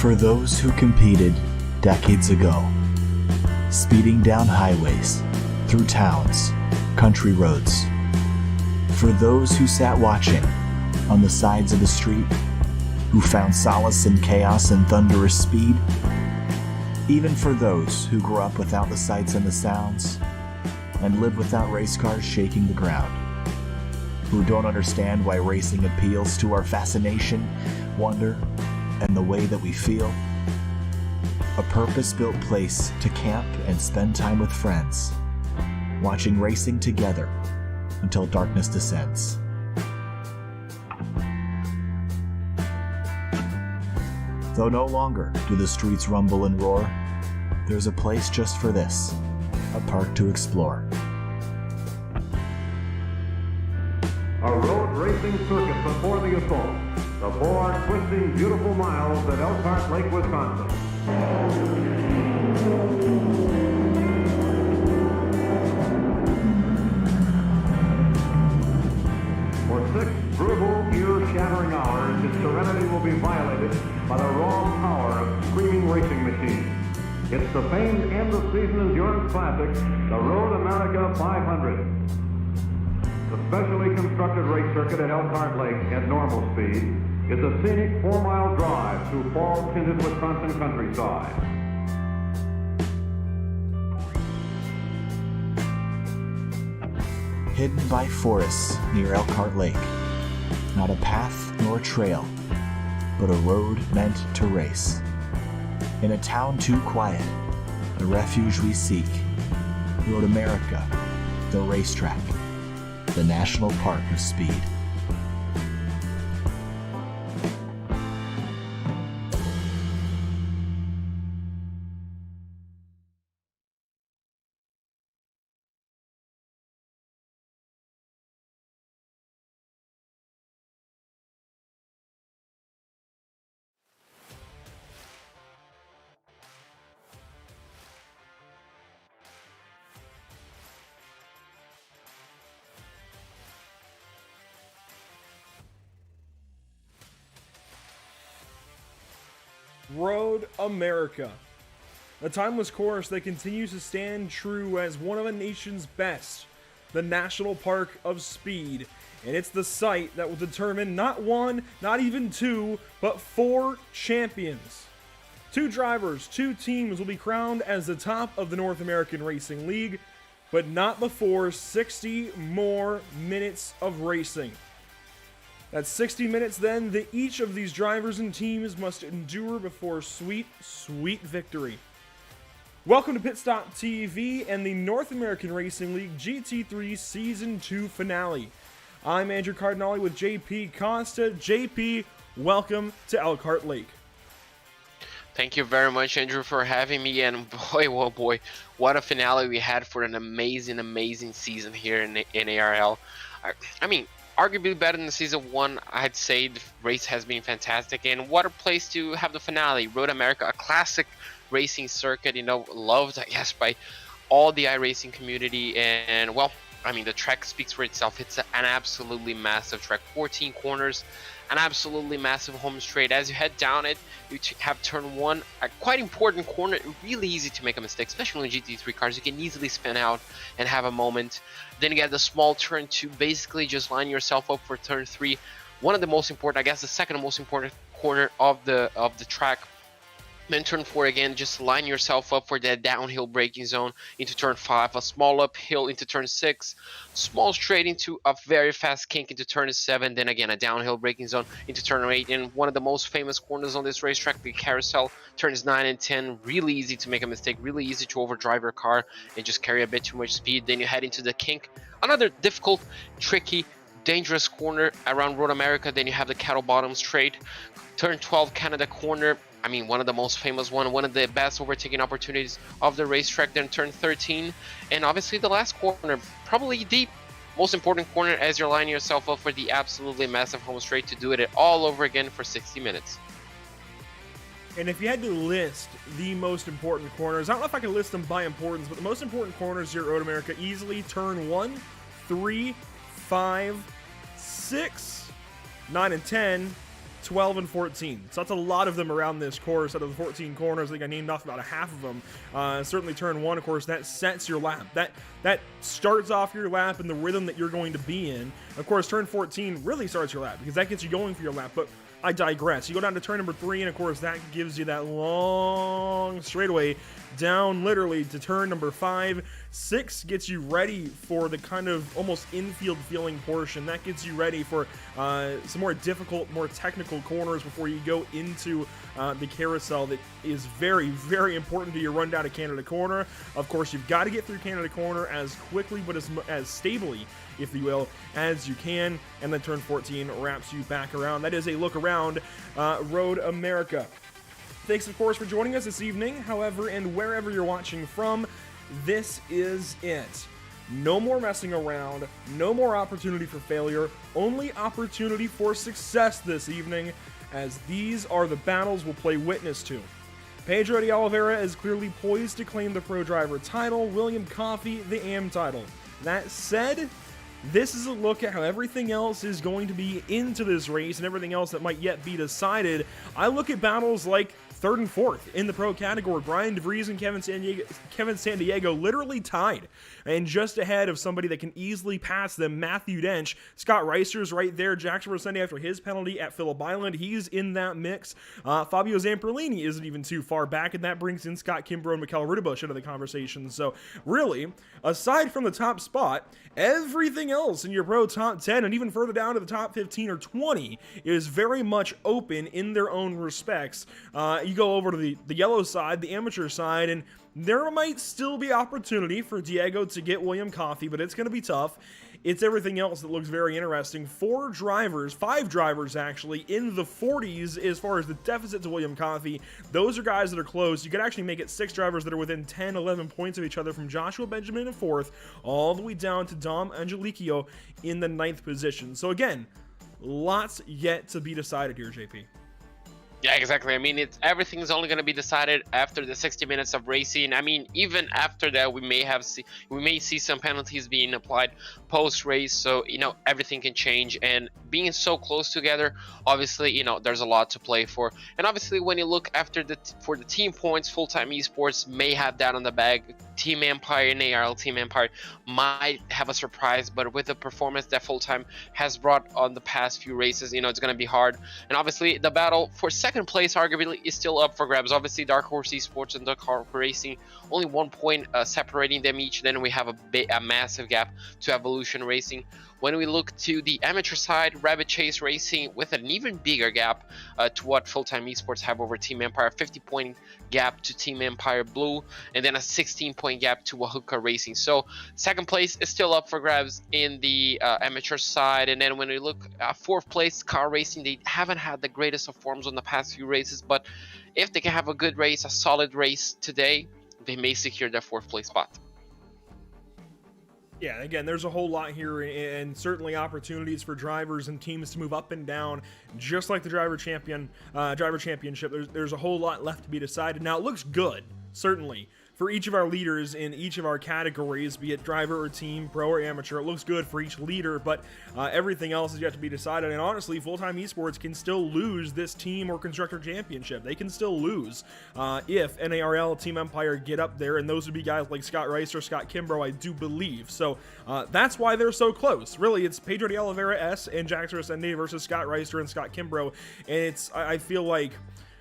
For those who competed decades ago, speeding down highways, through towns, country roads. For those who sat watching on the sides of the street, who found solace in chaos and thunderous speed. Even for those who grew up without the sights and the sounds, and live without race cars shaking the ground. Who don't understand why racing appeals to our fascination, wonder, and the way that we feel. A purpose-built place to camp and spend time with friends, watching racing together until darkness descends. Though no longer do the streets rumble and roar, there's a place just for this, a park to explore. A road racing circuit before the assault. The 4 twisting, beautiful miles at Elkhart Lake, Wisconsin. For 6 brutal, ear-shattering hours, its serenity will be violated by the raw power of screaming racing machines. It's the famed end-of-season endurance classic, the Road America 500. The specially constructed race circuit at Elkhart Lake at normal speed is a scenic 4-mile drive through fall-tinted Wisconsin countryside. Hidden by forests near Elkhart Lake, not a path nor trail, but a road meant to race. In a town too quiet, the refuge we seek, Road America, the racetrack, the national park of speed. Road America, a timeless course that continues to stand true as one of the nation's best, the National Park of Speed, and it's the site that will determine not 1, not even 2, but 4 champions. 2 drivers, 2 teams will be crowned as the top of the North American Racing League, but not before 60 more minutes of racing. That's 60 minutes then that each of these drivers and teams must endure before sweet, sweet victory. Welcome to Pit Stop TV and the North American Racing League GT3 Season 2 finale. I'm Andrew Cardinale with JP Costa. JP, welcome to Elkhart Lake. Thank you very much, Andrew, for having me. And boy, oh boy, what a finale we had for an amazing, amazing season here in NARL. I mean, arguably better than season 1. I'd say the race has been fantastic, and what a place to have the finale. Road America, a classic racing circuit, you know, loved, I guess, by all the iRacing community. And well, I mean, the track speaks for itself. It's an absolutely massive track, 14 corners, an absolutely massive home straight. As you head down it, you have turn 1, a quite important corner, really easy to make a mistake, especially in GT3 cars. You can easily spin out and have a moment. Then you get the small turn 2, basically just line yourself up for turn 3. One of the most important, I guess the second most important corner of the track. Then turn 4 again, just line yourself up for that downhill braking zone into turn 5, a small uphill into turn 6, small straight into a very fast kink into turn 7, then again a downhill braking zone into turn 8, and one of the most famous corners on this racetrack, the carousel, turns 9 and 10, really easy to make a mistake, really easy to overdrive your car and just carry a bit too much speed. Then you head into the kink, another difficult, tricky, dangerous corner around Road America. Then you have the cattle bottom straight, turn 12 Canada corner. I mean, one of the most famous one of the best overtaking opportunities of the racetrack. Then turn 13, and obviously the last corner, probably the most important corner as you're lining yourself up for the absolutely massive home straight to do it all over again for 60 minutes. And if you had to list the most important corners, I don't know if I can list them by importance, but the most important corners here at Road America, easily turn 1, 3, 5, 6, 9 and 10, 12, and 14. So that's a lot of them around this course. Out of the 14 corners, I think I named off about a half of them. Certainly turn 1, of course, that sets your lap. That starts off your lap in the rhythm that you're going to be in. Of course, turn 14 really starts your lap because that gets you going for your lap. But I digress. You go down to turn number 3, and of course, that gives you that long straightaway down literally to turn number 5. 6 gets you ready for the kind of almost infield feeling portion. That gets you ready for some more difficult, more technical corners before you go into the carousel that is very, very important to your run down to Canada Corner. Of course, you've got to get through Canada Corner as quickly but as stably, if you will, as you can, and then turn 14 wraps you back around. That is a look around Road America. Thanks, of course, for joining us this evening, however, and wherever you're watching from. This is it. No more messing around, no more opportunity for failure, only opportunity for success this evening, as these are the battles we'll play witness to. Pedro de Oliveira is clearly poised to claim the Pro Driver title, William Coffey the AM title. That said, this is a look at how everything else is going to be into this race and everything else that might yet be decided. I look at battles like 3rd and 4th in the pro category. Brian DeVries and Kevin Sandiego literally tied, and just ahead of somebody that can easily pass them, Matthew Dench. Scott Reister's right there. Jackson Rossendi, after his penalty at Phillip Island, he's in that mix. Fabio Zamperlini isn't even too far back, and that brings in Scott Kimbrough and Mikel Rudebusch into the conversation. So really, aside from the top spot, everything else in your pro top 10 and even further down to the top 15 or 20 is very much open in their own respects. You go over to the yellow side, the amateur side, and there might still be opportunity for Diego to get William Coffey, but it's going to be tough. It's everything else that looks very interesting. 5 drivers actually, in the 40s as far as the deficit to William Coffey. Those are guys that are close. You could actually make it 6 drivers that are within 10, 11 points of each other, from Joshua Benjamin in 4th all the way down to Dom Angelicchio in the 9th position. So again, lots yet to be decided here, JP. Yeah, exactly. I mean, everything's only going to be decided after the 60 minutes of racing. I mean, even after that, we may see some penalties being applied post-race. So, everything can change. And being so close together, obviously, there's a lot to play for. And obviously, when you look for the team points, Full-Time Esports may have that on the bag. Team Empire, NARL Team Empire might have a surprise, but with the performance that Full-Time has brought on the past few races, it's going to be hard. And obviously, the battle for second place arguably is still up for grabs. Obviously, Dark Horse Esports and Dark Horse Racing, only 1 point separating them each. Then we have a massive gap to Evolution Racing. When we look to the amateur side, Rabbit Chase Racing with an even bigger gap to what Full-Time Esports have over Team Empire, 50-point gap to Team Empire Blue, and then a 16-point gap to Wahuka Racing. So second place is still up for grabs in the amateur side. And then when we look at 4th place, Car Racing, they haven't had the greatest of forms on the past few races, but if they can have a good race, a solid race today, they may secure their 4th place spot. Yeah, again, there's a whole lot here, and certainly opportunities for drivers and teams to move up and down, just like the driver championship. There's a whole lot left to be decided. Now, it looks good, certainly, for each of our leaders in each of our categories, be it driver or team, pro or amateur. It looks good for each leader, but everything else is yet to be decided. And honestly, Full-Time Esports can still lose this team or constructor championship. They can still lose if NARL, Team Empire get up there, and those would be guys like Scott Rice or Scott Kimbrough, I do believe. So that's why they're so close. Really, it's Pedro de Oliveira S and Jackson Rossendi versus Scott Reister and Scott Kimbrough, and I feel like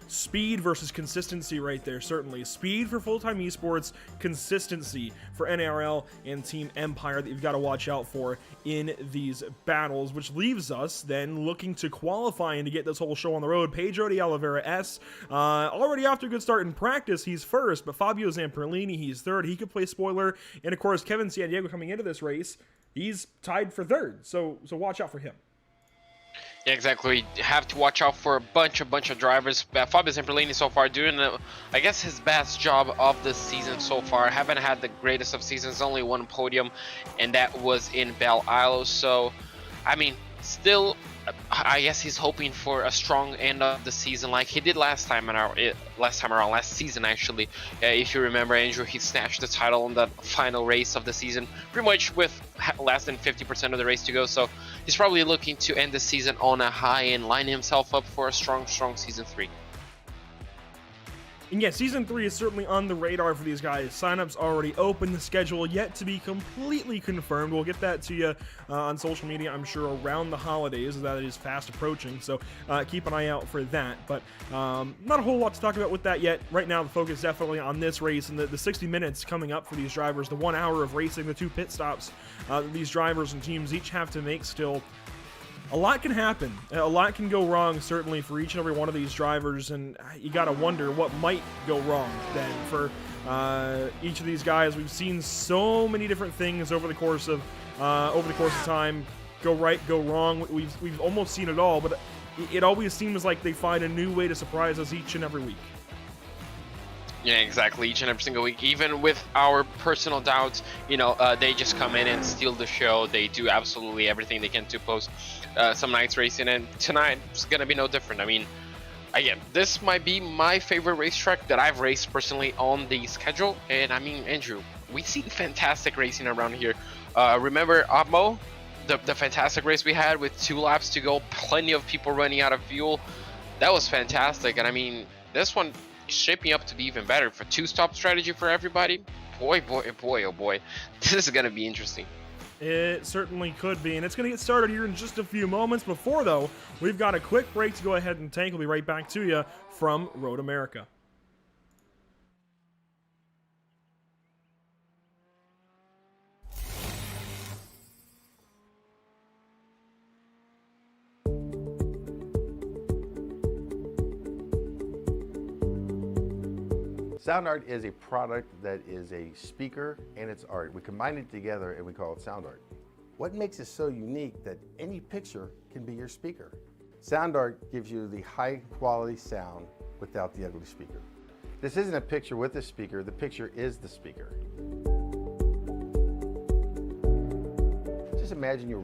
speed versus consistency right there, certainly. Speed for Full-Time Esports, consistency for NARL and Team Empire that you've got to watch out for in these battles, which leaves us then looking to qualifying to get this whole show on the road. Pedro de Oliveira S, already off to a good start in practice. He's first, but Fabio Zamperlini, he's third. He could play spoiler. And of course, Kevin Sandiego coming into this race, he's tied for third. So watch out for him. Yeah, exactly. You have to watch out for a bunch of drivers. Fabio Zamperlini so far doing, I guess, his best job of the season so far. Haven't had the greatest of seasons, only 1 podium, and that was in Belle Isle. So, I mean, still, I guess he's hoping for a strong end of the season like he did last season actually. If you remember, Andrew, he snatched the title on the final race of the season, pretty much with less than 50% of the race to go. So he's probably looking to end the season on a high and line himself up for a strong season 3. And yeah, Season 3 is certainly on the radar for these guys. Signups already open, the schedule yet to be completely confirmed. We'll get that to you on social media, I'm sure, around the holidays, as that is fast approaching. So keep an eye out for that. But not a whole lot to talk about with that yet. Right now, the focus is definitely on this race and the 60 minutes coming up for these drivers, the 1 hour of racing, the 2 pit stops these drivers and teams each have to make still. A lot can happen. A lot can go wrong, certainly, for each and every one of these drivers, and you gotta wonder what might go wrong then for each of these guys. We've seen so many different things over the course of time. Go right, go wrong. We've almost seen it all, but it always seems like they find a new way to surprise us each and every week. Yeah, exactly. Each and every single week, even with our personal doubts, you know, they just come in and steal the show. They do absolutely everything they can to post some nights racing, and tonight is gonna be no different. I mean, again, this might be my favorite racetrack that I've raced personally on the schedule. And I mean, Andrew, we see fantastic racing around here. Remember Amo, the fantastic race we had with 2 laps to go, plenty of people running out of fuel. That was fantastic. And I mean, this one shaping up to be even better for 2-stop strategy for everybody. Boy, oh boy, this is gonna be interesting. It certainly could be, and it's going to get started here in just a few moments. Before, though, we've got a quick break to go ahead and take. We'll be right back to you from Road America. Sound Art is a product that is a speaker and it's art. We combine it together and we call it Sound Art. What makes it so unique that any picture can be your speaker? Sound Art gives you the high quality sound without the ugly speaker. This isn't a picture with a speaker, the picture is the speaker. Just imagine your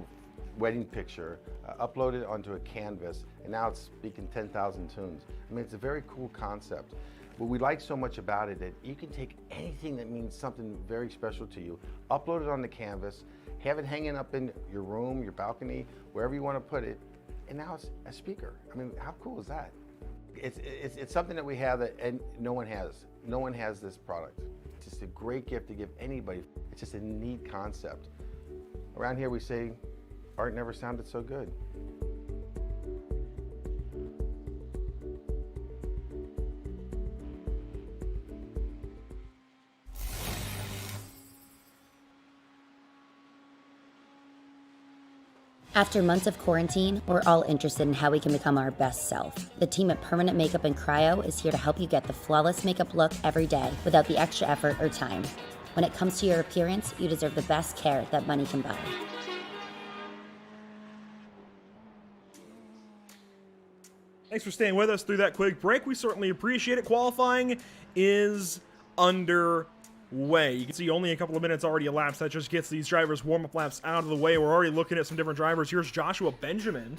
wedding picture uploaded onto a canvas and now it's speaking 10,000 tunes. I mean, it's a very cool concept. What we like so much about it that you can take anything that means something very special to you, upload it on the canvas, have it hanging up in your room, your balcony, wherever you want to put it, and now it's a speaker. I mean, how cool is that? It's something that we have that and no one has. No one has this product. It's just a great gift to give anybody. It's just a neat concept. Around here we say, art never sounded so good. After months of quarantine, we're all interested in how we can become our best self. The team at Permanent Makeup and Cryo is here to help you get the flawless makeup look every day without the extra effort or time. When it comes to your appearance, you deserve the best care that money can buy. Thanks for staying with us through that quick break. We certainly appreciate it. Qualifying is underway. You can see only a couple of minutes already elapsed. That just gets these drivers' warm-up laps out of the way. We're already looking at some different drivers. Here's Joshua Benjamin.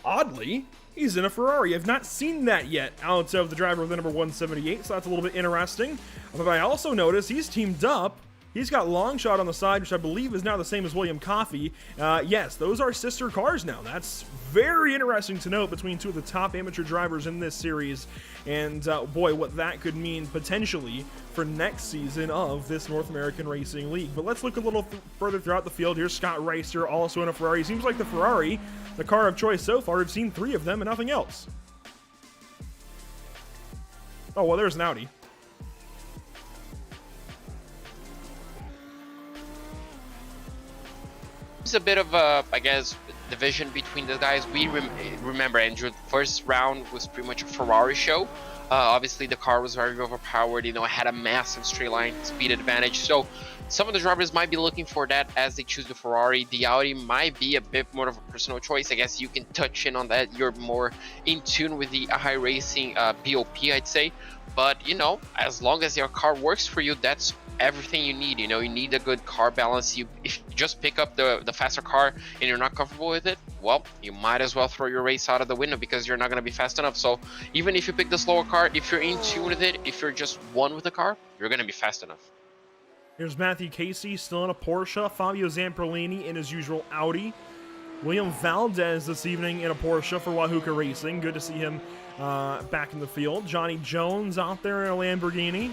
Oddly, he's in a Ferrari. I've not seen that yet out of the driver with the number 178, so that's a little bit interesting. But I also noticed he's teamed up. He's got Longshot on the side, which I believe is now the same as William Coffey. Yes, those are sister cars now. That's very interesting to note between 2 of the top amateur drivers in this series. And boy, what that could mean potentially for next season of this North American Racing League. But let's look a little further throughout the field. Here's Scott Reister, also in a Ferrari. Seems like the Ferrari, the car of choice so far. We've seen 3 of them and nothing else. Oh, well, there's an Audi. It's a bit of a, I guess, division between the guys. We remember, Andrew, the first round was pretty much a Ferrari show. Obviously, the car was very overpowered. You know, it had a massive straight line speed advantage. So some of the drivers might be looking for that as they choose the Ferrari. The Audi might be a bit more of a personal choice. I guess you can touch in on that. You're more in tune with the high racing BOP, I'd say. But, you know, as long as your car works for you, that's everything you need. You know, you need a good car balance. If you just pick up the faster car and you're not comfortable with it, well, you might as well throw your race out of the window because you're not going to be fast enough. So even if you pick the slower car, if you're in tune with it, if you're just one with the car, you're going to be fast enough. Here's Matthew Casey still in a Porsche. Fabio Zamperlini in his usual Audi. William Valdez this evening in a Porsche for Wahuka Racing. Good to see him back in the field. Johnny Jones out there in a Lamborghini.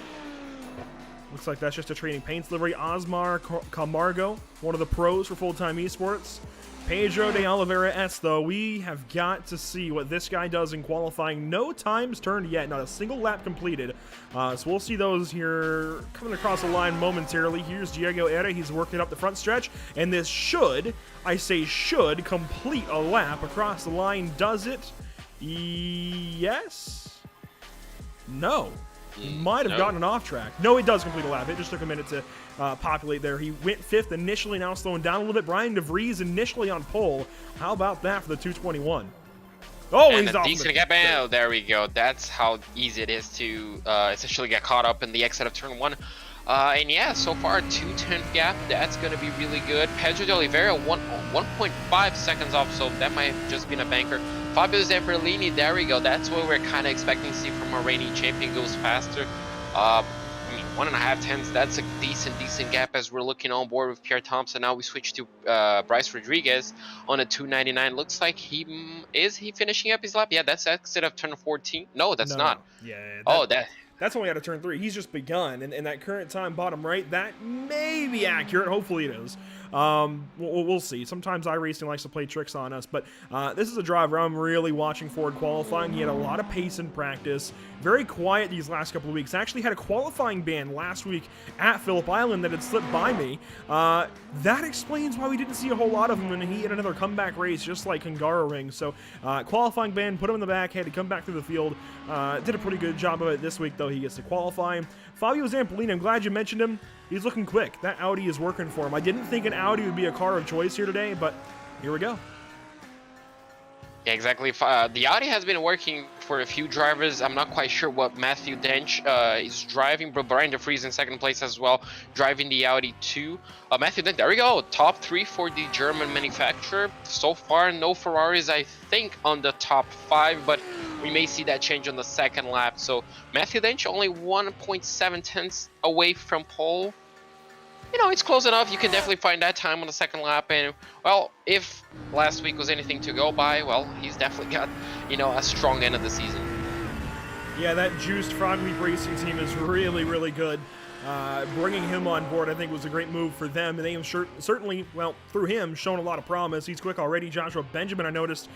Looks like that's just a trading paints delivery. Osmar Camargo, one of the pros for Full-Time Esports. Pedro de Oliveira S, though, we have got to see what this guy does in qualifying. No times turned yet, not a single lap completed. So we'll see those here coming across the line momentarily. Here's Diego Era, he's working up the front stretch, and this should, I say should, complete a lap across the line. Does it? Yes? No. Might have gotten an off track. No, it does complete a lap. It just took a minute to populate there. He went 5th initially, now slowing down a little bit. Brian DeVries initially on pole. How about that for the 221? Oh, and he's a off. Decent gap. Oh, there we go. That's how easy it is to essentially get caught up in the exit of turn 1. And yeah, so far 2/10 gap. That's going to be really good. Pedro de Oliveira 1.5 seconds off, so that might have just been a banker. Fabio Zamperlini, there we go. That's what we're kind of expecting to see from our reigning champion. Goes faster. I mean, 1.5 tenths. That's a decent gap as we're looking on board with Pierre Thompson. Now we switch to Bryce Rodriguez on a 299. Looks like he finishing up his lap. Yeah, that's exit of turn 14. No, that's not. Yeah. That's only out of turn 3. He's just begun, and that current time bottom right, that may be accurate. Hopefully it is. We'll see. Sometimes iRacing likes to play tricks on us, but this is a driver I'm really watching forward qualifying. He had a lot of pace in practice. Very quiet these last couple of weeks. Actually had a qualifying ban last week at Phillip Island that had slipped by me. That explains why we didn't see a whole lot of him, and he had another comeback race just like Hungaroring. So qualifying ban, put him in the back, had to come back through the field. Did a pretty good job of it this week, though. He gets to qualify. Fabio Zamperlini, I'm glad you mentioned him. He's looking quick. That Audi is working for him. I didn't think an Audi would be a car of choice here today, but here we go. Yeah, exactly. The Audi has been working for a few drivers. I'm not quite sure what Matthew Dench is driving, but Brian DeVries in second place as well, driving the Audi 2. Matthew Dench, there we go. Top 3 for the German manufacturer. So far, no Ferraris, I think, on the top 5, but we may see that change on the second lap. So Matthew Dench only 1.7 tenths away from pole. You know, it's close enough. You can definitely find that time on the second lap. And, well, if last week was anything to go by, well, he's definitely got, you know, a strong end of the season. Yeah, that juiced Frog Leap Racing team is really, really good. Bringing him on board, I think, was a great move for them. And they have certainly, well, through him, shown a lot of promise. He's quick already. Joshua Benjamin, I noticed,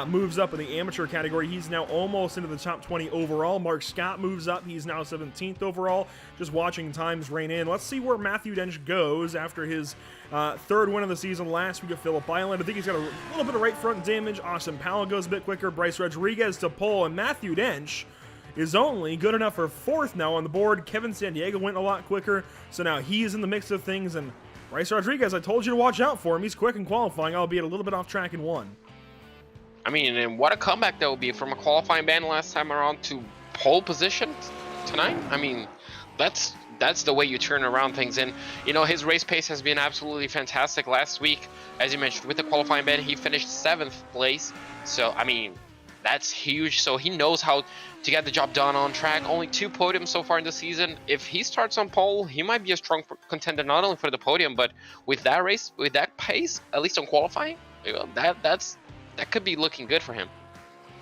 moves up in the amateur category. He's now almost into the top 20 overall. Mark Scott moves up. He's now 17th overall. Just watching times rein in. Let's see where Matthew Dench goes after his third win of the season last week at Phillip Island. I think he's got a little bit of right front damage. Austin Powell goes a bit quicker. Bryce Rodriguez to pole. And Matthew Dench is only good enough for 4th now on the board. Kevin Sandiego went a lot quicker, so now he's in the mix of things. And Bryce Rodriguez, I told you to watch out for him. He's quick in qualifying, albeit a little bit off track in 1. I mean, and what a comeback that would be from a qualifying ban last time around to pole position tonight. I mean, that's the way you turn around things. And, you know, his race pace has been absolutely fantastic. Last week, as you mentioned, with the qualifying ban, he finished 7th place. So, I mean, that's huge. So he knows how to get the job done on track. Only 2 podiums so far in the season. If he starts on pole, he might be a strong contender not only for the podium, but with that race, with that pace, at least on qualifying, you know, that could be looking good for him.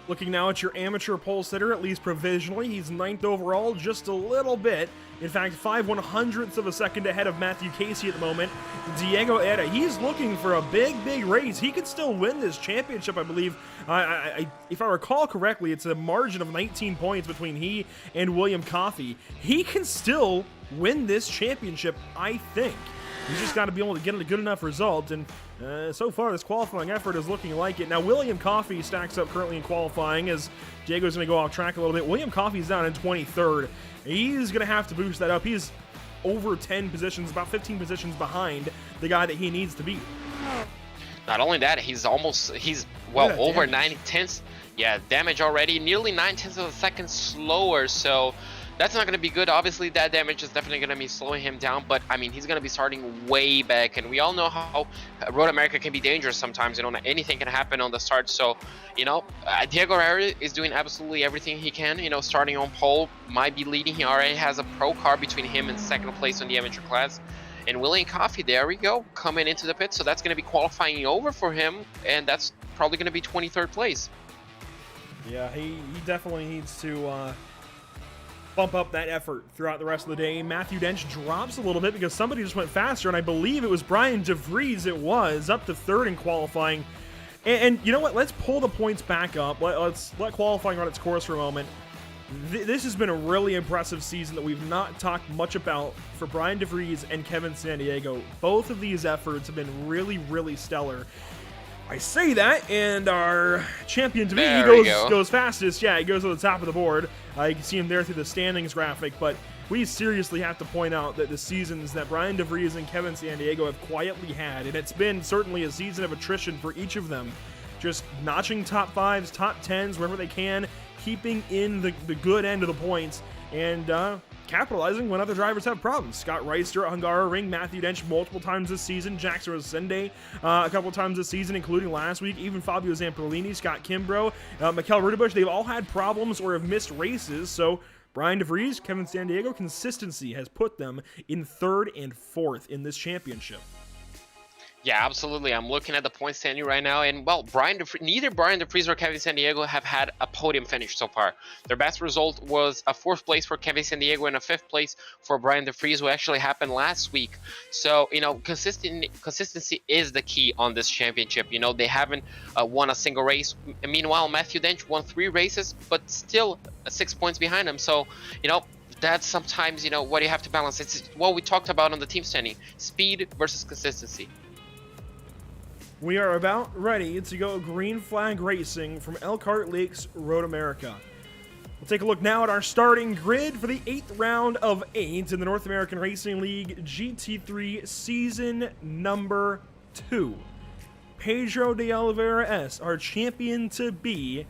Looking now at your amateur pole sitter, at least provisionally, he's 9th overall, just a little bit. In fact, 5/100ths of a second ahead of Matthew Casey at the moment. Diego Era, he's looking for a big race. He could still win this championship, I believe. If I recall correctly, it's a margin of 19 points between he and William Coffey. He can still win this championship, I think. He's just got to be able to get a good enough result, and so far this qualifying effort is looking like it. Now, William Coffey stacks up currently in qualifying as Diego's going to go off track a little bit. William Coffey's down in 23rd. He's going to have to boost that up. He's over 10 positions, about 15 positions behind the guy that he needs to beat. Not only that, he's over 9 tenths. Yeah, damage already, nearly 9 tenths of a second slower, so that's not going to be good. Obviously, that damage is definitely going to be slowing him down, but I mean, he's going to be starting way back, and we all know how Road America can be dangerous sometimes. You know, anything can happen on the start. So, you know, Diego Herrera is doing absolutely everything he can. You know, starting on pole, might be leading. He already has a pro car between him and second place on the amateur class. And William Coffey, there we go, coming into the pit. So that's going to be qualifying over for him, and that's probably going to be 23rd place. Yeah, he definitely needs to bump up that effort throughout the rest of the day. Matthew Dench drops a little bit because somebody just went faster, and I believe it was Brian DeVries. It was up to third in qualifying. And you know what? Let's pull the points back up. Let's let qualifying run its course for a moment. This has been a really impressive season that we've not talked much about for Brian DeVries and Kevin Sandiego. Both of these efforts have been really, really stellar. I say that, and our champion to me, he goes fastest. Yeah, he goes to the top of the board. You can see him there through the standings graphic, but we seriously have to point out that the seasons that Brian DeVries and Kevin Sandiego have quietly had, and it's been certainly a season of attrition for each of them, just notching top 5s, top 10s, wherever they can, keeping in the good end of the points, and capitalizing when other drivers have problems. Scott Reister at Hungaroring, Matthew Dench multiple times this season, Jax Rosende a couple times this season, including last week, even Fabio Zamperlini, Scott Kimbrough, Mikel Rudebush. They've all had problems or have missed races, so Brian DeVries, Kevin Sandiego, consistency has put them in 3rd and 4th in this championship. Yeah, absolutely. I'm looking at the point standing right now, and well, neither Brian DeVries or Kevin Sandiego have had a podium finish so far. Their best result was a 4th place for Kevin Sandiego and a 5th place for Brian DeVries, who actually happened last week. So, you know, consistency is the key on this championship. You know, they haven't won a single race. Meanwhile, Matthew Dench won 3 races, but still 6 points behind him. So, you know, that's sometimes, you know, what you have to balance. It's what we talked about on the team standing: speed versus consistency. We are about ready to go green flag racing from Elkhart Lakes, Road America. We'll take a look now at our starting grid for the 8th round of 8 in the North American Racing League GT3 season number 2. Pedro de Oliveira S, our champion to be,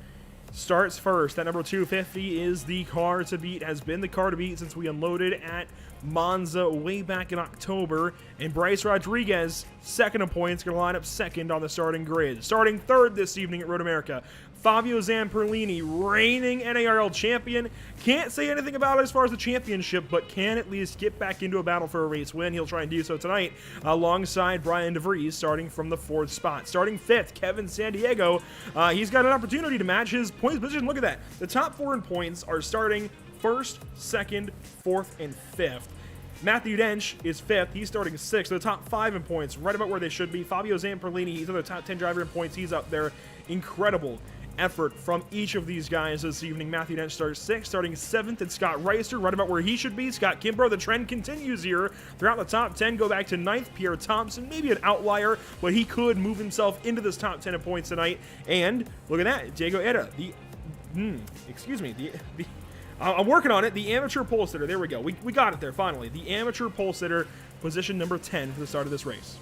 starts first. That number 250 is the car to beat, has been the car to beat since we unloaded at Monza way back in October. And Bryce Rodriguez, second in points, going to line up second on the starting grid. Starting third this evening at Road America, Fabio Zamperlini, reigning NARL champion. Can't say anything about it as far as the championship, but can at least get back into a battle for a race win. He'll try and do so tonight alongside Brian DeVries, starting from the 4th spot. Starting 5th, Kevin Sandiego. He's got an opportunity to match his points position. Look at that. The top 4 in points are starting 1st, 2nd, 4th, and 5th. Matthew Dench is 5th. He's starting 6th. The top 5 in points, right about where they should be. Fabio Zamperlini, he's another top 10 driver in points. He's up there. Incredible effort from each of these guys this evening. Matthew Dench starts 6th, starting 7th, and Scott Reister, right about where he should be. Scott Kimbrough, the trend continues here throughout the top 10. Go back to 9th. Pierre Thompson, maybe an outlier, but he could move himself into this top 10 in points tonight. And look at that, Diego Eda, I'm working on it. The amateur pole sitter. There we go. We got it there finally. The amateur pole sitter, position number 10 for the start of this race.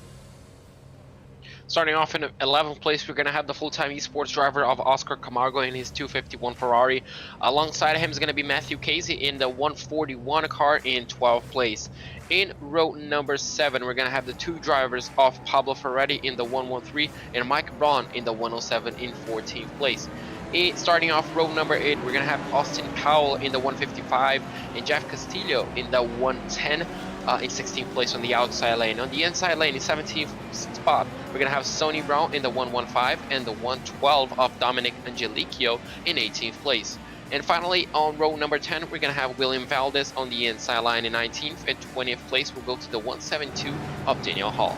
Starting off in 11th place, we're going to have the full-time esports driver of Oscar Camargo in his 251 Ferrari. Alongside him is going to be Matthew Casey in the 141 car in 12th place. In row number 7, we're going to have the 2 drivers of Pablo Ferretti in the 113 and Mike Braun in the 107 in 14th place. Starting off row number 8, we're going to have Austin Powell in the 155 and Jeff Castillo in the 110 in 16th place on the outside lane. On the inside lane, in 17th spot, we're going to have Sonny Brown in the 115 and the 112 of Dominic Angelicchio in 18th place. And finally, on row number 10, we're going to have William Valdez on the inside line in 19th, and 20th place will go to the 172 of Daniel Hall.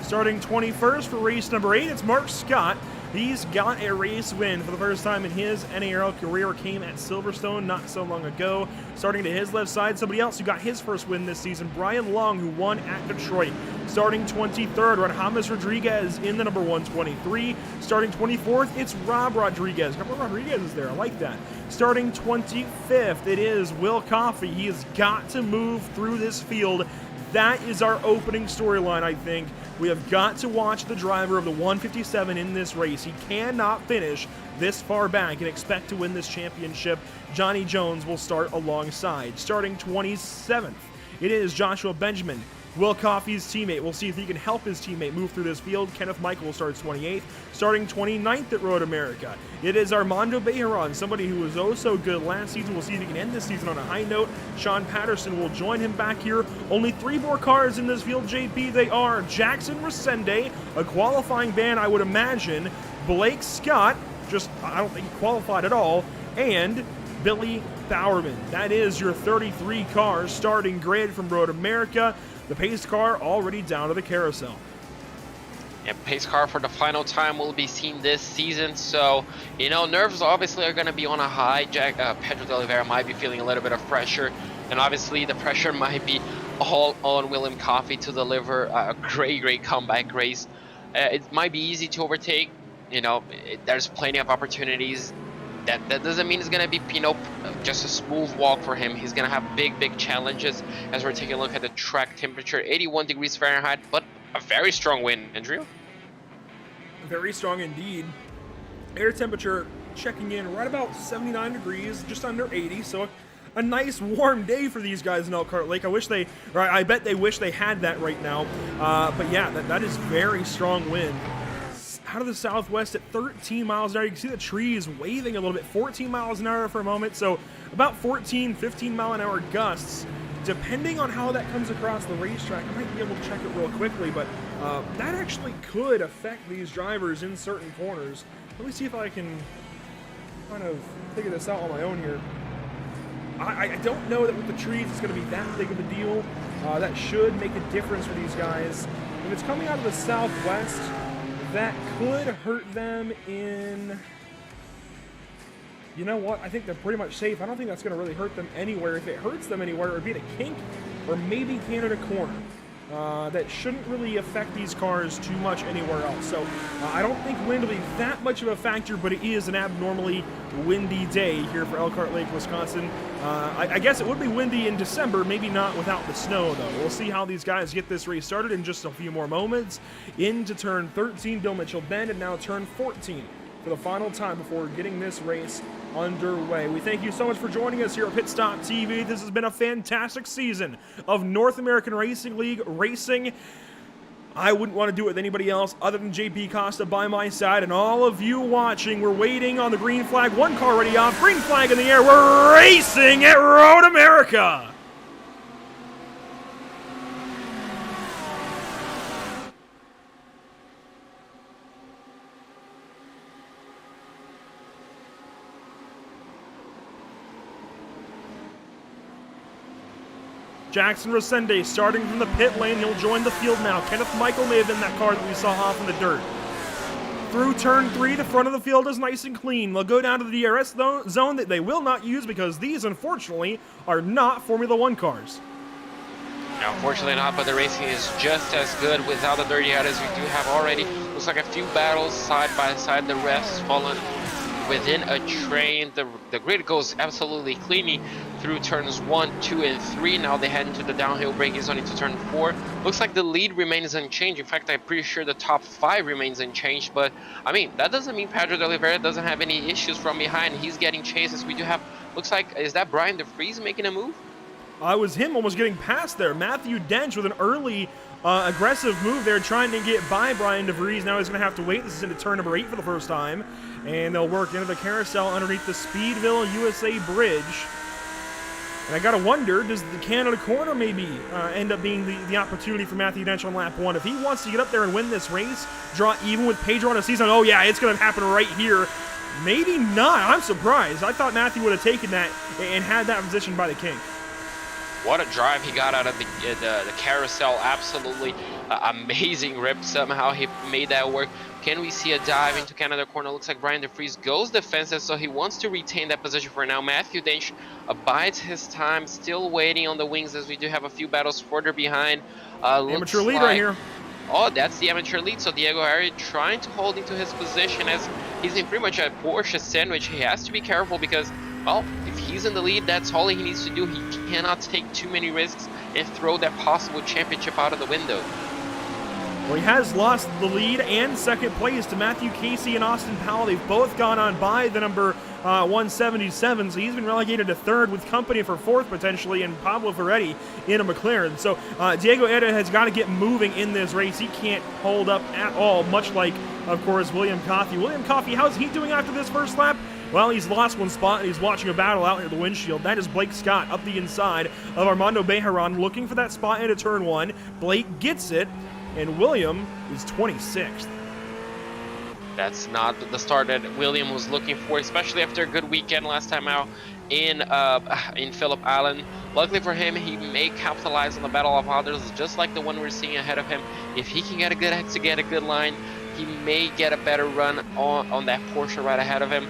Starting 21st for race number 8, it's Mark Scott. He's got a race win for the first time in his NARL career. Came at Silverstone not so long ago. Starting to his left side, somebody else who got his first win this season, Brian Long, who won at Detroit. Starting 23rd, Rodhamis Rodriguez in the number 123. Starting 24th, it's Rob Rodriguez. Rob Rodriguez is there. I like that. Starting 25th, it is Will Coffey. He has got to move through this field. That is our opening storyline, I think. We have got to watch the driver of the 157 in this race. He cannot finish this far back and expect to win this championship. Johnny Jones will start alongside. Starting 27th, it is Joshua Benjamin. Will Coffey's teammate. We'll see if he can help his teammate move through this field. Kenneth Michael starts 28th, starting 29th at Road America. It is Armando Bejaran, somebody who was oh so good last season. We'll see if he can end this season on a high note. Sean Patterson will join him back here. Only 3 more cars in this field, JP. They are Jackson Resende, a qualifying ban, I would imagine. Blake Scott, I don't think he qualified at all. And Billy Bowerman. That is your 33 cars starting grid from Road America. The pace car already down to the carousel. And pace car for the final time will be seen this season. So, you know, nerves obviously are going to be on a high. Pedro de Oliveira might be feeling a little bit of pressure. And obviously the pressure might be all on William Coffey to deliver a great comeback race. It might be easy to overtake. You know, there's plenty of opportunities. That doesn't mean it's going to be, you know, just a smooth walk for him. He's going to have big challenges as we're taking a look at the track temperature. 81 degrees Fahrenheit, but a very strong wind, Andrew. Very strong indeed. Air temperature checking in right about 79 degrees, just under 80, so a nice warm day for these guys in Elkhart Lake. I bet they wish they had that right now. But yeah, that is very strong wind. Out of the southwest at 13 miles an hour. You can see the trees waving a little bit. 14 miles an hour for a moment, so about 14, 15 mile an hour gusts. Depending on how that comes across the racetrack, I might be able to check it real quickly, but that actually could affect these drivers in certain corners. Let me see if I can kind of figure this out on my own here. I don't know that with the trees it's going to be that big of a deal. That should make a difference for these guys. If it's coming out of the southwest, that could hurt them in... You know what? I think they're pretty much safe. I don't think that's going to really hurt them anywhere. If it hurts them anywhere, it would be at a kink or maybe Canada corner. That shouldn't really affect these cars too much anywhere else. So I don't think wind will be that much of a factor, but it is an abnormally windy day here for Elkhart Lake, Wisconsin. I guess it would be windy in December, maybe not without the snow, though. We'll see how these guys get this race started in just a few more moments. Into turn 13, Bill Mitchell Bend, and now turn 14 for the final time before getting this race underway. We thank you so much for joining us here at Pit Stop TV. This has been a fantastic season of North American Racing League racing. I wouldn't want to do it with anybody else other than JP Costa by my side, and all of you watching. We're waiting on the green flag. One car already off. Green flag in the air. We're racing at Road America. Jackson Resende starting from the pit lane. He'll join the field now. Kenneth Michael may have been that car that we saw off in the dirt. Through turn 3, the front of the field is nice and clean. They'll go down to the DRS zone that they will not use because these, unfortunately, are not Formula 1 cars. No, unfortunately not, but the racing is just as good without the dirty out as we do have already. Looks like a few battles side by side. The refs fallen within a train. The grid goes absolutely cleanly through turns 1, 2, and 3. Now they head into the downhill braking zone into turn 4. Looks like the lead remains unchanged. In fact, I'm pretty sure the top 5 remains unchanged. But I mean, that doesn't mean Pedro de Oliveira doesn't have any issues from behind. He's getting chases. We do have, looks like, is that Brian DeVries making a move? It was him almost getting past there. Matthew Dench with an early aggressive move there, trying to get by Brian DeVries. Now he's going to have to wait. This is into turn number 8 for the first time. And they'll work into the carousel underneath the Speedville USA Bridge. And I gotta wonder, does the Canada corner maybe end up being the opportunity for Matthew Dench on lap 1? If he wants to get up there and win this race, draw even with Pedro on a season, oh yeah, it's gonna happen right here. Maybe not. I'm surprised. I thought Matthew would have taken that and had that position by the king. What a drive he got out of the carousel. Absolutely amazing rip. Somehow he made that work. Can we see a dive into Canada corner? Looks like Brian DeVries goes defensive, so he wants to retain that position for now. Matthew Dench abides his time, still waiting on the wings as we do have a few battles further behind. Amateur lead right here. Oh, that's the amateur lead. So Diego Harry trying to hold into his position as he's in pretty much a Porsche sandwich. He has to be careful because, well, if he's in the lead, that's all he needs to do. He cannot take too many risks and throw that possible championship out of the window. Well, he has lost the lead and second place to Matthew Casey and Austin Powell. They've both gone on by the number 177, so he's been relegated to third with company for fourth potentially, and Pablo Ferretti in a McLaren. So Diego Eda has got to get moving in this race. He can't hold up at all, much like, of course, William Coffey. William Coffey, how's he doing after this first lap? Well, he's lost one spot, and he's watching a battle out near the windshield. That is Blake Scott up the inside of Armando Bejaran, looking for that spot into turn one. Blake gets it, and William is 26th. That's not the start that William was looking for, especially after a good weekend last time out in Phillip Island. Luckily for him, he may capitalize on the battle of others, just like the one we're seeing ahead of him. If he can get a good line, he may get a better run on that Porsche right ahead of him.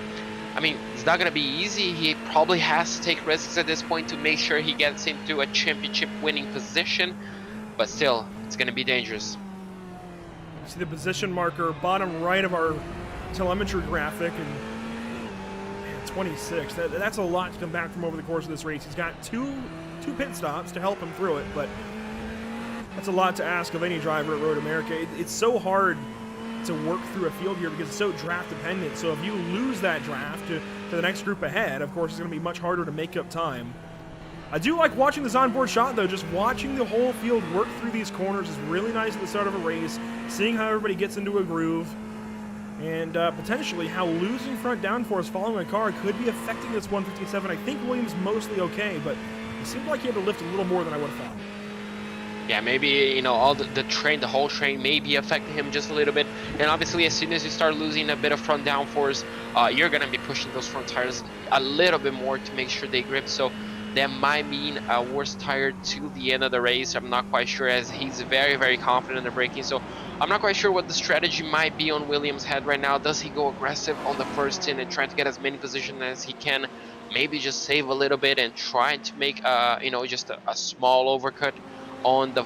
I mean, it's not going to be easy. He probably has to take risks at this point to make sure he gets into a championship winning position, but still, it's going to be dangerous. See the position marker bottom right of our telemetry graphic, and 26. That's a lot to come back from over the course of this race. He's got two pit stops to help him through it, but that's a lot to ask of any driver at Road America. It's so hard to work through a field here because it's so draft dependent. So if you lose that draft to the next group ahead, of course, it's going to be much harder to make up time. I do like watching this onboard shot, though. Just watching the whole field work through these corners is really nice at the start of a race, seeing how everybody gets into a groove, and potentially how losing front downforce following a car could be affecting this 157. I think Williams mostly okay, but it seemed like he had to lift a little more than I would have thought. Yeah, maybe, you know, all the whole train may be affecting him just a little bit. And obviously, as soon as you start losing a bit of front downforce, you're going to be pushing those front tires a little bit more to make sure they grip. So that might mean a worse tire to the end of the race. I'm not quite sure, as he's very, very confident in the braking. So I'm not quite sure what the strategy might be on Williams' head right now. Does he go aggressive on the first stint and try to get as many positions as he can? Maybe just save a little bit and try to make, you know, just a small overcut on the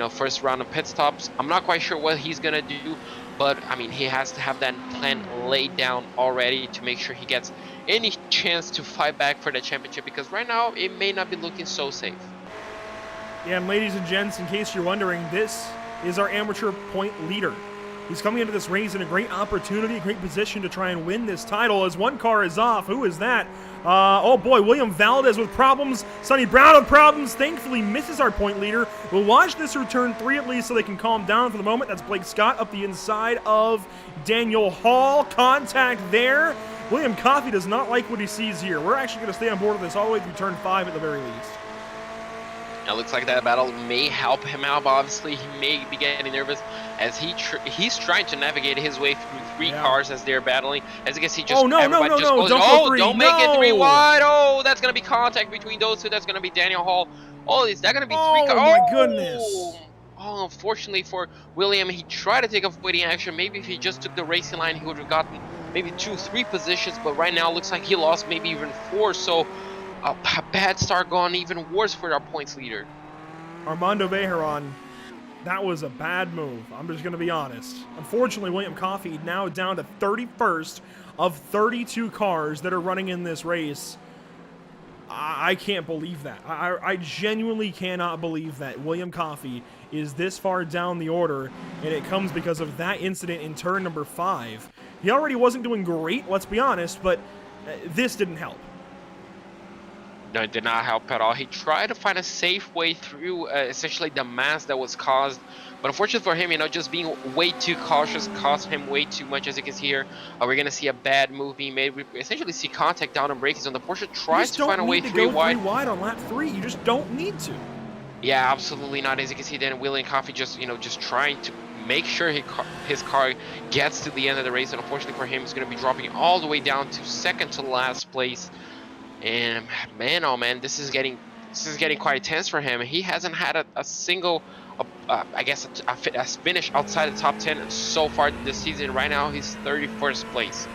first round of pit stops. I'm not quite sure what he's gonna do, but I mean, he has to have that plan laid down already to make sure he gets any chance to fight back for the championship, because right now it may not be looking so safe. Yeah, and ladies and gents, in case you're wondering, this is our amateur point leader. He's coming into this race in a great opportunity, a great position to try and win this title, as one car is off. Who is that? Oh boy, William Valdez with problems. Sonny Brown with problems. Thankfully misses our point leader. We'll watch this return 3 at least so they can calm down for the moment. That's Blake Scott up the inside of Daniel Hall. Contact there. William Coffey does not like what he sees here. We're actually going to stay on board with this all the way through turn 5 at the very least. It looks like that battle may help him out, but obviously he may be getting nervous as he's trying to navigate his way through 3 cars as they're battling. As you can see, just goes, don't make it 3 wide. Oh, that's gonna be contact between those two. That's gonna be Daniel Hall. Oh, is that gonna be 3 cars? Oh my goodness. Oh, unfortunately for William, he tried to take off waiting action. Maybe if he just took the racing line, he would have gotten maybe 2-3 positions. But right now, it looks like he lost maybe even 4. So a bad start gone even worse for our points leader. Armando Bejaran, that was a bad move. I'm just going to be honest. Unfortunately, William Coffey now down to 31st of 32 cars that are running in this race. I can't believe that. I genuinely cannot believe that William Coffey is this far down the order, and it comes because of that incident in turn number 5. He already wasn't doing great, let's be honest, but this didn't help. No, it did not help at all. He tried to find a safe way through essentially the mess that was caused. But unfortunately for him, you know, just being way too cautious cost him way too much. As you can see here, we're going to see a bad move being made. We essentially see contact down on braking. So the Porsche tries to find a way 3 wide. 3 wide on lap 3. You just don't need to. Yeah, absolutely not. As you can see, then William Coffey just, you know, just trying to make sure his car gets to the end of the race. And unfortunately for him, he's going to be dropping all the way down to second to last place. And man, oh man, this is getting quite tense for him. He hasn't had a single, I guess, a finish outside the top 10 so far this season. Right now, he's 31st place.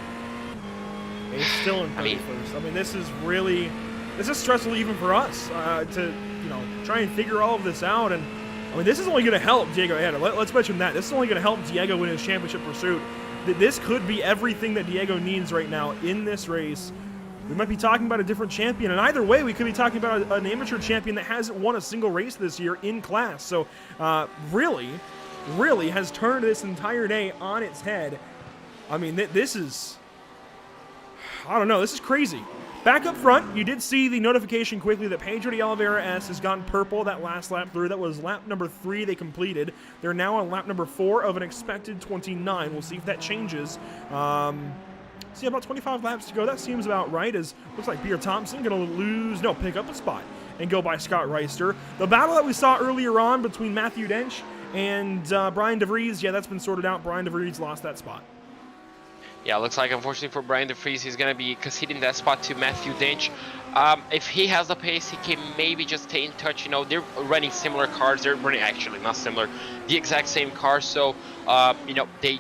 He's still in 31st. I mean, this is stressful even for us to, you know, try and figure all of this out. And I mean, this is only going to help Diego Eda. Let's mention that. This is only going to help Diego win his championship pursuit. This could be everything that Diego needs right now in this race. We might be talking about a different champion, and either way, we could be talking about an amateur champion that hasn't won a single race this year in class. So, really, really has turned this entire day on its head. I mean, this is, I don't know, this is crazy. Back up front, you did see the notification quickly that Pedro de Oliveira S has gone purple that last lap through. That was lap number 3 they completed. They're now on lap number 4 of an expected 29. We'll see if that changes. See, about 25 laps to go. That seems about right, as looks like Pierre Thompson going to pick up a spot and go by Scott Reister. The battle that we saw earlier on between Matthew Dench and Brian DeVries, yeah, that's been sorted out. Brian DeVries lost that spot. Yeah, looks like, unfortunately for Brian DeVries, he's going to be conceding that spot to Matthew Dench. If he has the pace, he can maybe just stay in touch. You know, they're running similar cars. They're running, actually, not similar, the exact same car. So, you know, he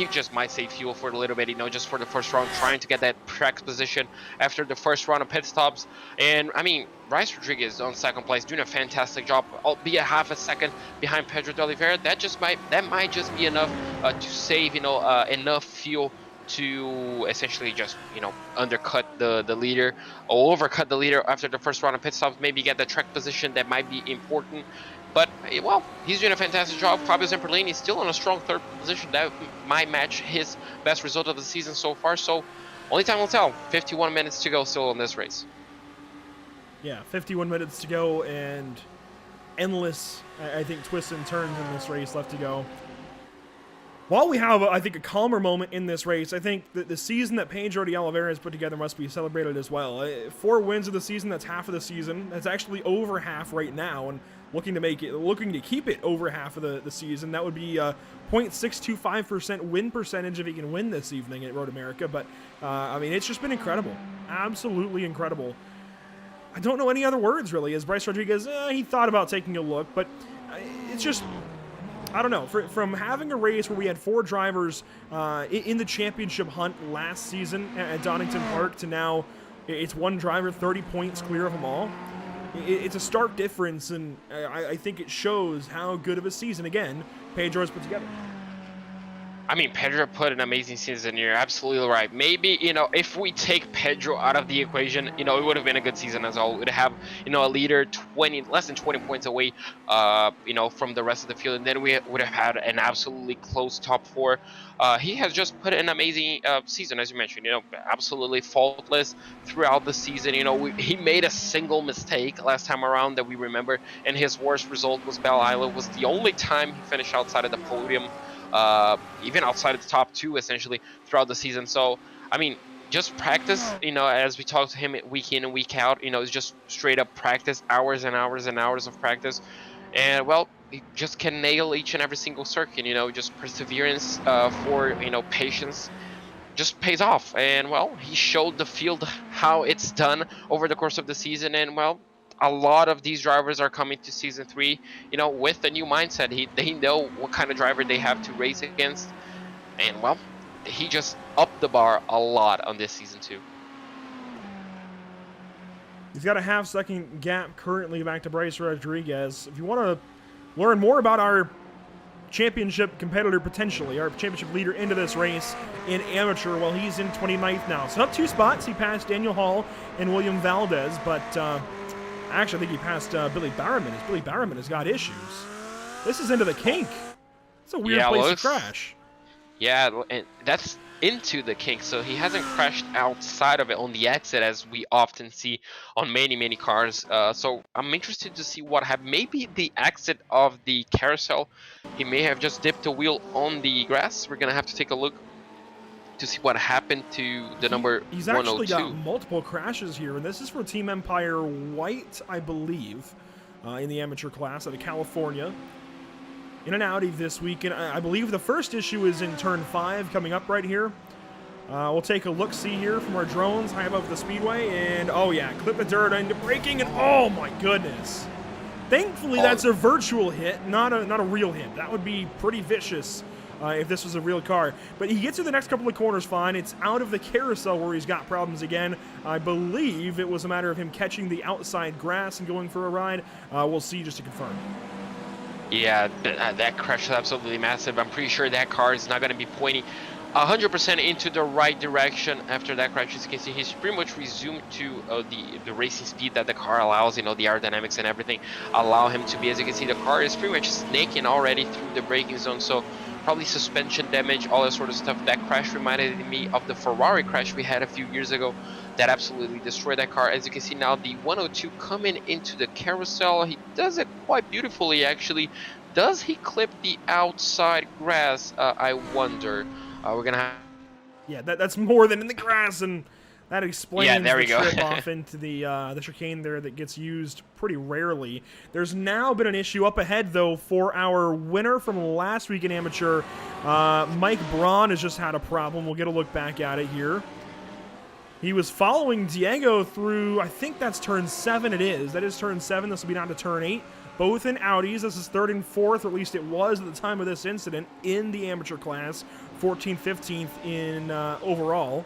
just might save fuel for a little bit, you know, just for the first round, trying to get that track position after the first round of pit stops. And, I mean, Bryce Rodriguez on second place, doing a fantastic job, albeit half a second behind Pedro de Oliveira. That might just be enough to save, you know, enough fuel to essentially just, you know, undercut the leader or overcut the leader after the first round of pit stops, maybe get the track position that might be important. But, well, he's doing a fantastic job. Fabio Zamperlini is still in a strong third position. That might match his best result of the season so far. So, only time will tell. 51 minutes to go still in this race. Yeah, 51 minutes to go and endless, I think, twists and turns in this race left to go. While we have, I think, a calmer moment in this race, I think that the season that Pedro de Oliveira has put together must be celebrated as well. 4 wins of the season, that's half of the season. That's actually over half right now, and looking to keep it over half of the season. That would be 0.625% win percentage if he can win this evening at Road America. But, I mean, it's just been incredible. Absolutely incredible. I don't know any other words, really, as Bryce Rodriguez, he thought about taking a look, but it's just, I don't know, from having a race where we had 4 drivers in the championship hunt last season at Donington Park to now it's 1 driver 30 points clear of them all. It's a stark difference, and I think it shows how good of a season, again, Pedro has put together. I mean, Pedro put an amazing season. You're absolutely right. Maybe, you know, if we take Pedro out of the equation, you know, it would have been a good season as well. We'd have, you know, a leader less than 20 points away, you know, from the rest of the field, and then we would have had an absolutely close top 4. He has just put an amazing season, as you mentioned, you know, absolutely faultless throughout the season. You know, he made a single mistake last time around that we remember, and his worst result was Belle Isle. Was the only time he finished outside of the podium. Even outside of the top 2 essentially throughout the season. So I mean, just practice, you know, as we talk to him week in and week out, you know, it's just straight up practice, hours and hours and hours of practice, and well, he just can nail each and every single circuit. You know, just perseverance for, you know, patience just pays off. And well, he showed the field how it's done over the course of the season, and well, a lot of these drivers are coming to season 3, you know, with a new mindset. They know what kind of driver they have to race against, and well, he just upped the bar a lot on this season too. He's got a half-second gap currently back to Bryce Rodriguez. If you want to learn more about our championship competitor, potentially our championship leader into this race in amateur, well, he's in 29th now, so up 2 spots. He passed Daniel Hall and William Valdez, but actually, I think he passed Billy Barriman, as Billy Barriman has got issues. This is into the kink. It's a weird place to crash. Yeah, and that's into the kink, so he hasn't crashed outside of it on the exit, as we often see on many cars. So I'm interested to see what happened. Maybe the exit of the carousel, he may have just dipped a wheel on the grass. We're going to have to take a look to see what happened to the number 102. He's actually got multiple crashes here, and this is for Team Empire White, I believe, in the amateur class out of California. In an Audi this week, and I believe the first issue is in turn 5 coming up right here. We'll take a look-see here from our drones high above the speedway, and oh yeah, clip the dirt into braking, and oh my goodness. Thankfully, that's a virtual hit, not a real hit. That would be pretty vicious if this was a real car. But he gets through the next couple of corners fine. It's out of the carousel where he's got problems again. I believe it was a matter of him catching the outside grass and going for a ride. We'll see just to confirm. Yeah, that crash is absolutely massive. I'm pretty sure that car is not going to be pointing 100% into the right direction after that crash. As you can see, he's pretty much resumed to the racing speed that the car allows. You know, the aerodynamics and everything allow him to be. As you can see, the car is pretty much snaking already through the braking zone, so probably suspension damage, all that sort of stuff. That crash reminded me of the Ferrari crash we had a few years ago that absolutely destroyed that car. As you can see now, the 102 coming into the carousel. He does it quite beautifully, actually. Does he clip the outside grass? I wonder. We're gonna have... Yeah, that's more than in the grass, and that explains there we the go. trip off into the chicane there that gets used pretty rarely. There's now been an issue up ahead, though, for our winner from last week in Amateur. Mike Braun has just had a problem. We'll get a look back at it here. He was following Diego through, I think that's turn 7 it is. That is turn 7. This will be down to turn 8. Both in Audis. This is 3rd and 4th, or at least it was at the time of this incident in the amateur class. 14th, 15th in overall.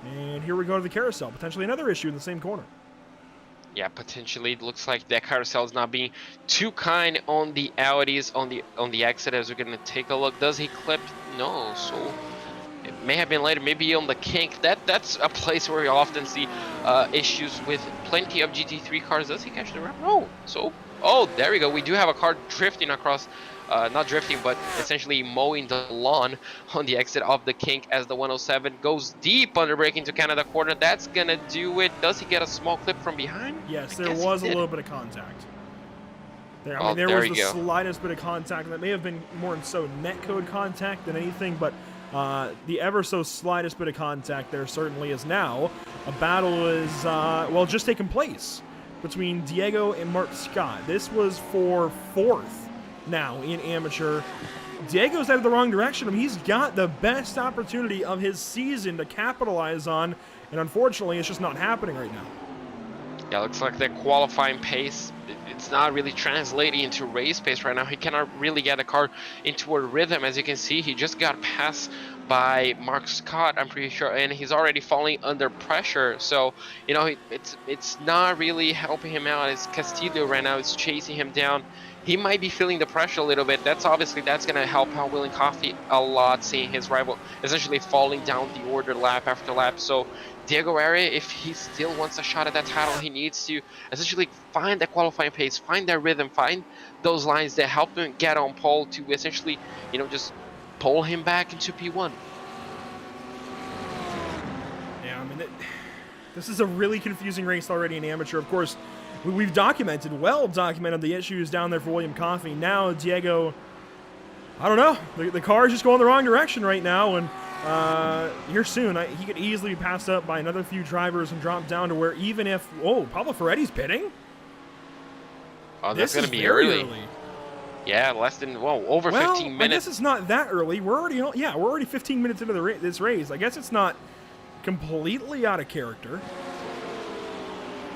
And here we go to the carousel. Potentially another issue in the same corner. Yeah, potentially. It looks like that carousel is not being too kind on the Audis on the exit. As we're gonna take a look, does he clip? No. So it may have been later, maybe on the kink. That's a place where we often see issues with plenty of GT3 cars. Does he catch the ramp? No. So, oh, there we go. We do have a car drifting across, not drifting, but essentially mowing the lawn on the exit of the kink as the 107 goes deep under braking to Canada corner. That's gonna do it. Does he get a small clip from behind? Yes, there was a little bit of contact. There, I mean, there was the slightest bit of contact. That may have been more so netcode contact than anything, but the ever so slightest bit of contact there certainly is now. A battle is, well, just taken place between Diego and Mark Scott. This was for 4th now in amateur. Diego's out of the wrong direction. I mean, he's got the best opportunity of his season to capitalize on, and unfortunately, it's just not happening right now. Yeah, looks like the qualifying pace, it's not really translating into race pace right now. He cannot really get the car into a rhythm. As you can see, he just got passed by Mark Scott, I'm pretty sure, and he's already falling under pressure. So, you know, it's not really helping him out. It's Castillo right now is chasing him down. He might be feeling the pressure a little bit. That's going to help out William Coffey a lot, seeing his rival essentially falling down the order lap after lap. So Diego Area, if he still wants a shot at that title, he needs to essentially find that qualifying pace, find that rhythm, find those lines that help him get on pole to essentially, you know, just pull him back into P1. Yeah, I mean, this is a really confusing race already in amateur. Of course, we've well documented the issues down there for William Coffey. Now, Diego, I don't know. The car is just going the wrong direction right now, and here soon, he could easily be passed up by another few drivers and drop down to where even if, Pablo Ferretti's pitting? Oh, that's going to be early. Yeah, less than, over 15 minutes. I guess it's not that early. We're already 15 minutes into this race. I guess it's not completely out of character.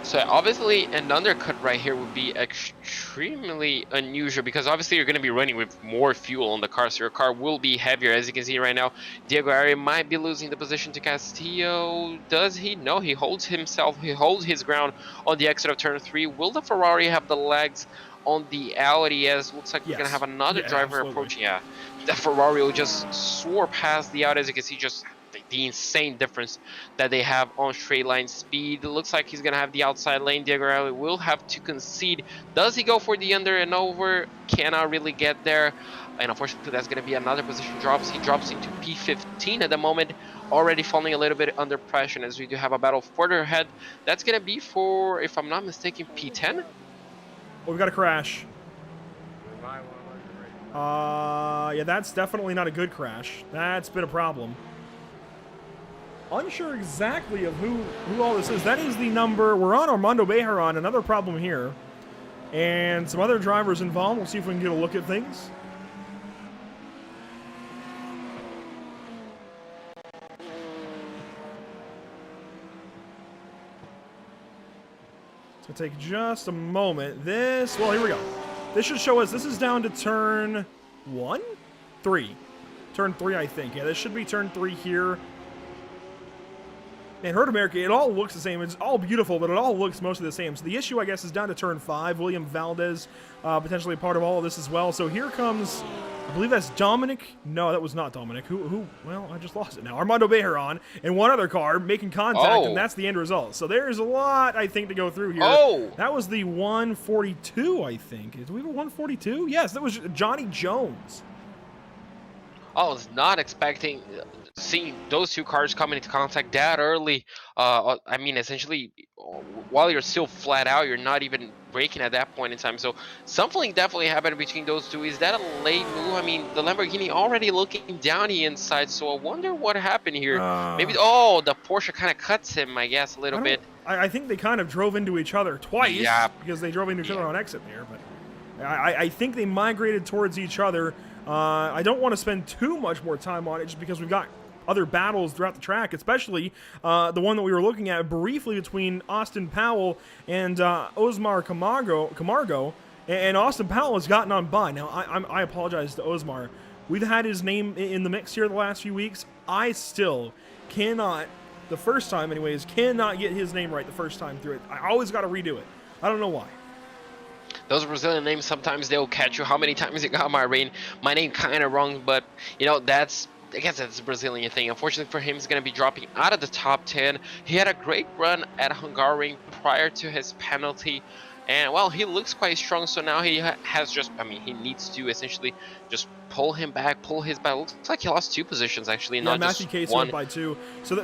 So obviously an undercut right here would be extremely unusual, because obviously you're going to be running with more fuel on the car, so your car will be heavier. As you can see right now, Diego Area might be losing the position to Castillo. Does he? No, he holds his ground on the exit of turn 3. Will the Ferrari have the legs on the Audi? As looks like we're going to have another driver approaching. Yeah, the Ferrari will just soar past the Audi. As you can see, just the insane difference that they have on straight line speed. It looks like he's gonna have the outside lane. Diego Area will have to concede. Does he go for the under and over? Cannot really get there, and unfortunately that's gonna be another position drops. He drops into P15 at the moment, already falling a little bit under pressure. As we do have a battle further ahead, that's gonna be for, if I'm not mistaken, P10. Well, we got a crash. Yeah, that's definitely not a good crash. That's been a problem. Unsure exactly of who all this is. That is the number. We're on Armando Bejaran. Another problem here. And some other drivers involved. We'll see if we can get a look at things. It's going to take just a moment. Well, here we go. This should show us, this is down to turn 3. Turn 3, I think. Yeah, this should be turn 3 here. And Herd America, it all looks the same. It's all beautiful, but it all looks mostly the same. So the issue, I guess, is down to turn 5. William Valdez, potentially a part of all of this as well. So here comes I believe that's Dominic. No, that was not Dominic. Who? Well, I just lost it now. Armando Bejaran and one other car making contact, and that's the end result. So there's a lot, I think, to go through here. Oh! That was the 142, I think. Do we have a 142? Yes, that was Johnny Jones. I was not expecting seeing those two cars coming into contact that early. I mean, essentially, while you're still flat out, you're not even braking at that point in time. So something definitely happened between those two. Is that a late move? I mean, the Lamborghini already looking down the inside, so I wonder what happened here. Maybe, oh, the Porsche kind of cuts him, I guess, a little bit. I think they kind of drove into each other twice. Yeah. Because they drove into each other on exit there. But I think they migrated towards each other. I don't want to spend too much more time on it just because we've got other battles throughout the track, especially the one that we were looking at briefly between Austin Powell and Osmar Camargo, and Austin Powell has gotten on by. Now, I apologize to Osmar. We've had his name in the mix here the last few weeks. I still cannot, the first time anyways, cannot get his name right the first time through it. I always got to redo it. I don't know why. Those Brazilian names, sometimes they'll catch you. How many times you got my name kind of wrong, but, you know, I guess that's a Brazilian thing. Unfortunately for him, he's going to be dropping out of the top 10. He had a great run at Hungaroring prior to his penalty. And, well, he looks quite strong, so now he has just, I mean, he needs to essentially just pull him back, pull his back. Looks like he lost 2 positions, actually, not Matthew just Casey one. went by 2. So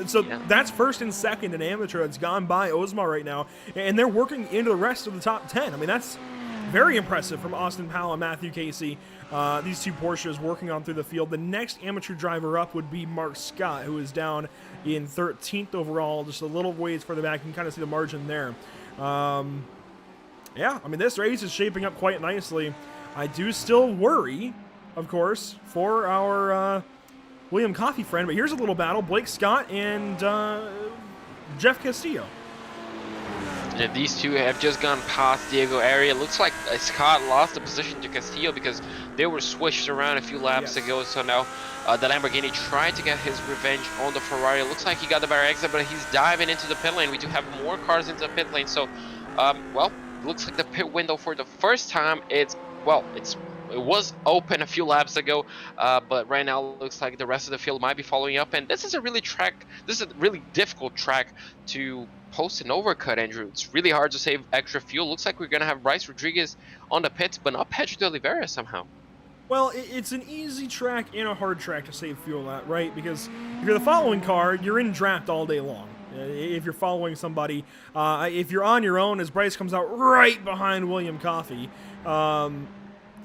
that's first and second in amateur that's gone by Osmar right now. And they're working into the rest of the top 10. I mean, that's very impressive from Austin Powell and Matthew Casey. These two Porsches working on through the field. The next amateur driver up would be Mark Scott, who is down in 13th overall, just a little ways further back. You can kind of see the margin there. Yeah, I mean, this race is shaping up quite nicely. I do still worry, of course, for our William Coffey friend, but here's a little battle. Blake Scott and Jeff Castillo. And these two have just gone past Diego area. Looks like Scott lost the position to Castillo because they were switched around a few laps ago. So now the Lamborghini tried to get his revenge on the Ferrari. Looks like he got the better exit, but he's diving into the pit lane. We do have more cars into the pit lane. So, well, looks like the pit window for the first time, it was open a few laps ago, but right now it looks like the rest of the field might be following up. And this is a really difficult track to post an overcut, Andrew. It's really hard to save extra fuel. Looks like we're gonna have Bryce Rodriguez on the pits, but not Pedro de Oliveira somehow. Well, it's an easy track and a hard track to save fuel at, right? Because if you're the following car, you're in draft all day long. If you're following somebody, if you're on your own, as Bryce comes out right behind William Coffey,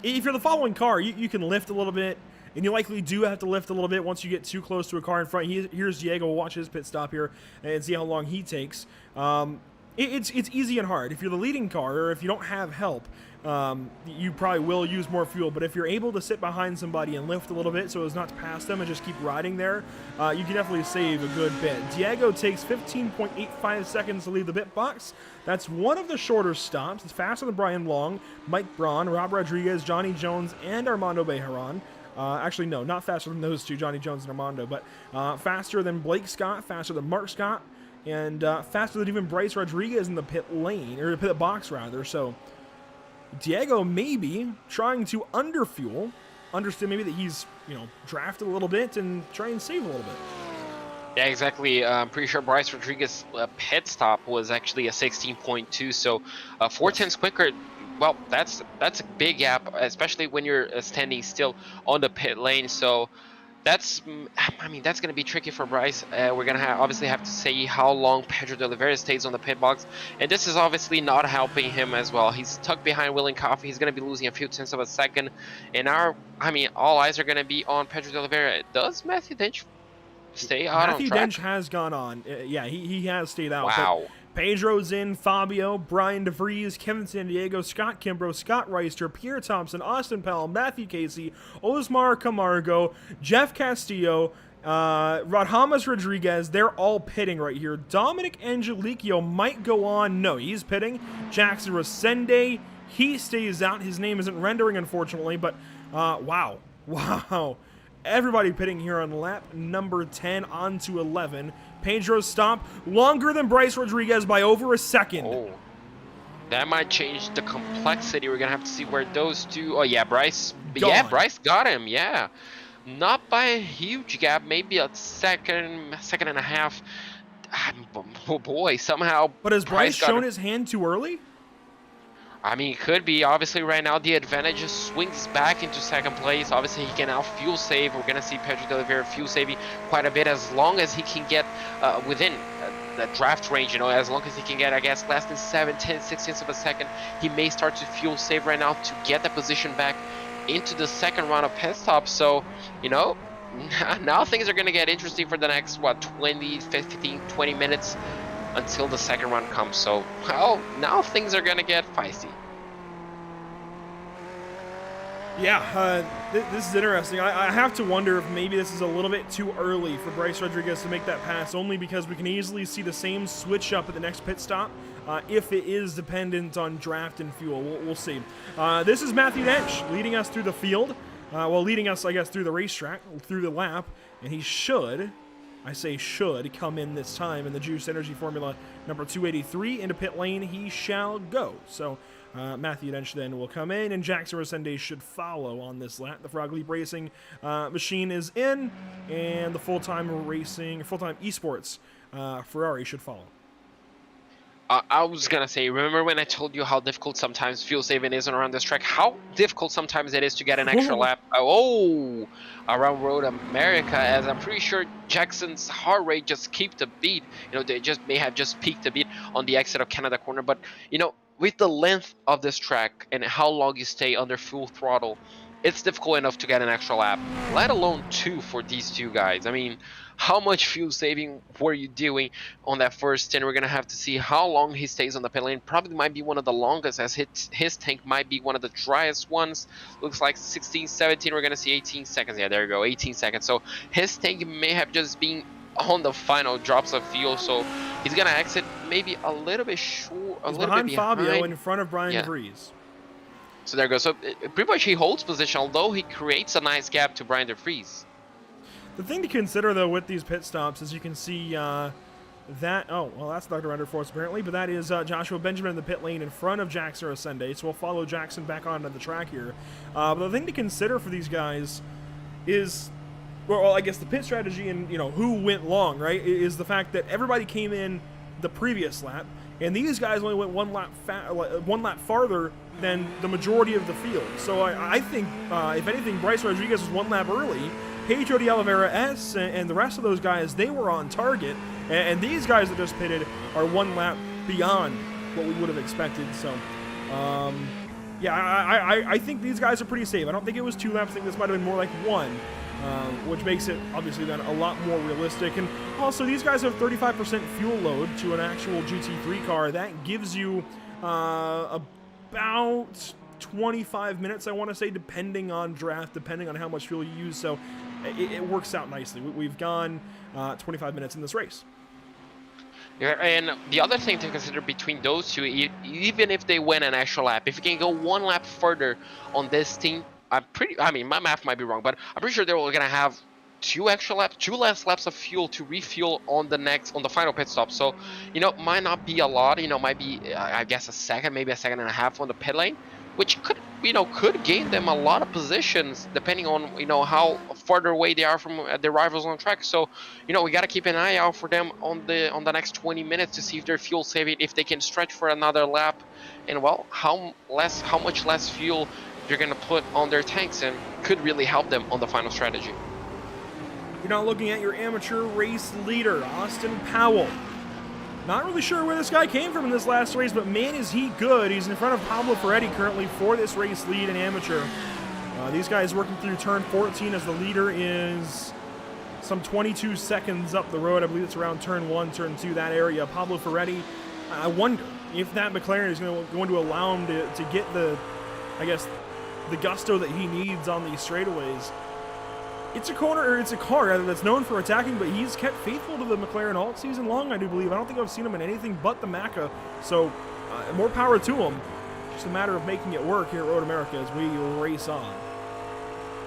if you're the following car, you can lift a little bit, and you likely do have to lift a little bit once you get too close to a car in front. Here's Diego. We'll watch his pit stop here and see how long he takes. It's easy and hard. If you're the leading car, or if you don't have help, you probably will use more fuel. But if you're able to sit behind somebody and lift a little bit so as not to pass them and just keep riding there, you can definitely save a good bit. Diego takes 15.85 seconds to leave the pit box. That's one of the shorter stops. It's faster than Brian Long, Mike Braun, Rob Rodriguez, Johnny Jones, and Armando Bejaran. Actually, no, not faster than those two, Johnny Jones and Armando, but faster than Blake Scott, faster than Mark Scott, and faster than even Bryce Rodriguez in the pit lane, or the pit box rather. So Diego maybe trying to underfuel, understand maybe that he's, drafted a little bit and try and save a little bit. Yeah, exactly. I'm pretty sure Bryce Rodriguez's pit stop was actually a 16.2, so 4 tenths quicker. Well, that's a big gap, especially when you're standing still on the pit lane. So that's going to be tricky for Bryce. We're going to obviously have to see how long Pedro de Oliveira stays on the pit box. And this is obviously not helping him as well. He's tucked behind William Coffey. He's going to be losing a few tenths of a second. And all eyes are going to be on Pedro de Oliveira. Does Matthew Dench stay out on track? Matthew Dench has gone on. Yeah, he has stayed out. Wow. Pedro's in, Fabio, Brian DeVries, Kevin Sandiego, Scott Kimbrough, Scott Reister, Pierre Thompson, Austin Powell, Matthew Casey, Osmar Camargo, Jeff Castillo, Radhamas Rodriguez. They're all pitting right here. Dominic Angelicchio might go on. No, he's pitting. Jackson Rosende, he stays out. His name isn't rendering, unfortunately, but wow. Everybody pitting here on lap number 10 onto 11. Pedro's stop longer than Bryce Rodriguez by over a second. That might change the complexity. We're gonna have to see where those two. Oh yeah, Bryce. Yeah, Gone. Bryce got him. Yeah, not by a huge gap. Maybe a second and a half. Oh boy, somehow But has Bryce Bryce got shown him. his hand too early? I mean, it could be. Obviously, right now the advantage just swings back into second place. Obviously, he can now fuel save. We're gonna see Pedro de Oliveira fuel saving quite a bit as long as he can get within the draft range. You know, as long as he can get, I guess, less than 7, 10, 16ths of a second, he may start to fuel save right now to get the position back into the second round of pit stops. So, you know, now things are gonna get interesting for the next 20, 15, 20 minutes. Until the second round comes. So, well, now things are gonna get feisty. Yeah, this is interesting. I have to wonder if maybe this is a little bit too early for Bryce Rodriguez to make that pass, only because we can easily see the same switch up at the next pit stop if it is dependent on draft and fuel. We'll see. This is Matthew Dench leading us through the field. Well, leading us, I guess, through the racetrack, through the lap, and he should... I say should come in this time in the Juice Energy Formula number 283 into pit lane. He shall go. So Matthew Dench then will come in, and Jackson Rosende should follow on this lap. The Frog Leap Racing machine is in, and the full-time esports Ferrari should follow. I was gonna say, remember when I told you how difficult sometimes fuel saving is around this track? How difficult sometimes it is to get an extra lap? Around Road America, as I'm pretty sure Jackson's heart rate just kept a beat. You know, they just may have just peaked a bit on the exit of Canada corner, but you know, with the length of this track and how long you stay under full throttle, it's difficult enough to get an extra lap, let alone 2 for these two guys. I mean, how much fuel saving were you doing on that first stint? We're going to have to see how long he stays on the pit lane. Probably might be one of the longest, as his tank might be one of the driest ones. Looks like 16, 17. We're going to see 18 seconds. Yeah, there you go, 18 seconds. So his tank may have just been on the final drops of fuel. So he's going to exit maybe a little bit short, a little bit behind Fabio in front of Brian DeVries. So there goes. So pretty much he holds position, although he creates a nice gap to Brian DeVries. The thing to consider, though, with these pit stops is you can see that... Oh, well, that's Dr. Underforce, apparently, but that is Joshua Benjamin in the pit lane in front of Jackson Rosende, so we'll follow Jackson back onto the track here. But the thing to consider for these guys is... Well, I guess the pit strategy and, you know, who went long, right, is the fact that everybody came in the previous lap, and these guys only went one lap farther than the majority of the field. So I think, if anything, Bryce Rodriguez was 1 lap early. Pedro de Oliveira S and the rest of those guys, they were on target. And these guys that just pitted are 1 lap beyond what we would have expected. So, yeah, I think these guys are pretty safe. I don't think it was 2 laps. I think this might have been more like 1, which makes it, obviously, then a lot more realistic. And also, these guys have 35% fuel load to an actual GT3 car. That gives you about 25 minutes, I want to say, depending on draft, depending on how much fuel you use. So it works out nicely. We've gone 25 minutes in this race. Yeah, and the other thing to consider between those two, even if they win an extra lap, if you can go 1 lap further on this team, I mean, my math might be wrong, but I'm pretty sure they're going to have 2 less laps of fuel to refuel on the final pit stop. So, you know, might not be a lot, you know, might be, I guess, a second, maybe a second and a half on the pit lane, which could, you know, could gain them a lot of positions depending on, you know, how farther away they are from their rivals on track. So, you know, we got to keep an eye out for them on the next 20 minutes to see if they're fuel saving, if they can stretch for another lap, and well, how much less fuel they're going to put on their tanks, and could really help them on the final strategy. You're now looking at your amateur race leader, Austin Powell. Not really sure where this guy came from in this last race, but man, is he good. He's in front of Pablo Ferretti currently for this race lead in amateur. These guys working through turn 14 as the leader is some 22 seconds up the road. I believe it's around turn 1, turn 2, that area. Pablo Ferretti, I wonder if that McLaren is going to allow him to get the, I guess, the gusto that he needs on these straightaways. It's a car rather that's known for attacking, but he's kept faithful to the McLaren all season long, I do believe. I don't think I've seen him in anything but the Macca, so more power to him. Just a matter of making it work here at Road America as we race on.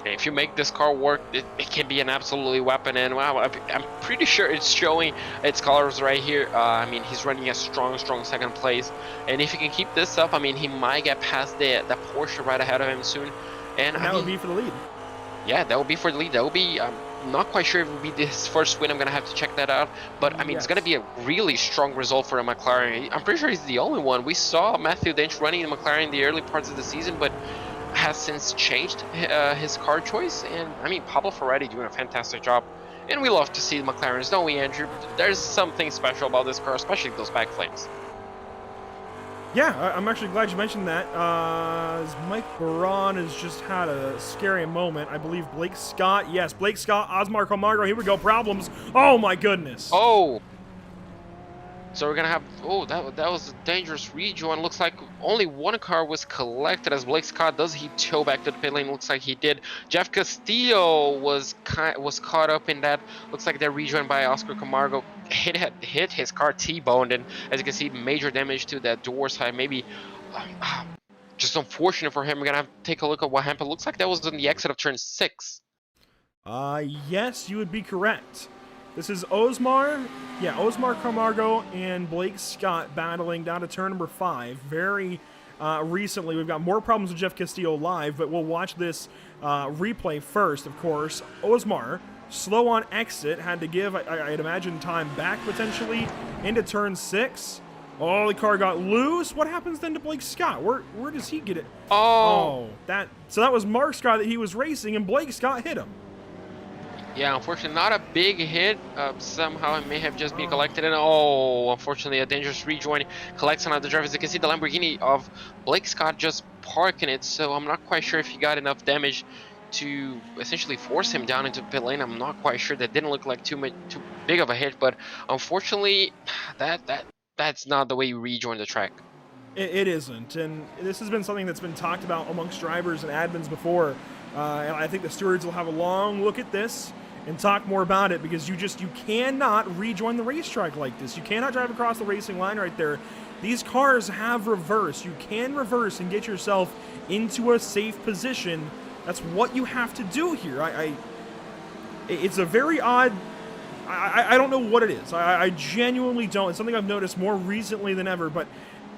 if you make this car work, it can be an absolutely weapon. And wow, I'm pretty sure it's showing its colors right here. I mean, he's running a strong second place, and if he can keep this up, I mean, he might get past the Porsche right ahead of him soon. And that would be for the lead. Yeah, that would be for the lead. That would be, I'm not quite sure if it would be his first win. I'm going to have to check that out. But, I mean, It's going to be a really strong result for a McLaren. I'm pretty sure he's the only one. We saw Matthew Dench running in McLaren in the early parts of the season, but has since changed his car choice. And, I mean, Pablo Ferretti doing a fantastic job. And we love to see the McLarens, don't we, Andrew? There's something special about this car, especially those back flames. Yeah, I'm actually glad you mentioned that. Mike Baron has just had a scary moment. I believe Blake Scott. Yes, Blake Scott, Osmar Camargo. Here we go. Problems. Oh, my goodness. Oh. So we're going to have... Oh, that was a dangerous rejoin. Looks like only one car was collected as Blake Scott. Does he tow back to the pit lane? Looks like he did. Jeff Castillo was caught up in that. Looks like they're rejoined by Oscar Camargo. Hit his car T-boned, and as you can see, major damage to that door side. Maybe just unfortunate for him. We're gonna have to take a look at what happened. Looks like that was on the exit of turn 6. Yes, you would be correct. This is Osmar Camargo and Blake Scott battling down to turn number 5. Very recently, we've got more problems with Jeff Castillo live, but we'll watch this replay first, of course. Osmar, slow on exit, had to give, I'd imagine, time back potentially into turn 6. Oh, the car got loose. What happens then to Blake Scott? Where does he get it? Oh, so that was Mark's car that he was racing, and Blake Scott hit him. Yeah, unfortunately, not a big hit. Somehow it may have just been collected, and unfortunately, a dangerous rejoin collects another driver. As you can see, the Lamborghini of Blake Scott just parking it, so I'm not quite sure if he got enough damage to essentially force him down into pit lane. I'm not quite sure. That didn't look like too big of a hit, but unfortunately, that's not the way you rejoin the track. It isn't, and this has been something that's been talked about amongst drivers and admins before. And I think the stewards will have a long look at this and talk more about it, because you cannot rejoin the racetrack like this. You cannot drive across the racing line right there. These cars have reverse. You can reverse and get yourself into a safe position. That's what you have to do here. It's a very odd... I don't know what it is. I genuinely don't. It's something I've noticed more recently than ever, but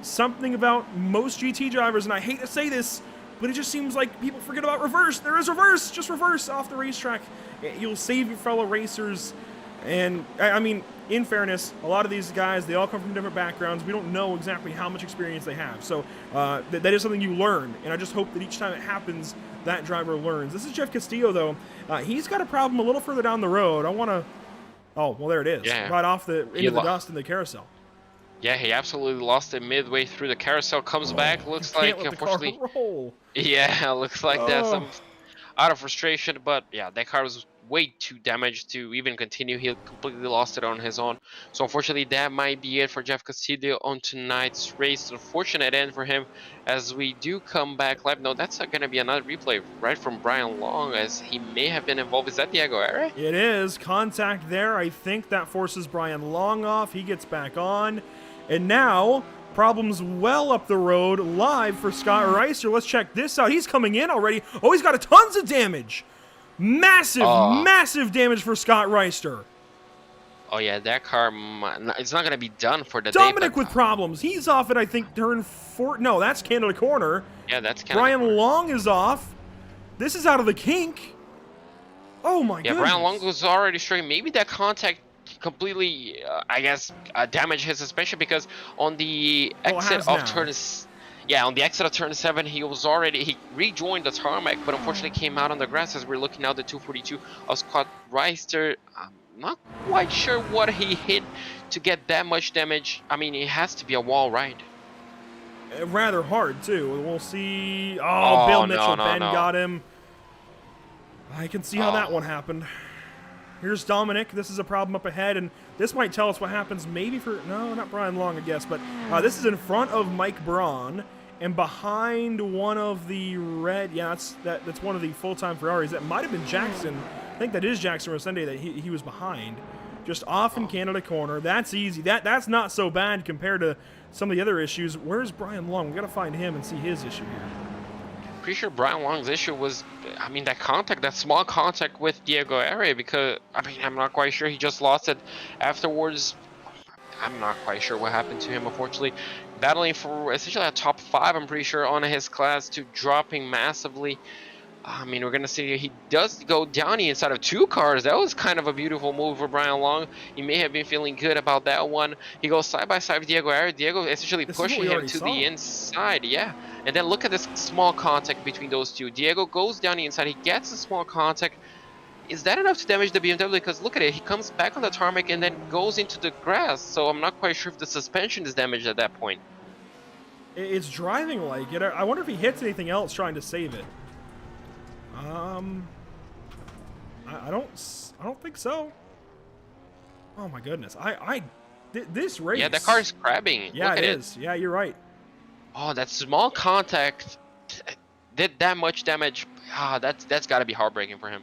something about most GT drivers, and I hate to say this, but it just seems like people forget about reverse. There is reverse. Just reverse off the racetrack. You'll save your fellow racers. And, I mean, in fairness, a lot of these guys, they all come from different backgrounds. We don't know exactly how much experience they have. So that is something you learn. And I just hope that each time it happens, that driver learns. This is Jeff Castillo, though. He's got a problem a little further down the road. I want to... Oh, well, there it is. Yeah. Right off into the dust in the carousel. Yeah, he absolutely lost it midway through the carousel. Comes back, looks like, unfortunately. Yeah, looks like that's some out of frustration, but yeah, that car was way too damaged to even continue. He completely lost it on his own. So unfortunately, that might be it for Jeff Castillo on tonight's race. Unfortunate end for him as we do come back live. No, that's going to be another replay right from Brian Long, as he may have been involved. Is that Diego Era? It is. Contact there. I think that forces Brian Long off. He gets back on. And now, problems well up the road, live for Scott Reister. Let's check this out. He's coming in already. Oh, he's got tons of damage. Massive damage for Scott Reister. Oh, yeah, that car, it's not going to be done for the Dominic day. with problems. He's off at, I think, turn 4. No, that's Canada Corner. Yeah, that's Canada Brian Corner. Long is off. This is out of the kink. Oh, my goodness. Yeah, Brian Long was already struggling. Maybe that contact completely, I guess, damaged his suspension, because on the exit of turn... Yeah, on the exit of turn 7, he rejoined the tarmac, but unfortunately came out on the grass. As we're looking now at the 242 of Scott Reister. I'm not quite sure what he hit to get that much damage. I mean, it has to be a wall ride. Rather hard, too. We'll see. Oh, Bill Mitchell. Ben got him. I can see how that one happened. Here's Dominic. This is a problem up ahead, and this might tell us what happens maybe for... No, not Brian Long, I guess, but this is in front of Mike Braun and behind one of the red... Yeah, that's one of the full-time Ferraris. That might have been Jackson. I think that is Jackson Rosende that he was behind. Just off in Canada Corner. That's easy. That's not so bad compared to some of the other issues. Where's Brian Long? We got to find him and see his issue here. pretty sure Brian Long's issue was, I mean, that contact, that small contact with Diego Area, because, I mean, I'm not quite sure. He just lost it afterwards. I'm not quite sure what happened to him, unfortunately. Battling for essentially a top 5, I'm pretty sure, on his class, to dropping massively. I mean, we're going to see he does go down inside of 2 cars. That was kind of a beautiful move for Brian Long. He may have been feeling good about that one. He goes side by side with Diego Area. Diego essentially pushing him to the inside. Yeah. And then look at this small contact between those two. Diego goes down the inside. He gets a small contact. Is that enough to damage the BMW? Because look at it. He comes back on the tarmac and then goes into the grass. So I'm not quite sure if the suspension is damaged at that point. It's driving like it. I wonder if he hits anything else trying to save it. I don't think so. Oh my goodness. This race. Yeah, the car is crabbing. Yeah, Look at it is. Yeah, you're right. Oh, that small contact did that much damage. Ah, that's got to be heartbreaking for him.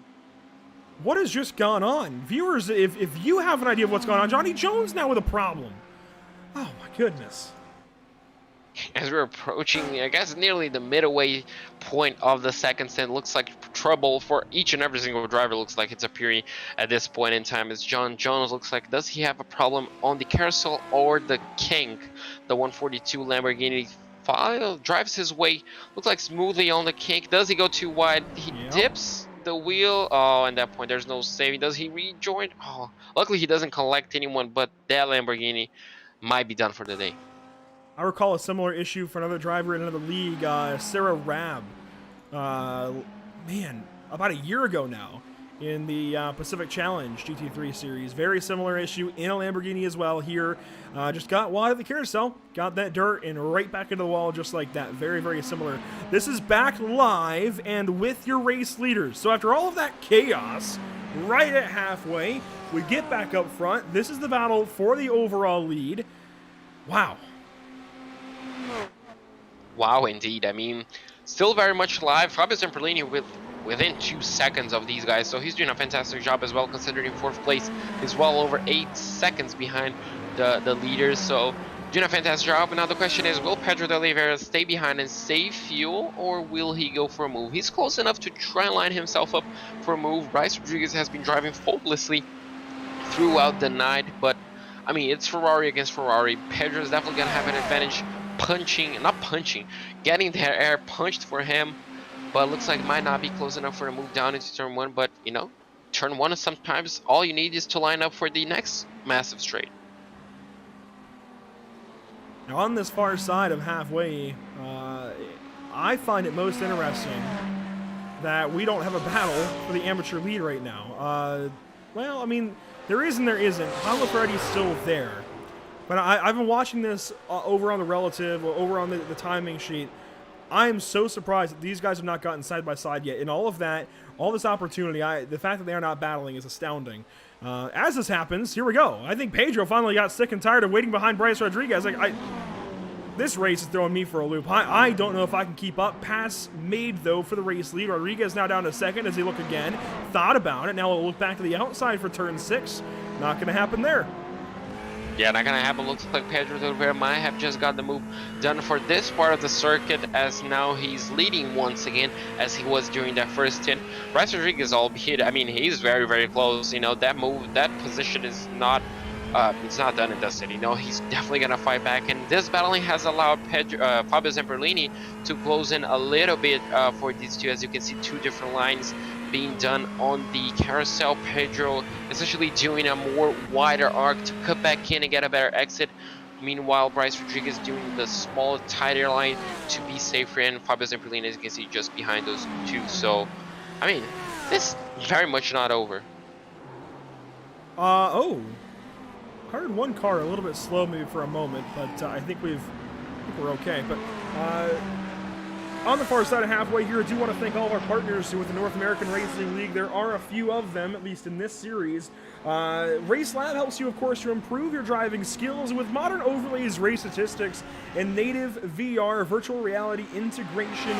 What has just gone on? Viewers, if you have an idea of what's going on, Johnny Jones now with a problem. Oh my goodness. As we're approaching, I guess, nearly the midway point of the second stint, looks like trouble for each and every single driver. Looks like it's appearing at this point in time. As John Jones looks like, does he have a problem on the carousel or the kink? The 142 Lamborghini drives his way, looks like smoothly on the kink. Does he go too wide? He dips the wheel. Oh, at that point, there's no saving. Does he rejoin? Oh, luckily he doesn't collect anyone, but that Lamborghini might be done for the day. I recall a similar issue for another driver in another league, Sarah Rabb. Man, about a year ago now in the Pacific Challenge GT3 series. Very similar issue in a Lamborghini as well here. Just got wide of the carousel, got that dirt, and right back into the wall just like that. Very, very similar. This is back live and with your race leaders. So after all of that chaos, right at halfway, we get back up front. This is the battle for the overall lead. Wow. Wow, indeed. I mean, still very much live. Fabio Zamperlini within 2 seconds of these guys, so he's doing a fantastic job as well, considering 4th place is well over 8 seconds behind the leaders, so doing a fantastic job. And now the question is, will Pedro de Oliveira stay behind and save fuel, or will he go for a move? He's close enough to try and line himself up for a move. Bryce Rodriguez has been driving faultlessly throughout the night, but I mean, it's Ferrari against Ferrari. Pedro's definitely gonna have an advantage getting their air punched for him, but looks like it might not be close enough for a move down into turn 1. But you know, turn 1 is sometimes all you need is to line up for the next massive straight. Now on this far side of halfway, I find it most interesting that we don't have a battle for the amateur lead right now. Well, I mean, there is and there isn't. Pablo Ferretti's still there. But I've been watching this over on the relative, over on the timing sheet. I am so surprised that these guys have not gotten side by side yet. In all of that, all this opportunity, the fact that they are not battling is astounding. As this happens, here we go. I think Pedro finally got sick and tired of waiting behind Bryce Rodriguez. This race is throwing me for a loop. I don't know if I can keep up. Pass made, though, for the race lead. Rodriguez now down to second as he look again. Thought about it. Now we'll look back to the outside for turn 6. Not going to happen there. Yeah, not gonna happen. Looks like Pedro de Oliveira might have just got the move done for this part of the circuit, as now he's leading once again as he was during that first stint. Bryce Rodriguez, albeit, I mean, he's very, very close. You know, that move, that position is not, it's not done and dusted. You know, he's definitely gonna fight back, and this battling has allowed Fabio Zamperlini to close in a little bit for these two. As you can see, 2 different lines being done on the carousel. Pedro essentially doing a more wider arc to cut back in and get a better exit. Meanwhile, Bryce Rodriguez doing the small, tighter line to be safer, and Fabio Zamperlini, as you can see, just behind those 2. So, I mean, this is very much not over. Oh. Heard one car a little bit slow maybe for a moment, but I think we're okay. But on the far side of halfway here, I do want to thank all of our partners with the North American Racing League. There are a few of them, at least in this series. Race Lab helps you, of course, to improve your driving skills with modern overlays, race statistics, and native VR virtual reality integration.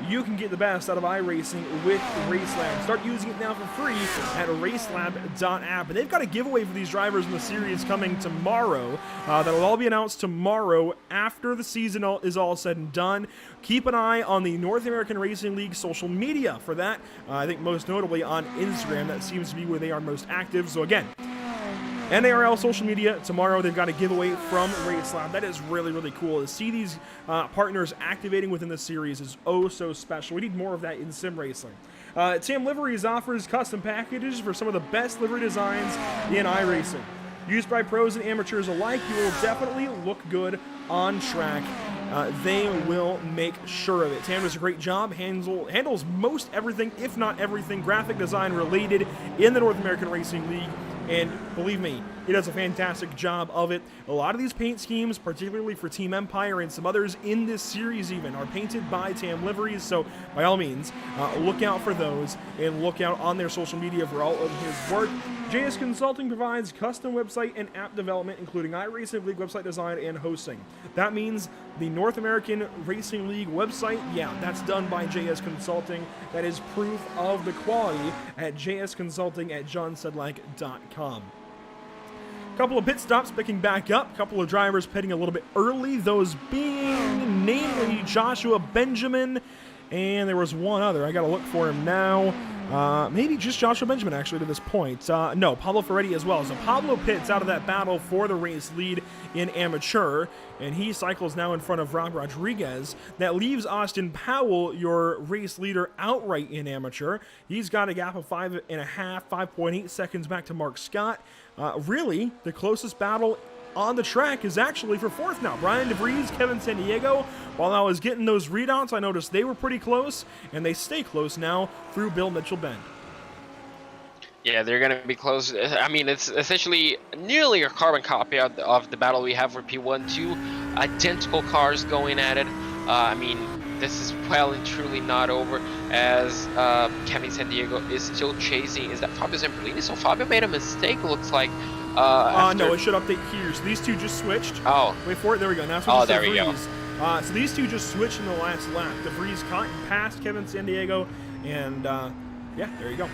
you can get the best out of iRacing with RaceLab. Start using it now for free at racelab.app. And they've got a giveaway for these drivers in the series coming tomorrow. That'll all be announced tomorrow after the season is all said and done. Keep an eye on the North American Racing League social media for that. I think most notably on Instagram. That seems to be where they are most active. So again, NARL social media tomorrow. They've got a giveaway from RaceLab. That is really, really cool. To see these partners activating within the series is oh so special. We need more of that in sim racing. TAM Liveries offers custom packages for some of the best livery designs in iRacing. Used by pros and amateurs alike, you will definitely look good on track. They will make sure of it. TAM does a great job, handles most everything, if not everything, graphic design related in the North American Racing League. And believe me, he does a fantastic job of it. A lot of these paint schemes, particularly for Team Empire and some others in this series even, are painted by TAM Liveries. So by all means, look out for those and look out on their social media for all of his work. JS Consulting provides custom website and app development, including iRacing League website design and hosting. That means the North American Racing League website, yeah, that's done by JS Consulting. That is proof of the quality at jsconsulting@johnsedlak.com. Couple of pit stops picking back up. Couple of drivers pitting a little bit early. Those being namely Joshua Benjamin, and there was one other. I got to look for him now. Maybe just Joshua Benjamin, actually, to this point. No, Pablo Ferretti as well. So Pablo pits out of that battle for the race lead in amateur, and he cycles now in front of Rob Rodriguez. That leaves Austin Powell, your race leader, outright in amateur. He's got a gap of 5.8 seconds back to Mark Scott. Really, the closest battle on the track is actually for fourth now. Brian DeVries, Kevin San Diego. While I was getting those readouts, I noticed they were pretty close, and they stay close now through Bill Mitchell Bend. Yeah, they're going to be close. I mean, it's essentially nearly a carbon copy of the battle we have for P1. Two identical cars going at it. I mean, this is well and truly not over, as Kevin San Diego is still chasing. Is that Fabio Zamperlini? So Fabio made a mistake, looks like. No, it should update here. So these two just switched. Oh. Wait for it. There we go. Now oh, there we go. So these two just switched in the last lap. DeVries caught and passed Kevin San Diego, and yeah, there you go.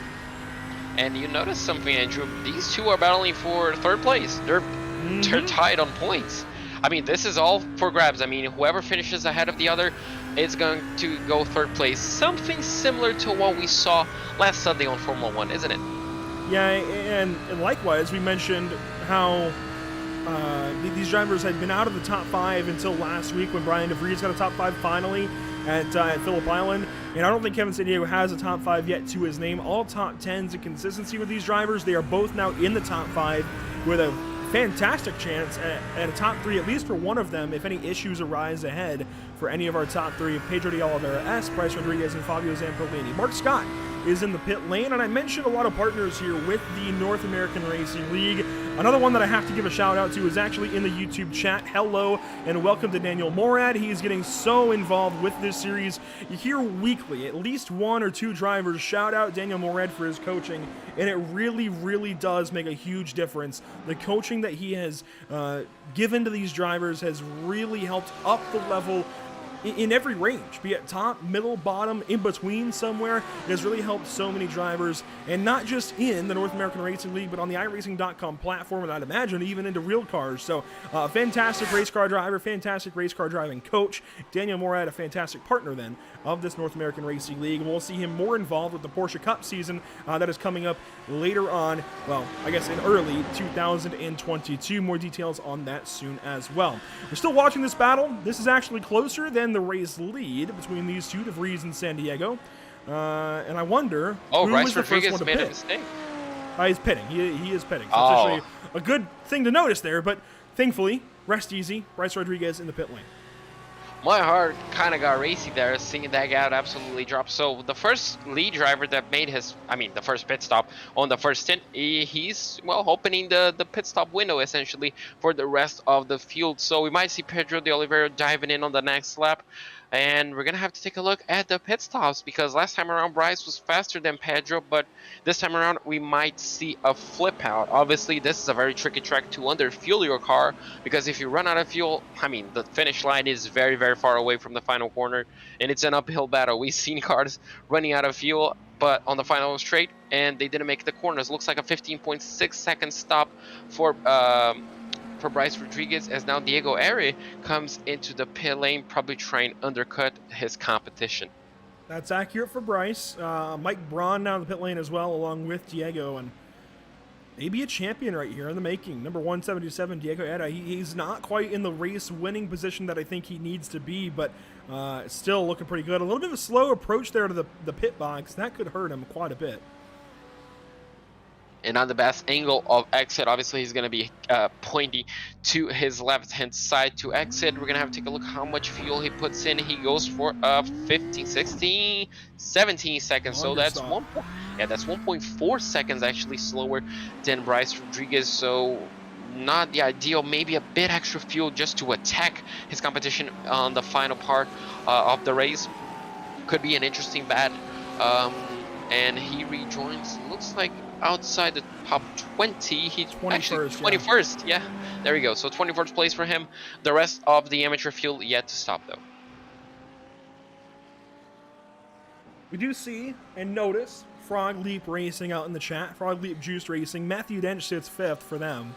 And you notice something, Andrew. These two are battling for third place. They're tied on points. I mean, this is all for grabs. I mean, whoever finishes ahead of the other is going to go third place. Something similar to what we saw last Sunday on Formula 1, isn't it? Yeah, and likewise, we mentioned how these drivers had been out of the top 5 until last week when Brian DeVries got a top 5 finally at Phillip Island. And I don't think Kevin San Diego has a top 5 yet to his name. All top 10s in consistency with these drivers. They are both now in the top 5 with a fantastic chance at a top 3, at least for one of them, if any issues arise ahead for any of our top 3, Pedro de Oliveira S, Bryce Rodriguez, and Fabio Zamperlini. Mark Scott is in the pit lane, and I mentioned a lot of partners here with the North American Racing League. Another one that I have to give a shout out to is actually in the YouTube chat. Hello and welcome to Daniel Morad. He is getting so involved with this series. You hear weekly at least 1 or 2 drivers shout out Daniel Morad for his coaching, and it really, really does make a huge difference. The coaching that he has given to these drivers has really helped up the level in every range, be it top, middle, bottom, in between somewhere. It has really helped so many drivers, and not just in the North American Racing League, but on the iRacing.com platform, and I'd imagine even into real cars. So fantastic race car driver, fantastic race car driving coach. Daniel Morad, a fantastic partner then of this North American Racing League. We'll see him more involved with the Porsche Cup season that is coming up later on, well, I guess in early 2022. More details on that soon as well. We're still watching this battle. This is actually closer than the race lead between these two, DeVries and San Diego. And I wonder who was the first one to pit. Mistake. He's pitting. He is pitting. So it's actually a good thing to notice there, but thankfully, rest easy. Bryce Rodriguez in the pit lane. My heart kind of got racy there, seeing that guy absolutely drop. So the first lead driver that made the first pit stop on the first stint, he's, well, opening the pit stop window essentially for the rest of the field. So we might see Pedro de Oliveira diving in on the next lap. And we're gonna have to take a look at the pit stops, because last time around Bryce was faster than Pedro, but this time around we might see a flip out. Obviously this is a very tricky track to underfuel your car, because if you run out of fuel, I mean, the finish line is very, very far away from the final corner, and it's an uphill battle. We've seen cars running out of fuel but on the final straight, and they didn't make the corners. Looks like a 15.6 second stop for Bryce Rodriguez, as now Diego Aire comes into the pit lane, probably trying to undercut his competition. That's accurate for Bryce. Mike Braun now in the pit lane as well, along with Diego, and maybe a champion right here in the making. Number 177, Diego Aire. He's not quite in the race winning position that I think he needs to be, but still looking pretty good. A little bit of a slow approach there to the pit box. That could hurt him quite a bit. And on the best angle of exit, obviously he's going to be pointing to his left-hand side to exit. We're going to have to take a look how much fuel he puts in. He goes for 15, 16, 17 seconds. So that's 1.4 seconds actually slower than Bryce Rodriguez. So not the ideal. Maybe a bit extra fuel just to attack his competition on the final part of the race. Could be an interesting bet. And he rejoins, looks like outside the top 20. He's 21st, actually 21st. Yeah, there we go. So 21st place for him. The rest of the amateur field yet to stop though. We do see and notice Frog Leap Racing out in the chat. Frog Leap Juice Racing. Matthew Dench sits 5th for them.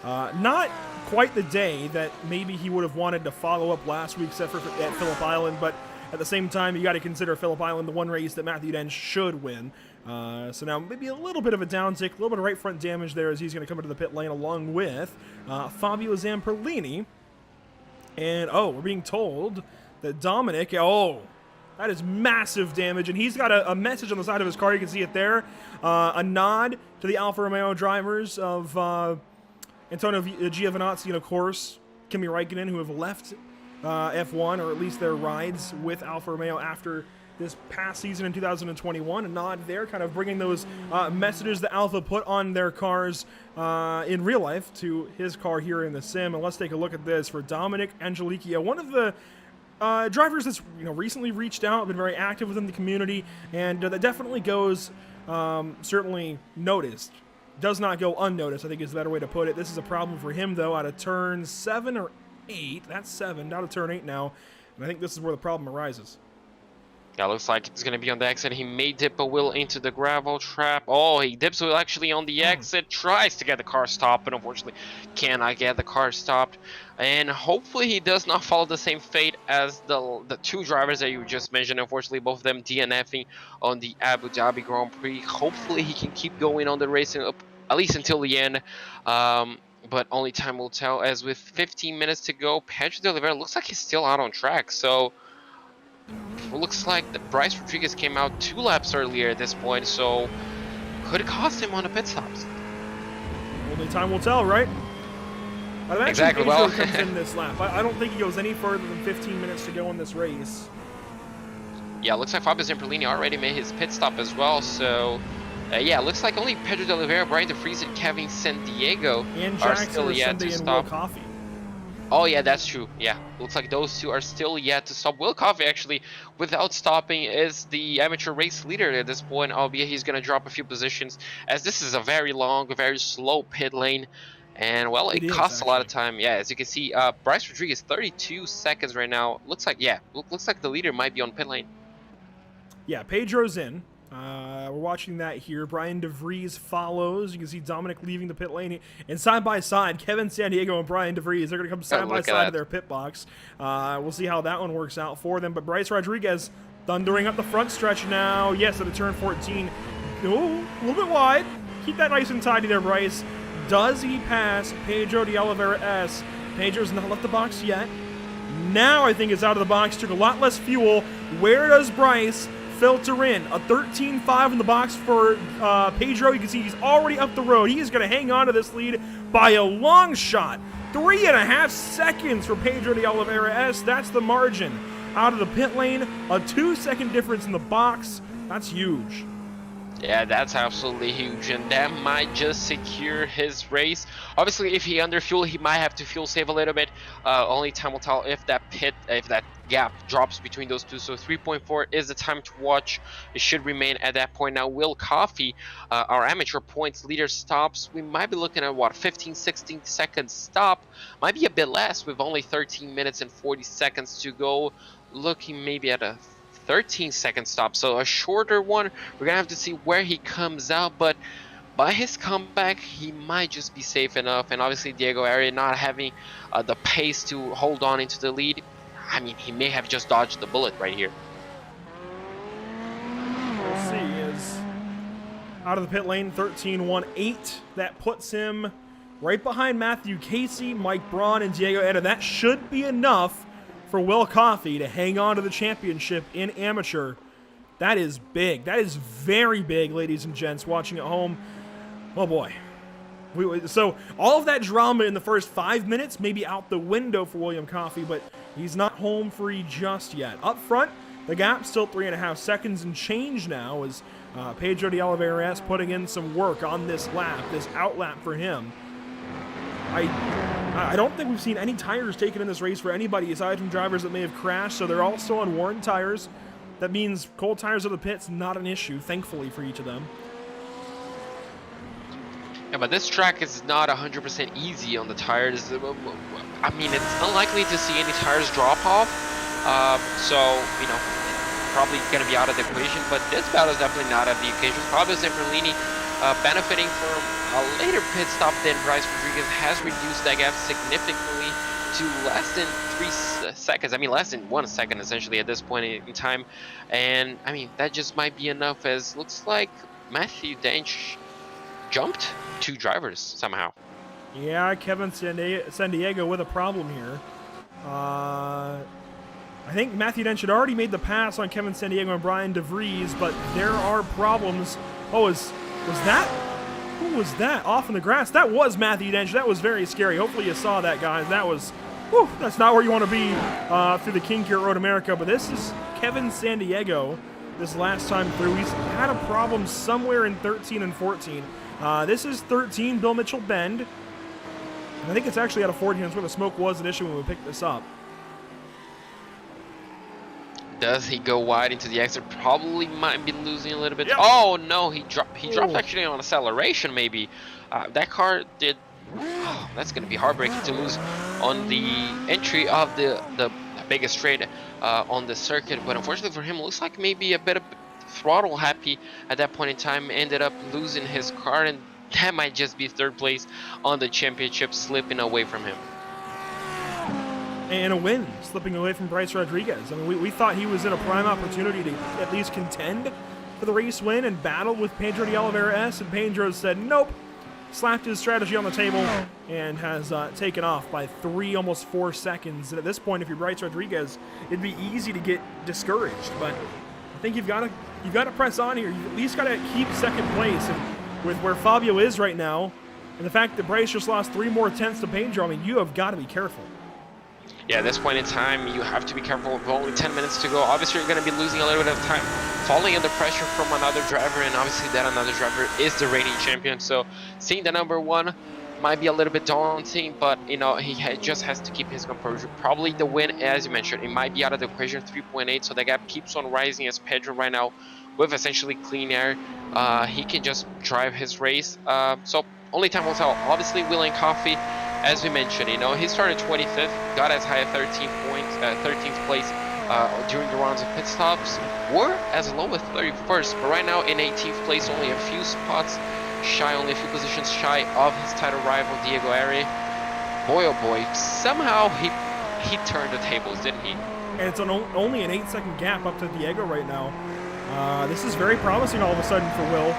Not quite the day that maybe he would have wanted to follow up last week's effort at Phillip Island, but at the same time, you got to consider Phillip Island the one race that Matthew Dench should win. So now maybe a little bit of a downtick, a little bit of right front damage there as he's going to come into the pit lane along with Fabio Zamperlini. And, we're being told that Dominic, that is massive damage. And he's got a message on the side of his car. You can see it there. A nod to the Alfa Romeo drivers of Antonio Giovinazzi and, of course, Kimi Räikkönen, who have left F1, or at least their rides with Alfa Romeo after this past season in 2021. A nod there, kind of bringing those messages that Alfa put on their cars in real life to his car here in the sim. And let's take a look at this for Dominic Angelichia, one of the drivers that's recently reached out, been very active within the community, and that definitely goes certainly noticed. Does not go unnoticed, I think is the better way to put it. This is a problem for him, though, out of turn 7 or 8. That's 7, down to turn 8 now. And I think this is where the problem arises. Yeah, looks like it's going to be on the exit. He may dip a wheel into the gravel trap. Oh, he dips a wheel actually on the exit. Tries to get the car stopped, but unfortunately cannot get the car stopped. And hopefully he does not follow the same fate as the two drivers that you just mentioned. Unfortunately, both of them DNFing on the Abu Dhabi Grand Prix. Hopefully he can keep going on the racing up at least until the end. But only time will tell, as with 15 minutes to go, Pedro de Oliveira looks like he's still out on track. So it looks like that Bryce Rodriguez came out 2 laps earlier at this point, so could it cost him on the pit stops? Only time will tell, right? Exactly. Well, comes in this lap. I don't think he goes any further than 15 minutes to go in this race. Yeah, looks like Fabio Zamperlini already made his pit stop as well, so yeah, looks like only Pedro de Oliveira, Brian DeVries, and Kevin San Diego and are still yet to stop. Coffee. Oh yeah, that's true. Yeah, looks like those two are still yet to stop. Will Coffey actually, without stopping, is the amateur race leader at this point, albeit he's going to drop a few positions, as this is a very long, very slow pit lane. And, well, it costs a lot of time. Yeah, as you can see, Bryce Rodriguez, 32 seconds right now. Looks like the leader might be on pit lane. Yeah, Pedro's in. We're watching that here. Brian DeVries follows. You can see Dominic leaving the pit lane. And side by side, Kevin San Diego and Brian DeVries, they're going to come side by side to their pit box. We'll see how that one works out for them. But Bryce Rodriguez thundering up the front stretch now. Yes, at a turn 14. Oh, a little bit wide. Keep that nice and tidy there, Bryce. Does he pass Pedro de Oliveira S? Pedro's not left the box yet. Now I think it's out of the box. Took a lot less fuel. Where does Bryce filter in? A 13.5 in the box for Pedro. You can see he's already up the road. He is going to hang on to this lead by a long shot. 3.5 seconds for Pedro de Oliveira S. That's the margin. Out of the pit lane, a 2-second difference in the box. That's huge. Yeah, that's absolutely huge, and that might just secure his race. Obviously, if he underfuel, he might have to fuel save a little bit. Only time will tell if that gap drops between those two. So 3.4 is the time to watch. It should remain at that point. Now, Will Coffey, our amateur points leader, stops. We might be looking at what, 15, 16 seconds stop. Might be a bit less with only 13 minutes and 40 seconds to go. Looking maybe at a 13-second stop, so a shorter one. We're gonna have to see where he comes out, but by his comeback he might just be safe enough. And obviously Diego Arias not having the pace to hold on into the lead, I mean, he may have just dodged the bullet right here. We'll see. He is out of the pit lane, 13.18. That puts him right behind Matthew Casey, Mike Braun, and Diego Arias. That should be enough for Will Coffey to hang on to the championship in amateur. That is big. That is very big, ladies and gents, watching at home. Oh boy. So all of that drama in the first 5 minutes may be out the window for William Coffey, but he's not home free just yet. Up front, the gap's still 3.5 seconds and change now, as Pedro de Oliveira putting in some work on this lap, this out lap for him. I don't think we've seen any tires taken in this race for anybody aside from drivers that may have crashed, so they're all still on worn tires. That means cold tires of the pits, not an issue, thankfully, for each of them. Yeah, but this track is not 100% easy on the tires. I mean, it's unlikely to see any tires drop off, so, you know, probably going to be out of the equation, but this battle is definitely not at the occasion. Fabio Zamperlini benefiting from a later pit stop than Bryce Rodriguez has reduced that gap significantly to less than 3 seconds. I mean, less than 1 second essentially at this point in time. And I mean, that just might be enough, as looks like Matthew Dench jumped 2 drivers somehow. Yeah, Kevin San Diego with a problem here. I think Matthew Dench had already made the pass on Kevin San Diego and Brian DeVries, but there are problems. Oh, was that? Who was that off in the grass? That was Matthew Dench. That was very scary. Hopefully you saw that, guys. That was, whew, that's not where you want to be through the King here at Road America. But this is Kevin San Diego this last time through. He's had a problem somewhere in 13 and 14. This is 13, Bill Mitchell Bend. And I think it's actually out of 14. That's where the smoke was an issue when we picked this up. Does he go wide into the exit? Probably might be losing a little bit. Yep. Oh no, he dropped actually on acceleration maybe. That car did. Oh, that's going to be heartbreaking to lose on the entry of the biggest straight on the circuit. But unfortunately for him, it looks like maybe a bit of throttle happy at that point in time. Ended up losing his car, and that might just be 3rd place on the championship, slipping away from him. And a win, slipping away from Bryce Rodriguez. I mean, we thought he was in a prime opportunity to at least contend for the race win and battle with Pedro de Oliveira, and Pedro said nope, slapped his strategy on the table, and has taken off by 3, almost 4 seconds. And at this point, if you're Bryce Rodriguez, it'd be easy to get discouraged. But I think you've got to press on here. You at least got to keep 2nd place. And with where Fabio is right now, and the fact that Bryce just lost 3 more tenths to Pedro, I mean, you have got to be careful. Yeah, at this point in time, you have to be careful with only 10 minutes to go. Obviously, you're going to be losing a little bit of time, falling under pressure from another driver, and obviously that another driver is the reigning champion. So seeing the number 1 might be a little bit daunting, but, you know, he just has to keep his composure. Probably the win, as you mentioned, it might be out of the equation, 3.8, so the gap keeps on rising as Pedro right now, with essentially clean air, he can just drive his race. So only time will tell. Obviously, Will Coffey, as we mentioned, you know, he started 25th, got as high as 13th place during the rounds of pit stops, or as low as 31st, but right now in 18th place, only a few spots shy, only a few positions shy of his title rival, Diego Arias. Boy, oh boy, somehow he turned the tables, didn't he? And it's only an 8-second gap up to Diego right now. This is very promising all of a sudden for Will.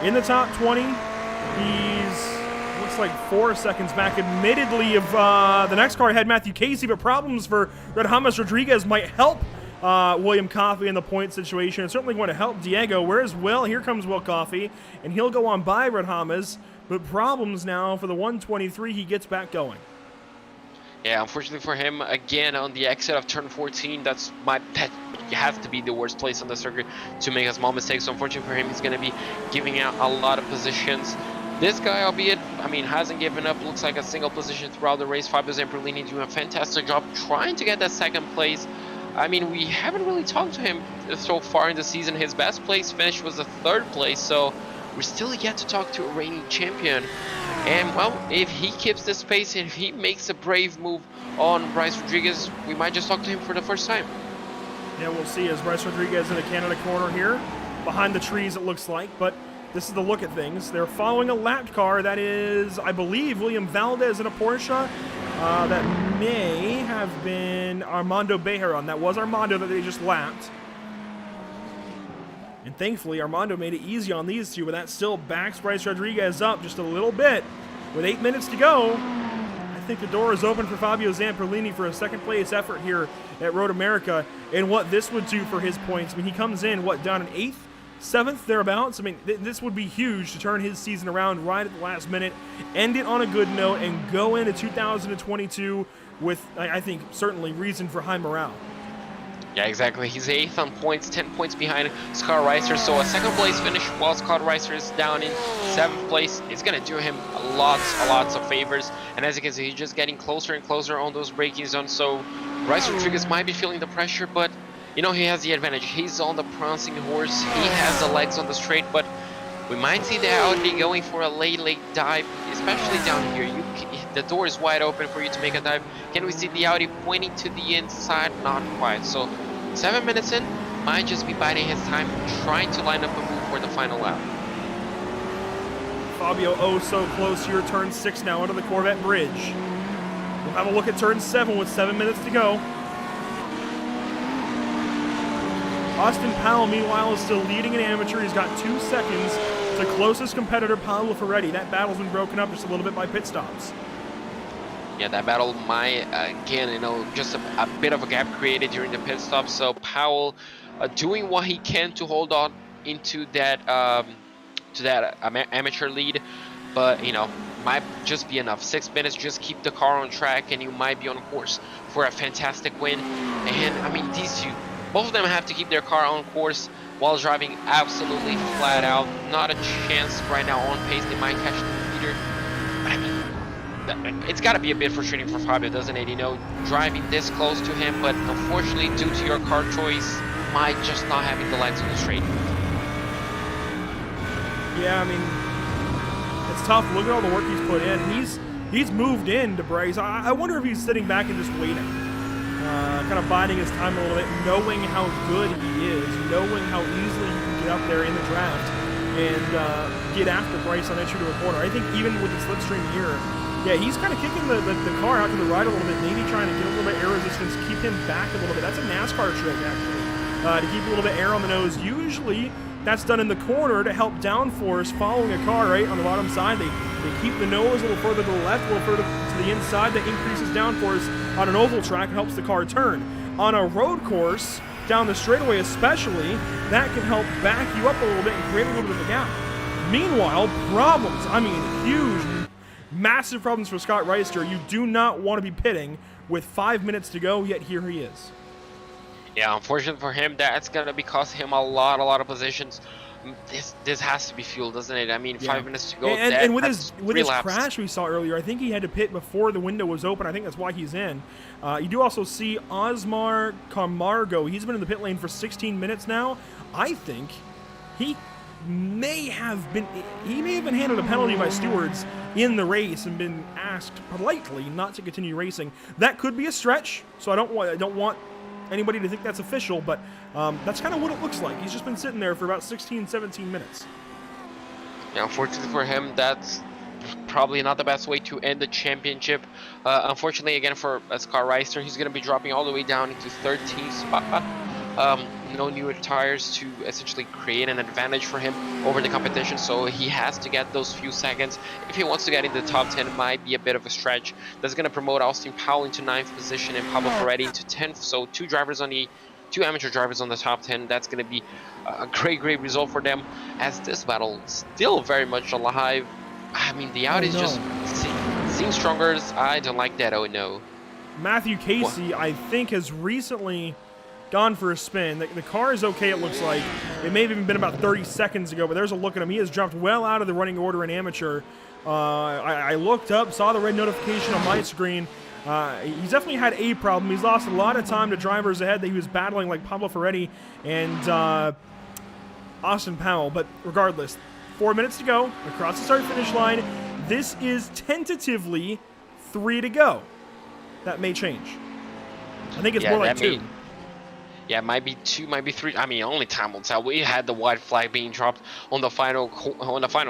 In the top 20, he's looks like 4 seconds back. Admittedly, if the next car had Matthew Casey, but problems for Red James Rodriguez might help William Coffey in the point situation. It's certainly going to help Diego. Where's Will? Here comes Will Coffey, and he'll go on by Red James, but problems now for the 123. He gets back going. Yeah, unfortunately for him, again on the exit of turn 14, that has to be the worst place on the circuit to make a small mistake. So unfortunately for him, he's going to be giving out a lot of positions. This guy, albeit, I mean, hasn't given up, looks like a single position throughout the race. Fabio Zamperlini doing a fantastic job trying to get that second place. I mean, we haven't really talked to him so far in the season. His best place finish was the 3rd place, so we're still yet to talk to a reigning champion. And, well, if he keeps this pace and if he makes a brave move on Bryce Rodriguez, we might just talk to him for the first time. Yeah, we'll see as Bryce Rodriguez in the Canada corner here. Behind the trees, it looks like, but this is the look at things. They're following a lapped car. That is, I believe, William Valdez in a Porsche. That may have been Armando Bejeron. That was Armando that they just lapped. And thankfully, Armando made it easy on these two, but that still backs Bryce Rodriguez up just a little bit. With 8 minutes to go, I think the door is open for Fabio Zamperlini for a second place effort here at Road America. And what this would do for his points, I mean, he comes in, down in 8th? 7th, thereabouts. I mean, this would be huge to turn his season around right at the last minute, end it on a good note, and go into 2022 with, I think, certainly reason for high morale. Yeah, exactly. He's 8th on points, 10 points behind Scott Reiser. So a second place finish while Scott Reiser is down in 7th place. It's going to do him lots of favors. And as you can see, he's just getting closer and closer on those braking zones. So Bryce Rodriguez might be feeling the pressure, but you know, he has the advantage. He's on the prancing horse. He has the legs on the straight, but we might see the Audi going for a late dive, especially down here. The door is wide open for you to make a dive. Can we see the Audi pointing to the inside? Not quite. So 7 minutes in, might just be biding his time, trying to line up a move for the final lap. Fabio so close here, turn 6 now under the Corvette bridge. We'll have a look at turn 7 with 7 minutes to go. Austin Powell, meanwhile, is still leading in amateur. He's got 2 seconds to closest competitor, Paolo Ferretti. That battle's been broken up just a little bit by pit stops. Yeah, that battle might, again, you know, just a bit of a gap created during the pit stop. So Powell doing what he can to hold on into that amateur lead, but you know, might just be enough. 6 minutes, just keep the car on track, and you might be on course for a fantastic win. And I mean, these two, both of them have to keep their car on course while driving absolutely flat out. Not a chance right now on pace. They might catch the leader. But I mean, it's got to be a bit frustrating for Fabio, doesn't it? You know, driving this close to him, but unfortunately, due to your car choice, might just not having the legs on the straight. Yeah, I mean, it's tough. Look at all the work he's put in. He's moved in to Bryce. I wonder if he's sitting back and just waiting. Kind of biding his time a little bit, knowing how good he is, knowing how easily he can get up there in the draft and get after Bryce on entry to a corner. I think even with the slipstream here, yeah, he's kind of kicking the car out to the right a little bit, maybe trying to get a little bit of air resistance, keep him back a little bit. That's a NASCAR trick, actually, to keep a little bit of air on the nose. Usually, that's done in the corner to help downforce following a car right on the bottom side. They keep the nose a little further to the left, a little further to the inside. That increases downforce on an oval track and helps the car turn. On a road course, down the straightaway especially, that can help back you up a little bit and create a little bit of a gap. Meanwhile, problems. I mean, huge, massive problems for Scott Reister. You do not want to be pitting with 5 minutes to go, yet here he is. Yeah, unfortunately for him, that's gonna be costing him a lot of positions. This has to be fueled, doesn't it? I mean, 5 minutes to go. And with his crash we saw earlier, I think he had to pit before the window was open. I think that's why he's in. You do also see Osmar Camargo. He's been in the pit lane for 16 minutes now. I think he may have been handed a penalty by stewards in the race and been asked politely not to continue racing. That could be a stretch, so I don't want anybody to think that's official, but that's kind of what it looks like. He's just been sitting there for about 16, 17 minutes. Yeah, unfortunately for him, that's probably not the best way to end the championship. Unfortunately, again, for Scott Reister, he's going to be dropping all the way down into 13th spot. No newer tires to essentially create an advantage for him over the competition, so he has to get those few seconds. If he wants to get in the top 10, it might be a bit of a stretch. That's going to promote Austin Powell into 9th position and Pablo Ferretti into 10th, so two amateur drivers on the top 10. That's going to be a great result for them, as this battle is still very much alive. I mean, the Audis just seem stronger. I don't like that. Oh no. Matthew Casey, I think, has recently gone for a spin. The car is okay, it looks like. It may have even been about 30 seconds ago, but there's a look at him. He has jumped well out of the running order in amateur. I looked up, saw the red notification on my screen. He's definitely had a problem. He's lost a lot of time to drivers ahead that he was battling, like Pablo Ferretti and Austin Powell. But regardless, 4 minutes to go across the start-finish line. This is tentatively 3 to go. That may change. I think it's more like 2. Yeah, it might be 2, might be 3. I mean, only time will tell. We had the white flag being dropped on the final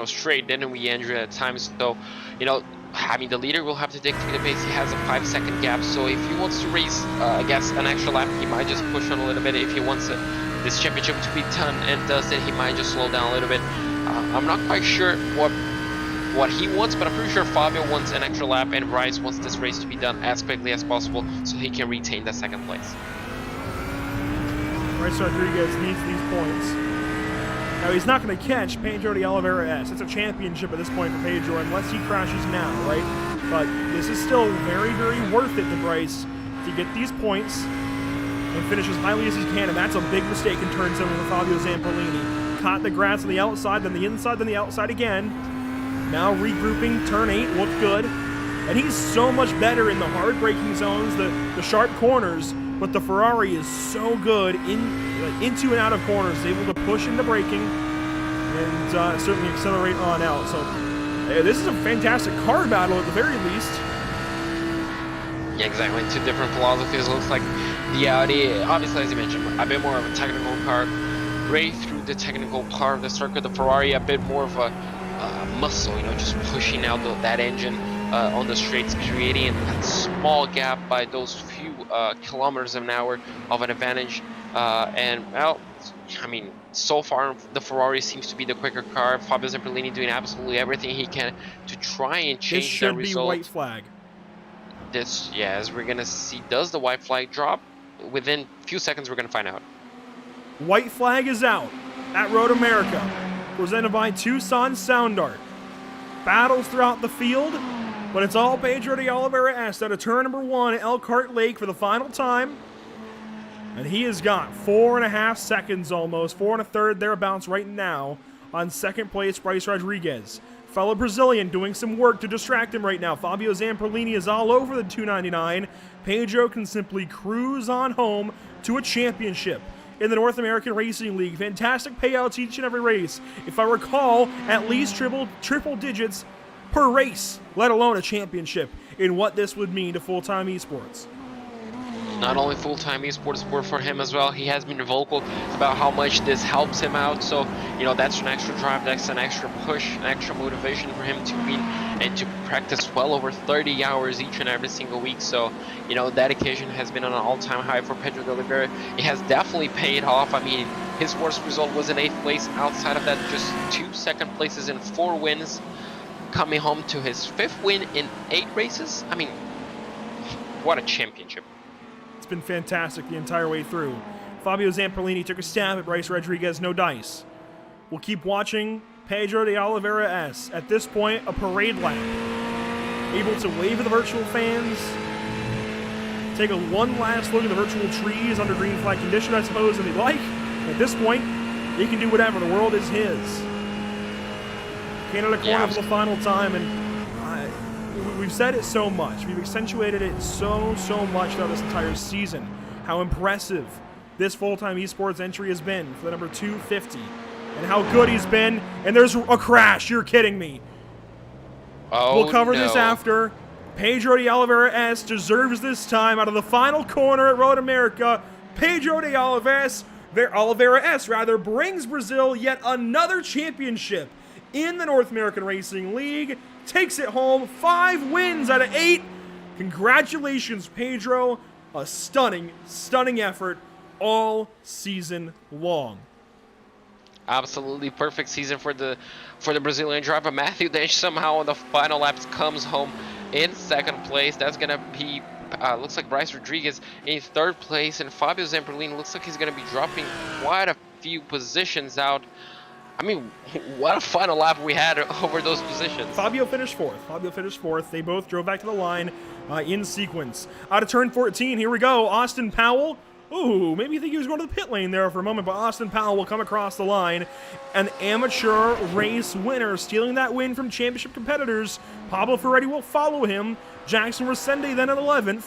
straight, didn't we, Andrew, at times? So, you know, I mean, the leader will have to dictate the pace. He has a 5-second gap, so if he wants to race, I guess, an extra lap, he might just push on a little bit. If he wants this championship to be done and does it, he might just slow down a little bit. I'm not quite sure what he wants, but I'm pretty sure Fabio wants an extra lap and Bryce wants this race to be done as quickly as possible so he can retain the 2nd place. Bryce Rodriguez needs these points. Now, he's not going to catch Pedro de Oliveira S. It's a championship at this point for Pedro, unless he crashes now, right? But this is still very, very worth it to Bryce to get these points and finish as highly as he can, and that's a big mistake in turn 7 for Fabio Zamperlini. Caught the grass on the outside, then the inside, then the outside again. Now regrouping, turn 8, looked good. And he's so much better in the hard braking zones, the sharp corners, but the Ferrari is so good into and out of corners, able to push into braking and certainly accelerate on out. So this is a fantastic car battle at the very least. Yeah, exactly. 2 different philosophies. Looks like the Audi, obviously, as you mentioned, a bit more of a technical car, right through the technical part of the circuit. The Ferrari, a bit more of a muscle, you know, just pushing out that engine on the straights, creating a small gap by those few kilometers an hour of an advantage. And, well, I mean, so far the Ferrari seems to be the quicker car. Fabio Zamperlini doing absolutely everything he can to try and change the result. This should be white flag. This, yeah, as we're gonna see, does the white flag drop? Within a few seconds, we're gonna find out. White flag is out at Road America, presented by Tucson Sound Art. Battles throughout the field, but it's all Pedro de Oliveira S out of turn number 1 at Elkhart Lake for the final time. And he has got 4.5 seconds almost, 4 1/3 thereabouts right now on 2nd place, Bryce Rodriguez. Fellow Brazilian doing some work to distract him right now. Fabio Zamperlini is all over the 299. Pedro can simply cruise on home to a championship in the North American Racing League. Fantastic payouts each and every race. If I recall, at least triple digits per race, let alone a championship, in what this would mean to full-time esports. Not only full-time esports sport for him as well, he has been vocal about how much this helps him out. So, you know, that's an extra drive, that's an extra push, an extra motivation for him to win and to practice well over 30 hours each and every single week. So, you know, dedication has been on an all-time high for Pedro de Oliveira. It has definitely paid off. I mean, his worst result was in 8th place. Outside of that, just 2 second places and 4 wins, coming home to his 5th win in 8 races. I mean, what a championship. It's been fantastic the entire way through. Fabio Zamperlini took a stab at Bryce Rodriguez, no dice. We'll keep watching Pedro de Oliveira S. At this point, a parade lap. Able to wave at the virtual fans. Take a one last look at the virtual trees under green flag condition, I suppose, if he'd like. At this point, he can do whatever. The world is his. Canada corner for the final time, and we've said it so much. We've accentuated it so much throughout this entire season. How impressive this full-time esports entry has been for the number 250. And how good he's been. And there's a crash. You're kidding me. Oh, we'll cover this after. Pedro de Oliveira S deserves this time out of the final corner at Road America. Pedro de Oliveira S brings Brazil yet another championship in the North American Racing League. Takes it home, 5 wins out of 8. Congratulations, Pedro. A stunning effort all season long. Absolutely perfect season for the Brazilian driver. Matthew Dench somehow on the final laps comes home in 2nd place. That's gonna be looks like Bryce Rodriguez in 3rd place, and Fabio Zamperlini looks like he's gonna be dropping quite a few positions out. I mean, what a final lap we had over those positions. Fabio finished 4th. They both drove back to the line in sequence. Out of turn 14, here we go. Austin Powell Ooh, maybe you think he was going to the pit lane there for a moment, but Austin Powell will come across the line. An amateur race winner, stealing that win from championship competitors. Pablo Ferretti will follow him. Jackson Resende then at 11th.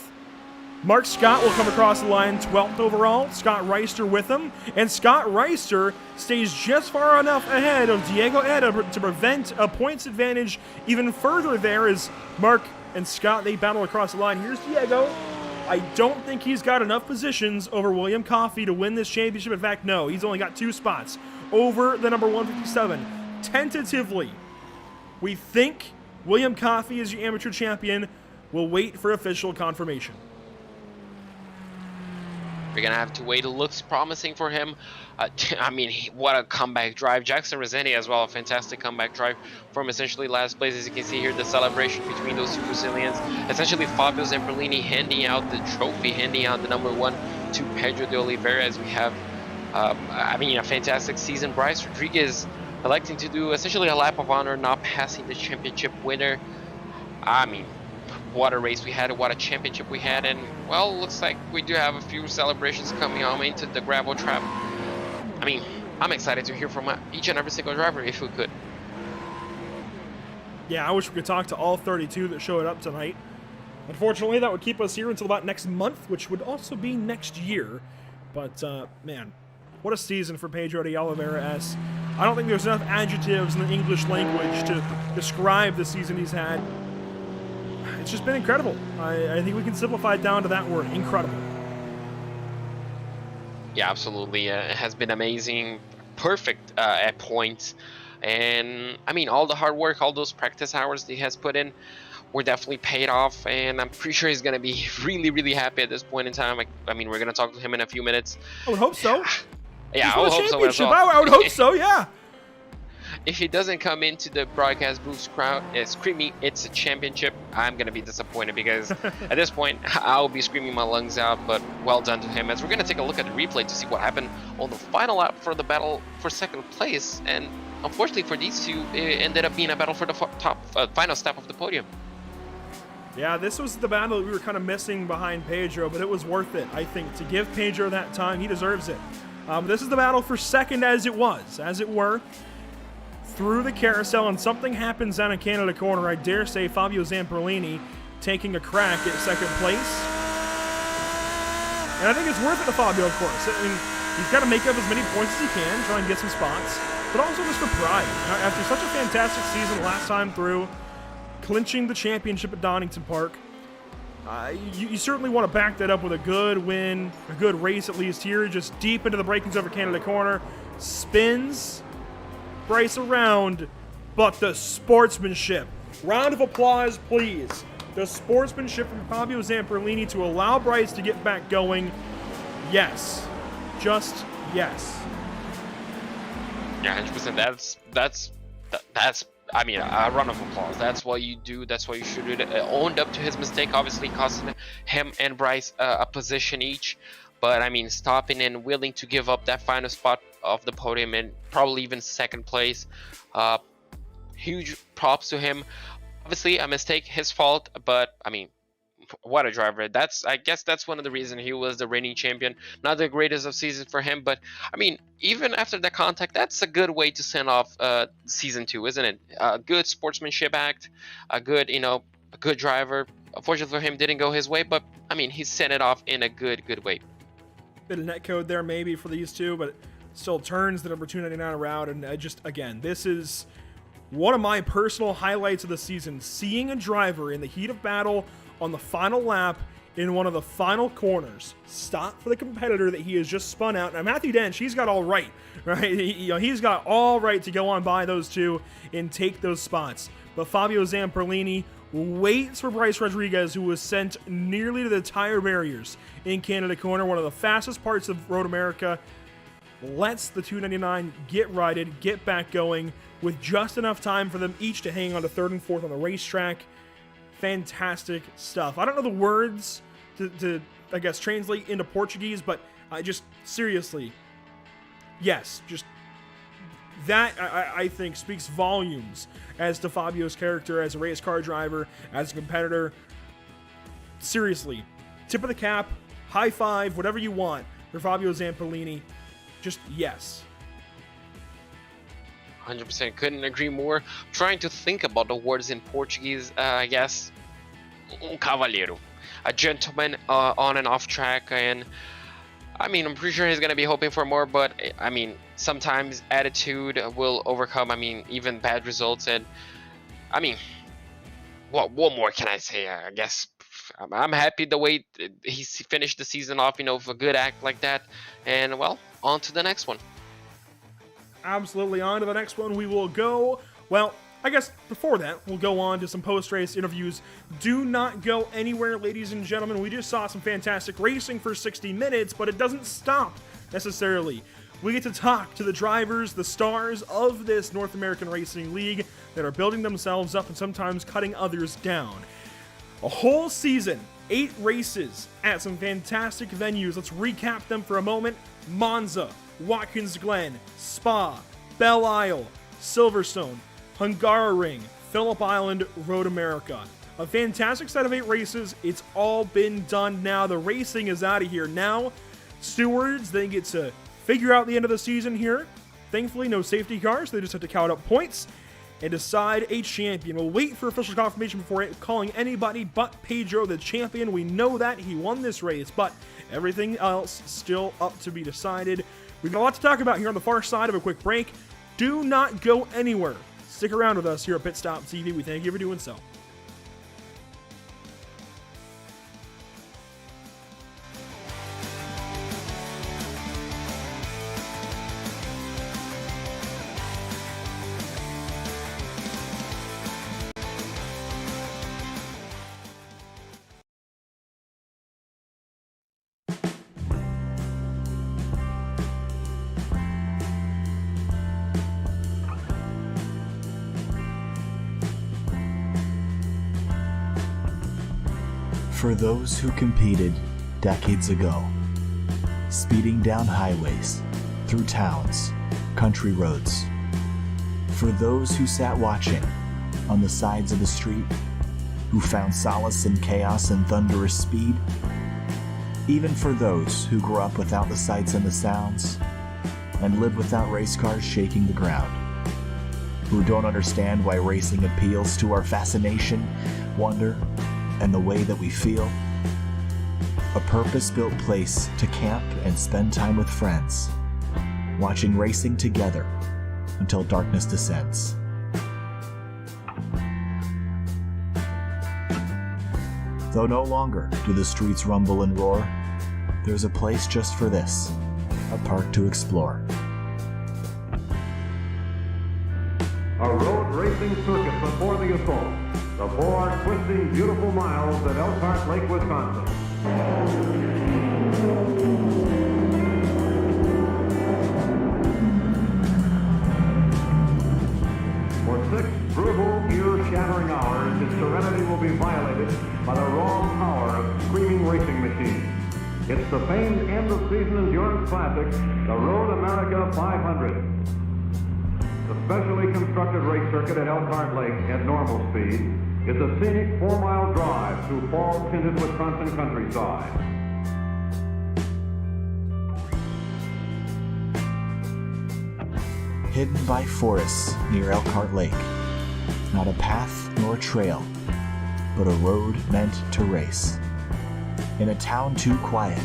Mark Scott will come across the line 12th overall. Scott Reister with him. And Scott Reister stays just far enough ahead of Diego Eda to prevent a points advantage even further there as Mark and Scott, they battle across the line. Here's Diego. I don't think he's got enough positions over William Coffey to win this championship. In fact, no, he's only got 2 spots over the number 157. Tentatively, we think William Coffey is your amateur champion. We'll wait for official confirmation. We're going to have to wait. It looks promising for him. I mean, what a comeback drive. Jackson Resende as well, a fantastic comeback drive from essentially last place. As you can see here, the celebration between those 2 Brazilians. Essentially, Fabio Zamperlini handing out the trophy, handing out the number 1 to Pedro de Oliveira, as we have, I mean, a fantastic season. Bryce Rodriguez electing to do essentially a lap of honor, not passing the championship winner. I mean, what a race we had, what a championship we had, and well, looks like we do have a few celebrations coming on into the gravel trap. I mean, I'm excited to hear from each and every single driver if we could. Yeah, I wish we could talk to all 32 that showed up tonight. Unfortunately, that would keep us here until about next month, which would also be next year. But, man, what a season for Pedro de Oliveira S. I don't think there's enough adjectives in the English language to describe the season he's had. It's just been incredible. I think we can simplify it down to that word, incredible. Yeah, absolutely. It has been amazing, perfect at points. And, I mean, all the hard work, all those practice hours that he has put in were definitely paid off. And I'm pretty sure he's going to be really, really happy at this point in time. I mean, we're going to talk to him in a few minutes. I would hope so. Yeah, I would hope so as well. I would hope so, yeah. If he doesn't come into the broadcast booth screaming, "It's a championship," I'm going to be disappointed because at this point, I'll be screaming my lungs out, but well done to him. As we're going to take a look at the replay to see what happened on the final lap for the battle for second place. And unfortunately for these two, it ended up being a battle for the final step of the podium. Yeah, this was the battle that we were kind of missing behind Pedro, but it was worth it, I think, to give Pedro that time. He deserves it. This is the battle for second as it were. Through the carousel, and something happens down in Canada corner. I dare say Fabio Zamperlini taking a crack at second place. And I think it's worth it to Fabio, of course. I mean, he's got to make up as many points as he can, try and get some spots, but also just for pride. After such a fantastic season last time through, clinching the championship at Donington Park, you certainly want to back that up with a good win, a good race at least here, just deep into the breakings over Canada corner. Spins Bryce around, but the sportsmanship. Round of applause, please. The sportsmanship from Fabio Zamperlini to allow Bryce to get back going. Yes. Just yes. Yeah, 100%. That's I mean, a round of applause. That's what you do. That's what you should do. Owned up to his mistake, obviously costing him and Bryce a position each. But, I mean, stopping and willing to give up that final spot of the podium and probably even second place. Huge props to him. Obviously, a mistake, his fault. But, I mean, what a driver. I guess that's one of the reasons he was the reigning champion. Not the greatest of seasons for him. But, I mean, even after the contact, that's a good way to send off season 2, isn't it? A good sportsmanship act. A good driver. Unfortunately for him, didn't go his way. But, I mean, he sent it off in a good way. Bit of netcode there maybe for these two, but still turns the number 299 around. And again, this is one of my personal highlights of the season. Seeing a driver in the heat of battle on the final lap in one of the final corners stop for the competitor that he has just spun out. Now, Matthew Dench, he's got all right? He's got all right to go on by those two and take those spots. But Fabio Zamperlini waits for Bryce Rodriguez, who was sent nearly to the tire barriers in Canada corner, one of the fastest parts of Road America. Lets the 299 get righted, get back going with just enough time for them each to hang on to third and fourth on the racetrack. Fantastic stuff. I don't know the words to I guess, translate into Portuguese, but just seriously, yes, just that I think speaks volumes as to Fabio's character as a race car driver, as a competitor. Seriously, tip of the cap, high five, whatever you want. for Fabio Zampolini. Just yes. 100%, couldn't agree more. Trying to think about the words in Portuguese, I guess, cavalheiro, a gentleman on and off track, and I mean, I'm pretty sure he's gonna be hoping for more, but I mean, sometimes attitude will overcome, I mean, even bad results, and I mean, what more can I say? I guess I'm happy the way he finished the season off, you know, with a good act like that, and well, on to the next one. Absolutely, on to the next one we will go. Well, I guess before that, we'll go on to some post-race interviews. Do not go anywhere, ladies and gentlemen. We just saw some fantastic racing for 60 minutes, but it doesn't stop necessarily. We get to talk to the drivers, the stars of this North American Racing League that are building themselves up and sometimes cutting others down. A whole season, 8 races at some fantastic venues. Let's recap them for a moment. Monza, Watkins Glen, Spa, Belle Isle, Silverstone, Hungaroring, Phillip Island, Road America. A fantastic set of 8 races. It's all been done now. The racing is out of here. Now, stewards, they get to figure out the end of the season here. Thankfully, no safety cars. They just have to count up points and decide a champion. We'll wait for official confirmation before calling anybody but Pedro the champion. We know that he won this race, but everything else still up to be decided. We've got a lot to talk about here on the far side of a quick break. Do not go anywhere. Stick around with us here at Pit Stop TV. We thank you for doing so. For those who competed decades ago, speeding down highways, through towns, country roads. For those who sat watching on the sides of the street, who found solace in chaos and thunderous speed. Even for those who grew up without the sights and the sounds, and live without race cars shaking the ground. Who don't understand why racing appeals to our fascination, wonder, and the way that we feel. A purpose-built place to camp and spend time with friends, watching racing together until darkness descends. Though no longer do the streets rumble and roar, there's a place just for this, a park to explore. A road racing circuit before the assault. The 4 twisting, beautiful miles at Elkhart Lake, Wisconsin. For 6 brutal, ear-shattering hours, its serenity will be violated by the raw power of screaming racing machines. It's the famed end-of-season endurance classic, the Road America 500. The specially constructed race circuit at Elkhart Lake at normal speed is a scenic 4-mile drive through fall-tinted Wisconsin countryside. Hidden by forests near Elkhart Lake, not a path nor a trail, but a road meant to race. In a town too quiet,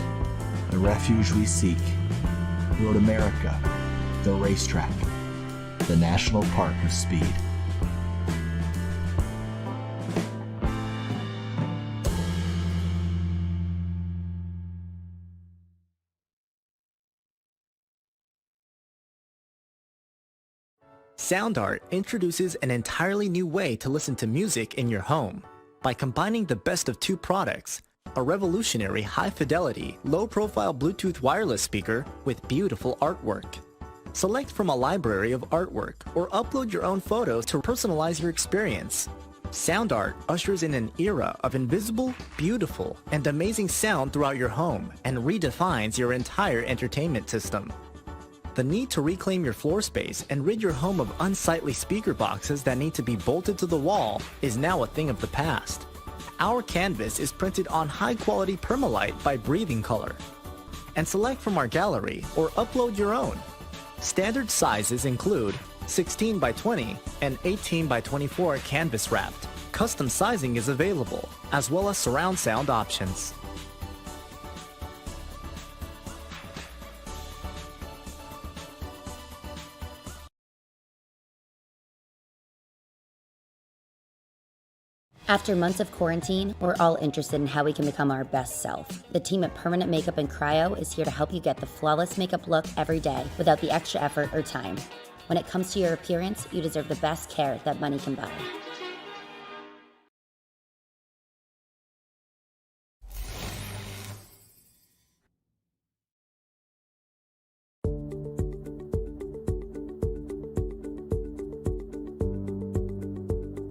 the refuge we seek. Road America, the racetrack, the national park of speed. Sound Art introduces an entirely new way to listen to music in your home by combining the best of 2 products, a revolutionary high-fidelity, low-profile Bluetooth wireless speaker with beautiful artwork. Select from a library of artwork or upload your own photos to personalize your experience. Sound Art ushers in an era of invisible, beautiful, and amazing sound throughout your home and redefines your entire entertainment system. The need to reclaim your floor space and rid your home of unsightly speaker boxes that need to be bolted to the wall is now a thing of the past. Our canvas is printed on high-quality permalite by Breathing Color. and select from our gallery or upload your own. Standard sizes include 16 by 20 and 18 by 24 canvas wrapped. Custom sizing is available, as well as surround sound options. After months of quarantine, we're all interested in how we can become our best self. The team at Permanent Makeup and Cryo is here to help you get the flawless makeup look every day without the extra effort or time. When it comes to your appearance, you deserve the best care that money can buy.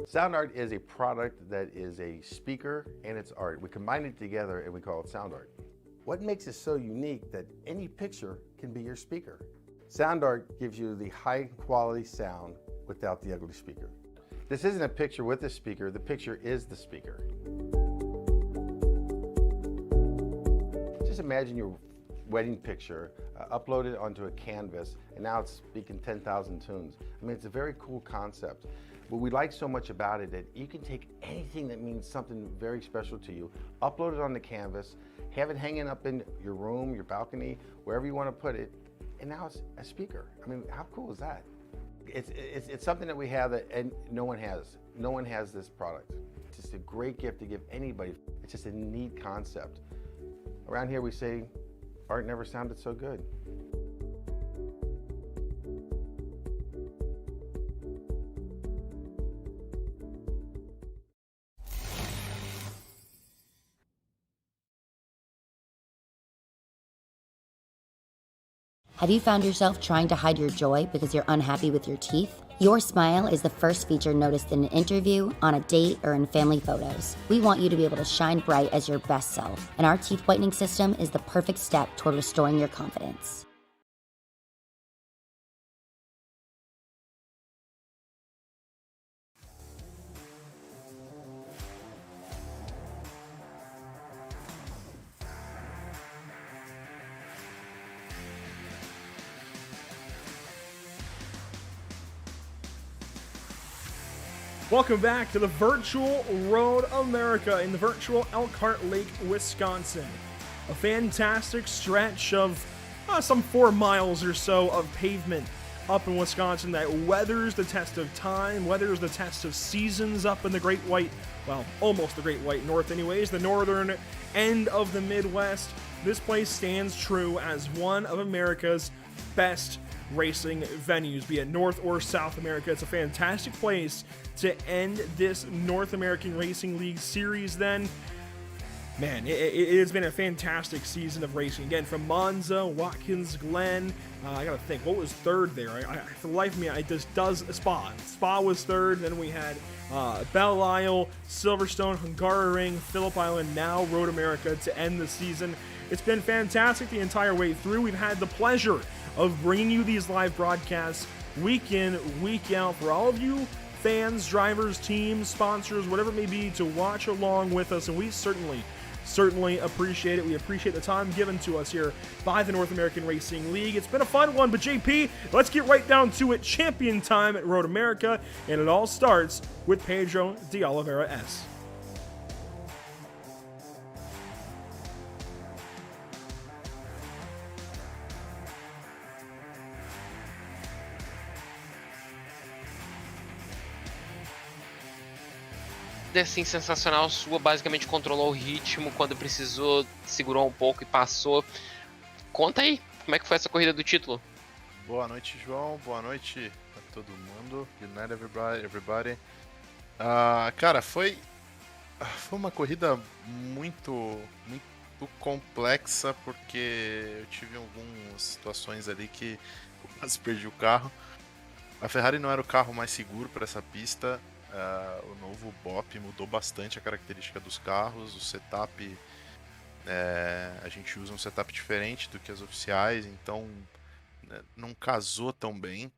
Sound Art is a product that is a speaker and it's art. We combine it together and we call it Sound Art. What makes it so unique that any picture can be your speaker? Sound Art gives you the high quality sound without the ugly speaker. This isn't a picture with a speaker, the picture is the speaker. Just imagine your wedding picture uploaded onto a canvas and now it's speaking 10,000 tunes. I mean, it's a very cool concept. What we like so much about it that you can take anything that means something very special to you, upload it on the canvas, have it hanging up in your room, your balcony, wherever you want to put it, and now it's a speaker. I mean, how cool is that? It's something that we have that and no one has. No one has this product. It's just a great gift to give anybody. It's just a neat concept. Around here we say, art never sounded so good. Have you found yourself trying to hide your joy because you're unhappy with your teeth? Your smile is the first feature noticed in an interview, on a date, or in family photos. We want you to be able to shine bright as your best self, and our teeth whitening system is the perfect step toward restoring your confidence. Welcome back to the virtual Road America in the virtual Elkhart Lake, Wisconsin. A fantastic stretch of some 4 miles or so of pavement up in Wisconsin that weathers the test of time, weathers the test of seasons up in the Great White, well, almost the Great White North anyways, the northern end of the Midwest. This place stands true as one of America's best racing venues, be it North or South America. It's a fantastic place to end this North American Racing League series then. Man, it has been a fantastic season of racing. Again, from Monza, Watkins Glen, I gotta think, what was third there? For the life of me, Spa. Spa was third, then we had Belle Isle, Silverstone, Hungaroring, Phillip Island, now Road America to end the season. It's been fantastic the entire way through. We've had the pleasure of bringing you these live broadcasts week in, week out for all of you fans, drivers, teams, sponsors, whatever it may be, to watch along with us, and we certainly appreciate it. We appreciate the time given to us here by the North American Racing League. It's been a fun one, but JP, let's get right down to it. Champion time at Road America, and it all starts with Pedro de Oliveira S. Assim, sensacional sua, basicamente controlou o ritmo quando precisou, segurou um pouco e passou. Conta aí, como é que foi essa corrida do título? Boa noite, João, boa noite a todo mundo, good night everybody. Cara, foi uma corrida muito complexa, porque eu tive algumas situações ali que eu quase perdi o carro. A Ferrari não era o carro mais seguro para essa pista. O novo BOP mudou bastante a característica dos carros, o setup, a gente usa um setup diferente do que as oficiais, então não casou tão bem,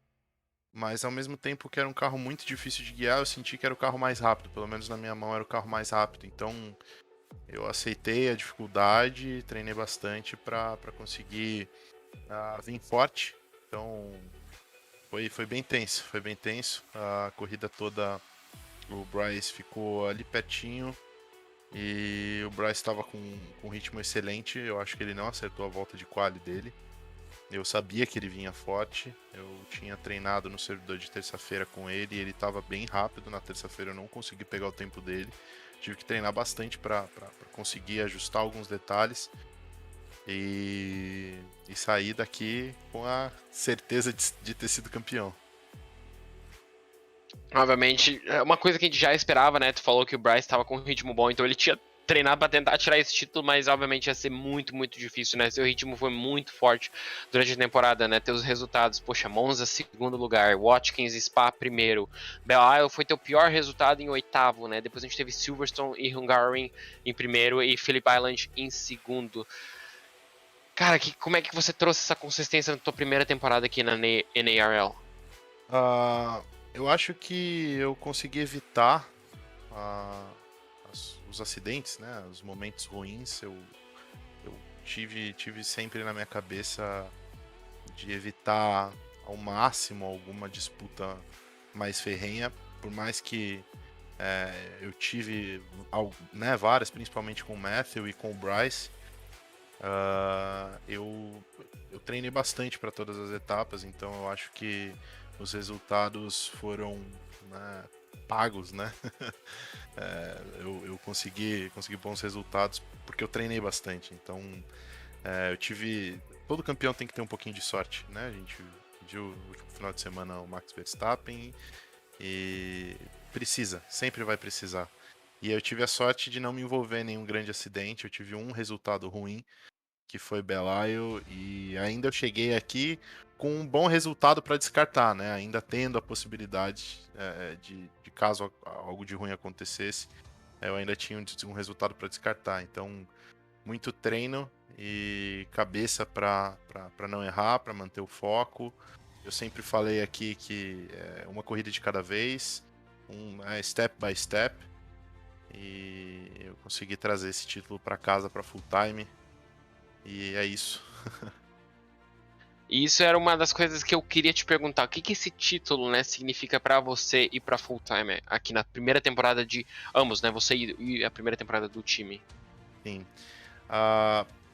mas ao mesmo tempo que era um carro muito difícil de guiar, eu senti que era o carro mais rápido, pelo menos na minha mão era o carro mais rápido, então eu aceitei a dificuldade, treinei bastante para conseguir vir forte. Então foi bem tenso, foi bem tenso. A corrida toda o Bryce ficou ali pertinho e o Bryce estava com um ritmo excelente. Eu acho que ele não acertou a volta de quali dele. Eu sabia que ele vinha forte, eu tinha treinado no servidor de terça-feira com ele e ele estava bem rápido. Na terça-feira eu não consegui pegar o tempo dele, tive que treinar bastante para conseguir ajustar alguns detalhes e sair daqui com a certeza de ter sido campeão. Obviamente, é uma coisa que a gente já esperava, né? Tu falou que o Bryce estava com um ritmo bom, então ele tinha treinado para tentar tirar esse título, mas obviamente ia ser muito, muito difícil, né? Seu ritmo foi muito forte durante a temporada, né? Teus resultados, poxa, Monza segundo lugar, Watkins Spa primeiro, Belle Isle foi teu pior resultado em oitavo, né? Depois a gente teve Silverstone e Hungaroring em primeiro e Phillip Island em segundo. Cara, como é que você trouxe essa consistência na tua primeira temporada aqui na NARL? Eu acho que eu consegui evitar os acidentes, né? Os momentos ruins. Eu tive sempre na minha cabeça de evitar ao máximo alguma disputa mais ferrenha, por mais que eu tive várias, principalmente com o Matthew e com o Bryce. Eu treinei bastante para todas as etapas, então eu acho que os resultados foram, né, pagos, né? Eu consegui bons resultados porque eu treinei bastante. Então, eu tive. Todo campeão tem que ter um pouquinho de sorte, né? A gente viu no último final de semana o Max Verstappen e sempre vai precisar. E eu tive a sorte de não me envolver em nenhum grande acidente. Eu tive um resultado ruim, que foi Belle Isle, e ainda eu cheguei aqui com um bom resultado para descartar, né? Ainda tendo a possibilidade de caso algo de ruim acontecesse, eu ainda tinha um resultado para descartar. Então, muito treino e cabeça para não errar, para manter o foco. Eu sempre falei aqui que é uma corrida de cada vez, step by step, e eu consegui trazer esse título para casa, para full time. E é isso. E isso era uma das coisas que eu queria te perguntar. O que esse título, né, significa para você e para Full Time aqui na primeira temporada de ambos, né? Você e a primeira temporada do time. Sim.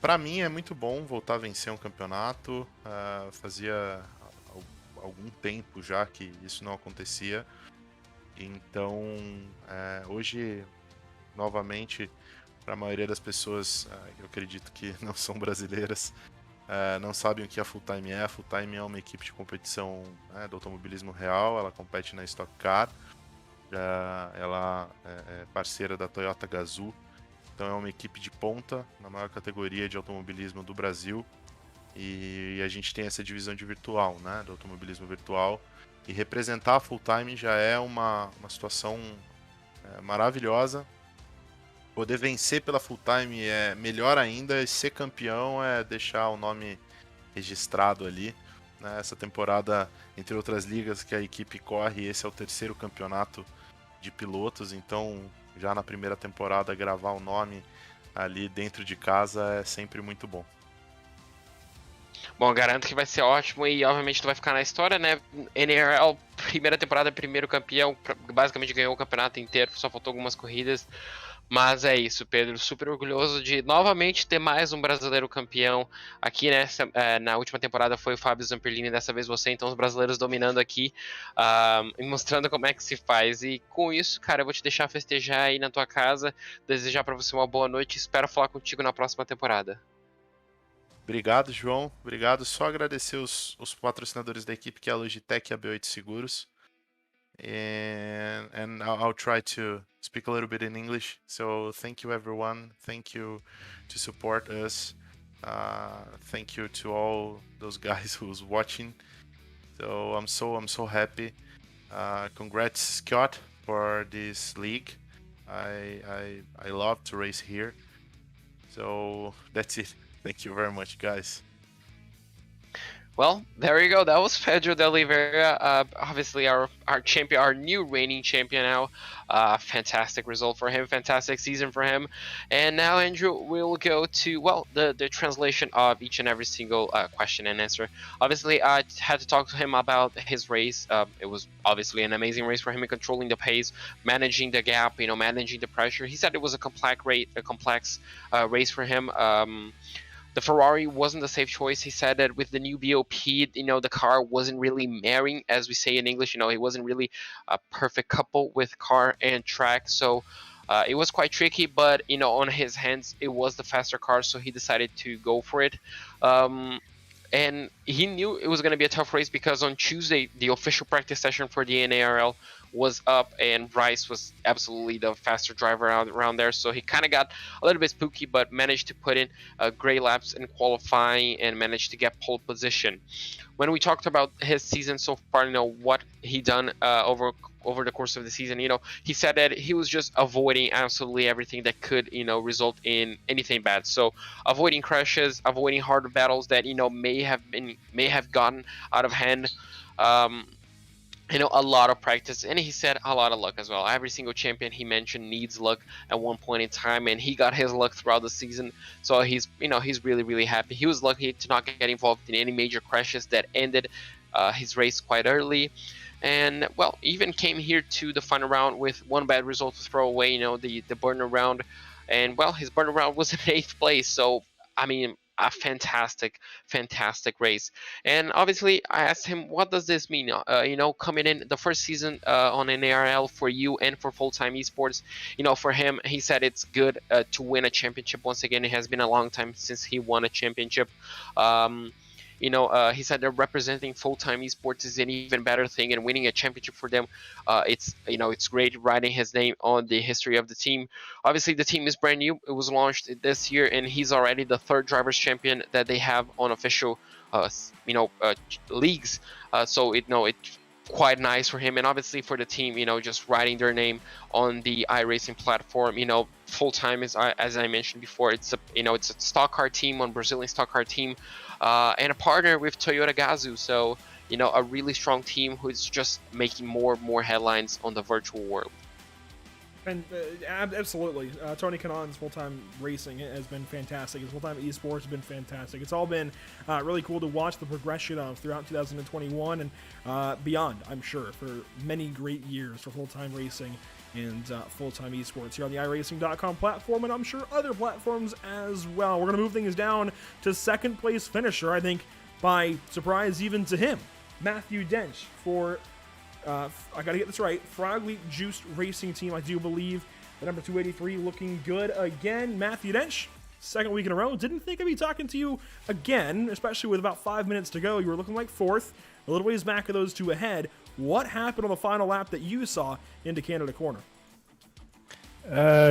Para mim é muito bom voltar a vencer um campeonato. Fazia algum tempo já que isso não acontecia. Então, hoje, novamente, para a maioria das pessoas, eu acredito que não são brasileiras, não sabem o que a Full Time é. A Full Time é uma equipe de competição, do automobilismo real. Ela compete na Stock Car. Ela é parceira da Toyota Gazoo. Então é uma equipe de ponta na maior categoria de automobilismo do Brasil. E a gente tem essa divisão de virtual, né, do automobilismo virtual. E representar a Full Time já é uma situação maravilhosa. Poder vencer pela Full Time é melhor ainda, e ser campeão é deixar o nome registrado ali. Né? Essa temporada, entre outras ligas que a equipe corre, esse é o terceiro campeonato de pilotos, então já na primeira temporada gravar o nome ali dentro de casa é sempre muito bom. Bom, garanto que vai ser ótimo e obviamente tu vai ficar na história, né? NRL, primeira temporada, primeiro campeão, basicamente ganhou o campeonato inteiro, só faltou algumas corridas. Mas é isso, Pedro. Super orgulhoso de novamente ter mais um brasileiro campeão aqui, né? Na última temporada foi o Fábio Zamperlini, dessa vez você, então os brasileiros dominando aqui e mostrando como é que se faz. E com isso, cara, eu vou te deixar festejar aí na tua casa, desejar para você uma boa noite e espero falar contigo na próxima temporada. Obrigado, João. Obrigado. Só agradecer os patrocinadores da equipe, que é a Logitech e a B8 Seguros. And I'll try to speak a little bit in English. So thank you, everyone. Thank you to support us. Thank you to all those guys who's watching. So I'm so happy. Congrats, Scott, for this league. I love to race here. So that's it. Thank you very much, guys. Well, there you go. That was Pedro de Oliveira. Obviously, our champion, our new reigning champion now. Fantastic result for him. Fantastic season for him. And now, Andrew, we'll go to, well, the translation of each and every single question and answer. Obviously, I had to talk to him about his race. It was obviously an amazing race for him in controlling the pace, managing the gap, managing the pressure. He said it was a complex race for him. The Ferrari wasn't a safe choice. He said that with the new BOP, the car wasn't really marrying, as we say in English. It wasn't really a perfect couple with car and track. So it was quite tricky, but on his hands, it was the faster car, so he decided to go for it. And he knew it was going to be a tough race because on Tuesday, the official practice session for the NARL was up, and Bryce was absolutely the faster driver around there. So he kind of got a little bit spooky, but managed to put in great laps in qualifying and managed to get pole position. When we talked about his season so far, what he done over the course of the season, he said that he was just avoiding absolutely everything that could, result in anything bad. So avoiding crashes, avoiding hard battles that, may have gotten out of hand. A lot of practice, and he said a lot of luck as well. Every single champion he mentioned needs luck at one point in time, and he got his luck throughout the season. So he's really, really happy. He was lucky to not get involved in any major crashes that ended his race quite early. And, well, even came here to the final round with one bad result to throw away, the burner round. And, well, his burner round was in 8th place. So, a fantastic race. And obviously, I asked him, what does this mean? Coming in the first season on NARL for you and for full-time esports. For him, he said it's good to win a championship once again. It has been a long time since he won a championship. He said that representing full-time esports is an even better thing, and winning a championship for them, it's great writing his name on the history of the team. Obviously, the team is brand new. It was launched this year, and he's already the 3rd drivers champion that they have on official, leagues. So it's quite nice for him, and obviously for the team, just writing their name on the iRacing platform. Full time is, as I mentioned before, it's a stock car team, on Brazilian stock car team, and a partner with Toyota Gazoo. So a really strong team who's just making more and more headlines on the virtual world. And absolutely, Tony Kanon's full-time racing has been fantastic. His full-time esports has been fantastic. It's all been really cool to watch the progression of throughout 2021 and beyond, I'm sure, for many great years for full-time racing and full-time esports here on the iRacing.com platform, and I'm sure other platforms as well. We're going to move things down to 2nd place finisher, I think, by surprise even to him, Matthew Dench for... I gotta get this right. Frog Leap Juiced Racing Team, I do believe. The number 283 looking good again. Matthew Dench, 2nd week in a row. Didn't think I'd be talking to you again, especially with about 5 minutes to go. You were looking like 4th, a little ways back of those two ahead. What happened on the final lap that you saw into Canada Corner?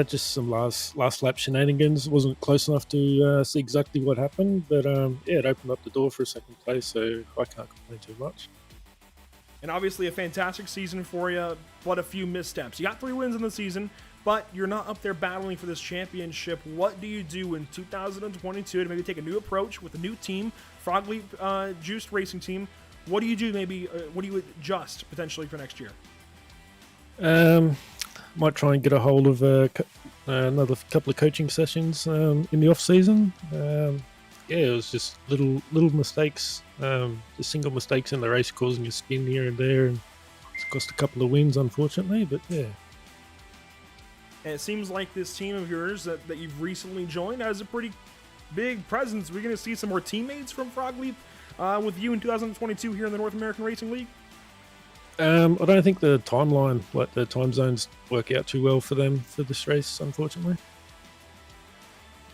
Just some last lap shenanigans. Wasn't close enough to see exactly what happened, but it opened up the door for 2nd place, so I can't complain too much. And obviously a fantastic season for you, but a few missteps. You got 3 wins in the season, but you're not up there battling for this championship. What do you do in 2022 to maybe take a new approach with a new team, Frog Leap Juiced Racing Team? What do you do maybe, what do you adjust potentially for next year? Might try and get a hold of another couple of coaching sessions in the off season. It was just little mistakes, just single mistakes in the race causing you spin here and there, and it's cost a couple of wins, unfortunately, but yeah. And it seems like this team of yours that you've recently joined has a pretty big presence. We're going to see some more teammates from Frog Leap with you in 2022 here in the North American Racing League? I don't think the timeline, like the time zones, work out too well for them for this race, unfortunately.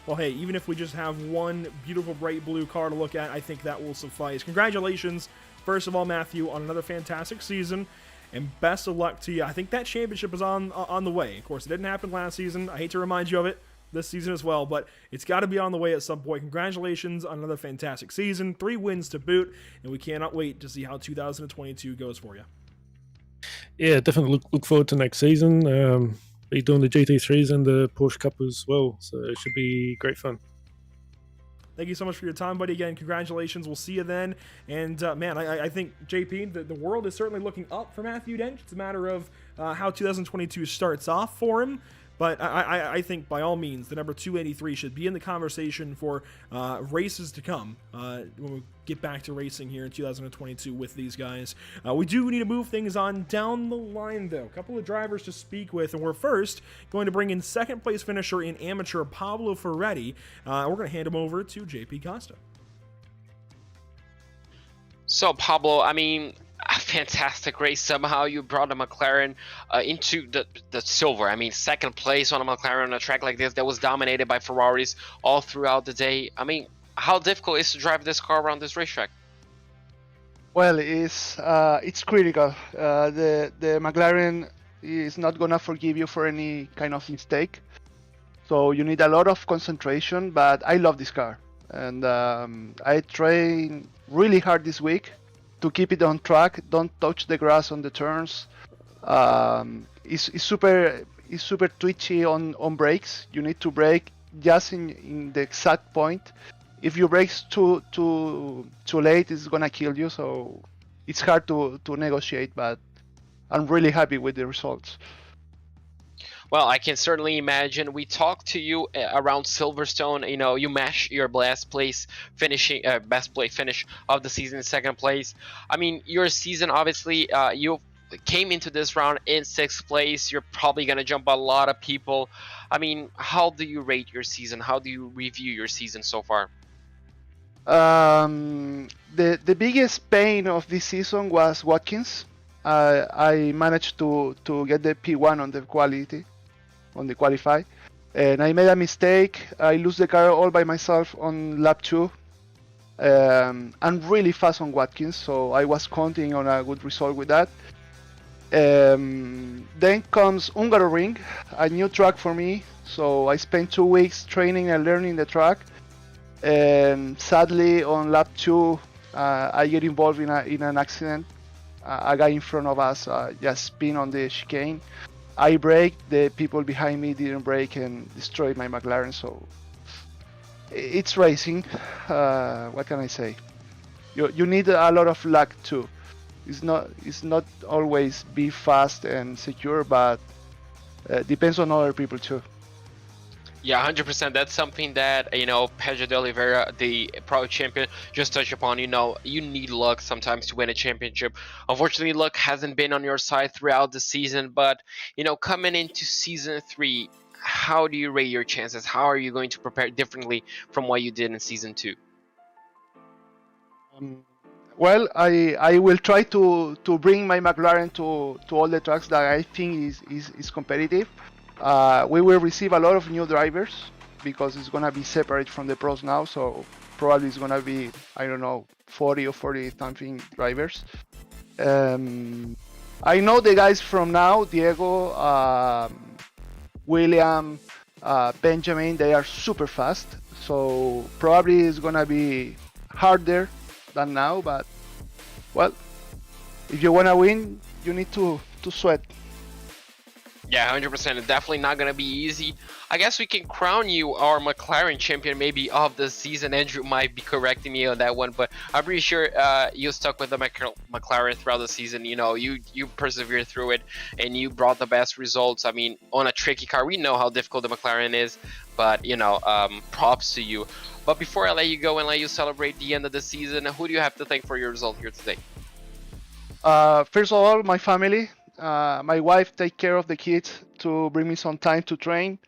Well, hey, even if we just have one beautiful bright blue car to look at, I think that will suffice. Congratulations, first of all, Matthew, on another fantastic season, and best of luck to you. I think that championship is on the way. Of course, it didn't happen last season. I hate to remind you of it this season as well, but it's got to be on the way at some point. Congratulations on another fantastic season, 3 wins to boot, and we cannot wait to see how 2022 goes for you. Yeah, definitely look forward to next season. Be doing the GT3s and the Porsche Cup as well, so it should be great fun. thank you so much for your time, buddy. Again, congratulations. We'll see you then. And man, I think, JP, the world is certainly looking up for Matthew Dench. It's a matter of how 2022 starts off for him. But I think, by all means, the number 283 should be in the conversation for races to come when we get back to racing here in 2022 with these guys. We do need to move things on down the line, though. A couple of drivers to speak with, and we're first going to bring in second-place finisher in amateur Pablo Ferretti. We're going to hand him over to JP Costa. So, Pablo, I mean, a fantastic race. Somehow you brought the McLaren into the silver. I mean, second place on a McLaren on a track like this that was dominated by Ferraris all throughout the day. I mean, how difficult is to drive this car around this racetrack? Well, it's critical. The McLaren is not gonna forgive you for any kind of mistake. So you need a lot of concentration. But I love this car, and I train really hard this week to keep it on track. Don't touch the grass on the turns. It's super twitchy on brakes. You need to brake just in the exact point. If you brake too late, it's gonna kill you. So it's hard to negotiate, but I'm really happy with the results. Well, I can certainly imagine. We talked to you around Silverstone. You know, you matched your best place finish of the season in second place. I mean, your season, obviously, you came into this round in sixth place. You're probably gonna jump a lot of people. I mean, how do you rate your season? How do you review your season so far? The biggest pain of this season was Watkins. I managed to get the P1 on the qualify, and I made a mistake. I lose the car all by myself on lap 2. I'm really fast on Watkins, so I was counting on a good result with that. Then comes Hungaroring, a new track for me, so I spent 2 weeks training and learning the track. And sadly, on lap 2, I get involved in an accident. A guy in front of us just spin on the chicane. I braked, the people behind me didn't brake and destroyed my McLaren. So it's racing. What can I say? You need a lot of luck too. It's not always be fast and secure, but depends on other people too. Yeah, 100%. That's something that, you know, Pedro de Oliveira, the pro champion, just touched upon. You know, you need luck sometimes to win a championship. Unfortunately, luck hasn't been on your side throughout the season. But, you know, coming into season 3, how do you rate your chances? How are you going to prepare differently from what you did in season 2? Well, I will try to bring my McLaren to all the tracks that I think is competitive. We will receive a lot of new drivers because it's gonna be separate from the pros now, so probably it's gonna be, I don't know, 40 or 40 something drivers. I know the guys from now, Diego, William, Benjamin, they are super fast, so probably it's gonna be harder than now, but well, if you wanna win, you need to sweat. Yeah, 100%. It's definitely not going to be easy. I guess we can crown you our McLaren champion maybe of the season. Andrew might be correcting me on that one, but I'm pretty sure you stuck with the McLaren throughout the season. You know, you persevered through it, and you brought the best results. I mean, on a tricky car, we know how difficult the McLaren is, but, you know, props to you. But before I let you go and let you celebrate the end of the season, who do you have to thank for your result here today? First of all, my family. My wife take care of the kids to bring me some time to train,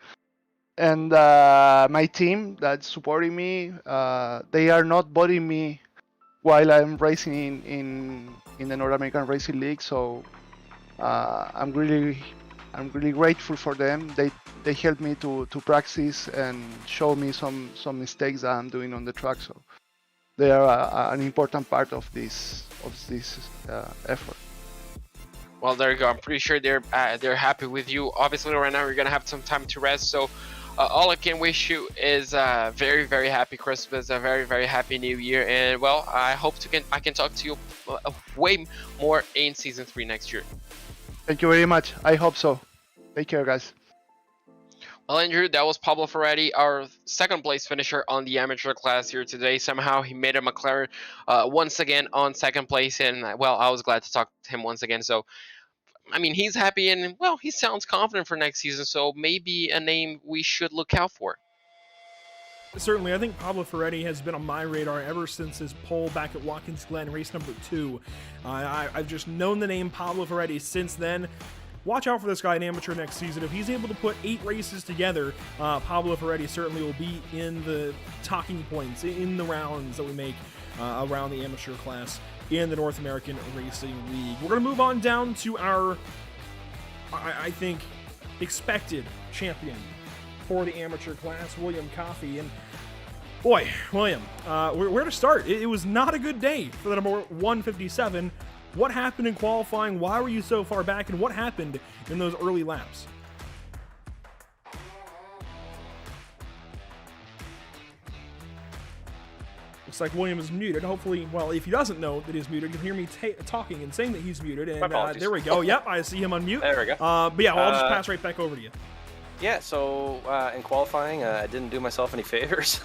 and my team that's supporting me. They are not bothering me while I'm racing in the North American Racing League. So I'm really grateful for them. They help me to practice and show me some mistakes that I'm doing on the track. So they are an important part of this effort. Well, there you go. I'm pretty sure they're happy with you. Obviously, right now you're gonna have some time to rest. So, all I can wish you is a very, very happy Christmas, a very, very happy New Year, and well, I hope I can talk to you way more in season 3 next year. Thank you very much. I hope so. Take care, guys. Well, Andrew, that was Pablo Ferretti, our second place finisher on the amateur class here today. Somehow he made a McLaren once again on second place, and well, I was glad to talk to him once again. So, I mean, he's happy, and well, he sounds confident for next season. So maybe a name we should look out for. Certainly, I think Pablo Ferretti has been on my radar ever since his pole back at Watkins Glen, race number 2. I've just known the name Pablo Ferretti since then. Watch out for this guy in amateur next season. If he's able to put 8 races together, Pablo Ferretti certainly will be in the talking points, in the rounds that we make around the amateur class in the North American Racing League. We're going to move on down to our, I think, expected champion for the amateur class, William Coffey. And boy, William, where to start? It was not a good day for the number 157. What happened in qualifying? Why were you so far back? And what happened in those early laps? Looks like William is muted. Hopefully, well, if he doesn't know that he's muted, you can hear me talking and saying that he's muted. And there we go. Yep, I see him unmute. There we go. But yeah, I'll just pass right back over to you. Yeah, so in qualifying, I didn't do myself any favors.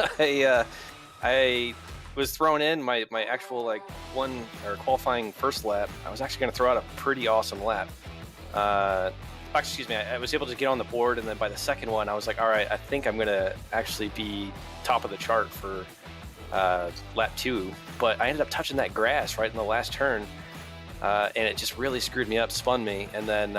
I was thrown in my actual qualifying first lap. I was actually going to throw out a pretty awesome lap. Excuse me, I was able to get on the board, and then by the second one, I was like, all right, I think I'm going to actually be top of the chart for lap 2. But I ended up touching that grass right in the last turn, and it just really screwed me up, spun me, and then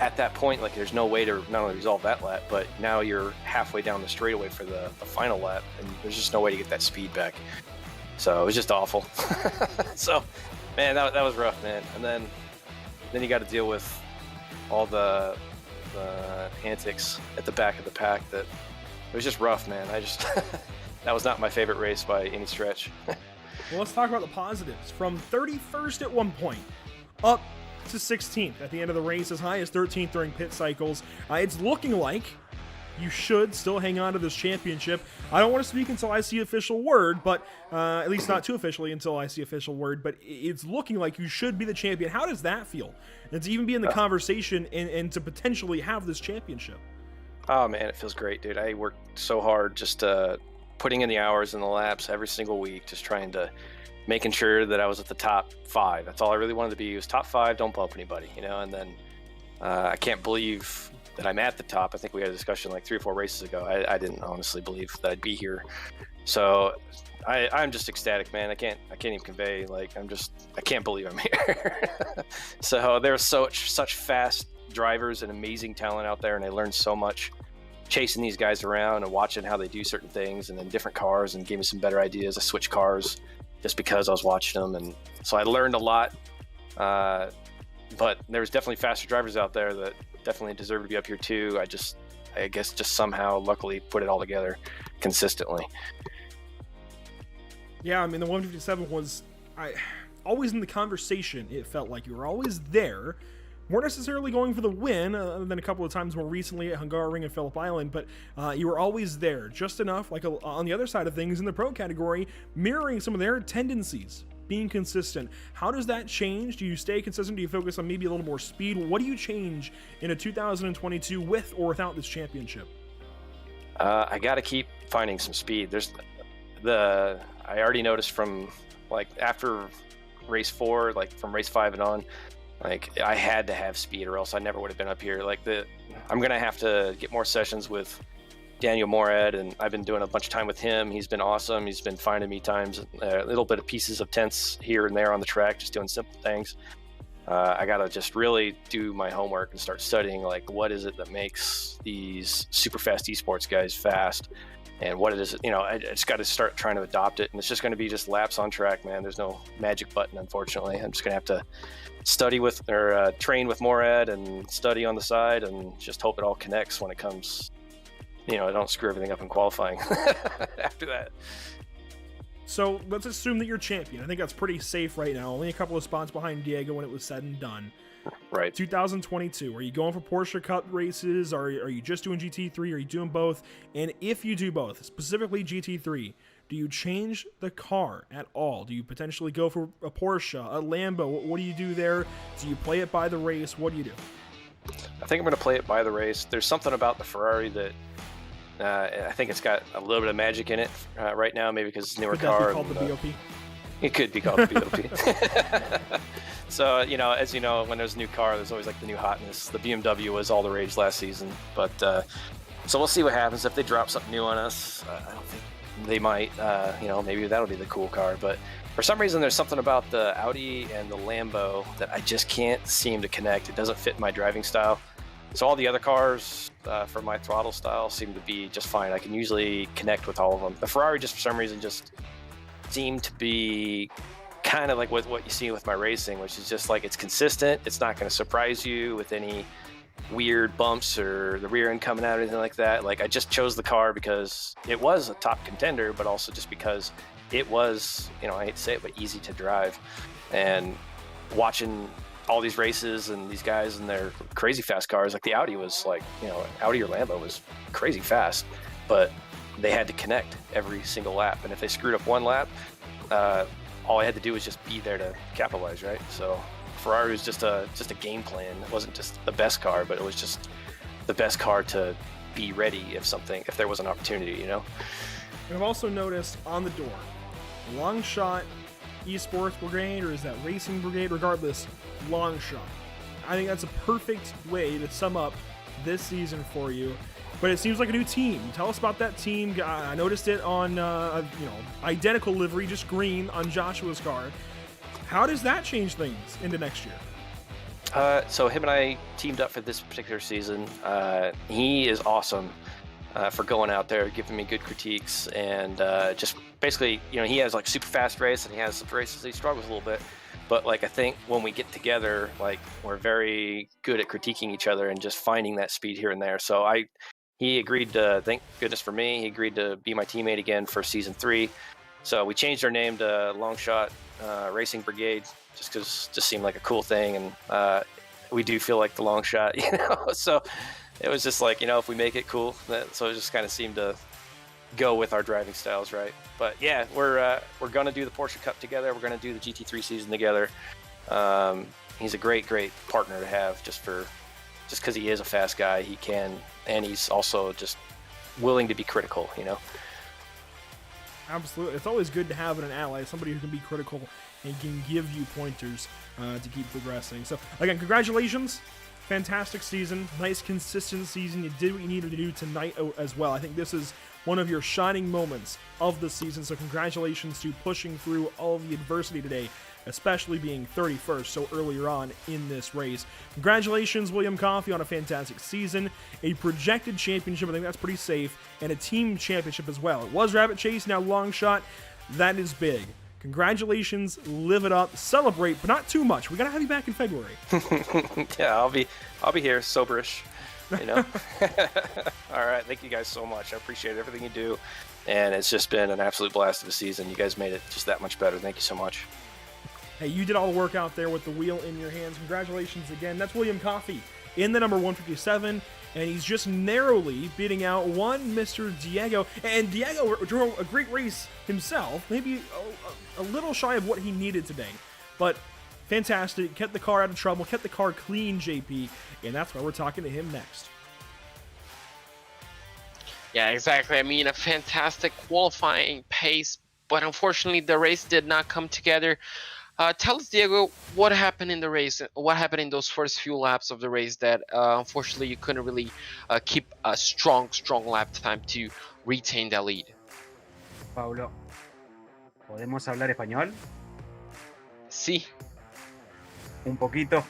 at that point, like, there's no way to not only resolve that lap, but now you're halfway down the straightaway for the final lap, and there's just no way to get that speed back. So it was just awful. So, man, that was rough, man. And then you got to deal with all the antics at the back of the pack. That it was just rough, man. That was not my favorite race by any stretch. Well, let's talk about the positives. From 31st at one point, up to 16th at the end of the race, as high as 13th during pit cycles. It's looking like you should still hang on to this championship. I don't want to speak until I see official word, but at least not too officially until I see official word, but it's looking like you should be the champion. How does that feel? And to even be in the conversation and to potentially have this championship. Oh, man, it feels great, dude. I worked so hard just putting in the hours and the laps every single week, just trying to making sure that I was at the top 5. That's all I really wanted to be, was top 5, don't bump anybody, you know. And then I can't believe that I'm at the top. I think we had a discussion like 3 or 4 races ago. I didn't honestly believe that I'd be here. So I'm just ecstatic, man. I can't even convey, like, I can't believe I'm here. So there's such fast drivers and amazing talent out there, and I learned so much chasing these guys around and watching how they do certain things, and then different cars, and gave me some better ideas. I switched cars just because I was watching them, and so I learned a lot. But there's definitely faster drivers out there that definitely deserve to be up here too. I guess just somehow luckily put it all together consistently. Yeah, I mean, the 157 was always in the conversation. It felt like you were always there. Weren't necessarily going for the win, other than a couple of times more recently at Hungaroring and Phillip Island, but you were always there, just enough, like on the other side of things in the pro category, mirroring some of their tendencies, being consistent. How does that change? Do you stay consistent? Do you focus on maybe a little more speed? What do you change in a 2022 with or without this championship? I got to keep finding some speed. I already noticed from, like, after race 4, like from race 5 and on, like, I had to have speed or else I never would have been up here. Like, I'm going to have to get more sessions with Daniel Morad, and I've been doing a bunch of time with him. He's been awesome. He's been finding me times, a little bit of pieces of tenths here and there on the track, just doing simple things. I got to just really do my homework and start studying, like, what is it that makes these super fast esports guys fast, and what it is, you know. I just got to start trying to adopt it, and it's just going to be just laps on track, man. There's no magic button, unfortunately. I'm just going to have to study with, or train with Morad and study on the side, and just hope it all connects when it comes, you know, I don't screw everything up in qualifying after that. So let's assume that you're champion. I think that's pretty safe right now. Only a couple of spots behind Diego when it was said and done. Right. 2022, are you going for Porsche Cup races? Are you just doing GT3? Are you doing both? And if you do both, specifically GT3, do you change the car at all? Do you potentially go for a Porsche, a Lambo? What do you do there? Do you play it by the race? What do you do? I think I'm going to play it by the race. There's something about the Ferrari that I think it's got a little bit of magic in it right now, maybe because it's a newer car. Could that be called the BOP? It could be called the BOP. So, as you know, when there's a new car, there's always like the new hotness. The BMW was all the rage last season, but so we'll see what happens if they drop something new on us. I don't think they might. Maybe that'll be the cool car, but for some reason, there's something about the Audi and the Lambo that I just can't seem to connect. It doesn't fit my driving style. So all the other cars for my throttle style seem to be just fine. I can usually connect with all of them. The Ferrari just for some reason just seemed to be kind of like what you see with my racing, which is just like it's consistent. It's not going to surprise you with any weird bumps or the rear end coming out or anything like that. Like I just chose the car because it was a top contender, but also just because it was, I hate to say it, but easy to drive. And watching all these races and these guys and their crazy fast cars, like the Audi was like, Audi or Lambo was crazy fast, but they had to connect every single lap. And if they screwed up one lap, all I had to do was just be there to capitalize, right? So Ferrari was just a game plan. It wasn't just the best car, but it was just the best car to be ready if there was an opportunity, And I've also noticed on the door, long shot esports brigade, or is that racing brigade? Regardless, long shot. I think that's a perfect way to sum up this season for you. But it seems like a new team. Tell us about that team. I noticed it on, identical livery, just green on Joshua's car. How does that change things into next year? So him and I teamed up for this particular season. He is awesome for going out there, giving me good critiques, and just basically, he has like super fast race, and he has some races he struggles a little bit. But like I think when we get together, like we're very good at critiquing each other and just finding that speed here and there. So he agreed to, thank goodness for me, he agreed to be my teammate again for season 3. So we changed our name to Long Shot Racing Brigade, just because it just seemed like a cool thing, and we do feel like the long shot, So it was just like, if we make it cool, so it just kind of seemed to go with our driving styles, right? But yeah, we're gonna do the Porsche Cup together. We're gonna do the GT3 season together. He's a great partner to have, just because he is a fast guy. He can, and he's also just willing to be critical, Absolutely. It's always good to have an ally, somebody who can be critical and can give you pointers to keep progressing. So, again, congratulations. Fantastic season. Nice, consistent season. You did what you needed to do tonight as well. I think this is one of your shining moments of the season, so congratulations to pushing through all of the adversity today, especially being 31st so earlier on in this race. Congratulations, William Coffey, on a fantastic season, a projected championship, I think that's pretty safe, and a team championship as well. It was Rabbit Chase, now Long Shot. That is big. Congratulations, live it up, celebrate, but not too much. We gotta have you back in February. Yeah, I'll be here, soberish. All right, thank you guys so much. I appreciate everything you do, and it's just been an absolute blast of a season. You guys made it just that much better. Thank you so much. Hey, you did all the work out there with the wheel in your hands. Congratulations again. That's William Coffey in the number 157, and he's just narrowly beating out one Mr. Diego. And Diego drove a great race himself, maybe a little shy of what he needed today, but fantastic. Kept the car out of trouble, kept the car clean, JP, and that's why we're talking to him next. Yeah, exactly. I mean, a fantastic qualifying pace, but unfortunately the race did not come together. Tell us, Diego, what happened in the race? What happened in those first few laps of the race that unfortunately you couldn't really keep a strong lap time to retain that lead? Paulo, ¿podemos hablar español? Sí. Un poquito.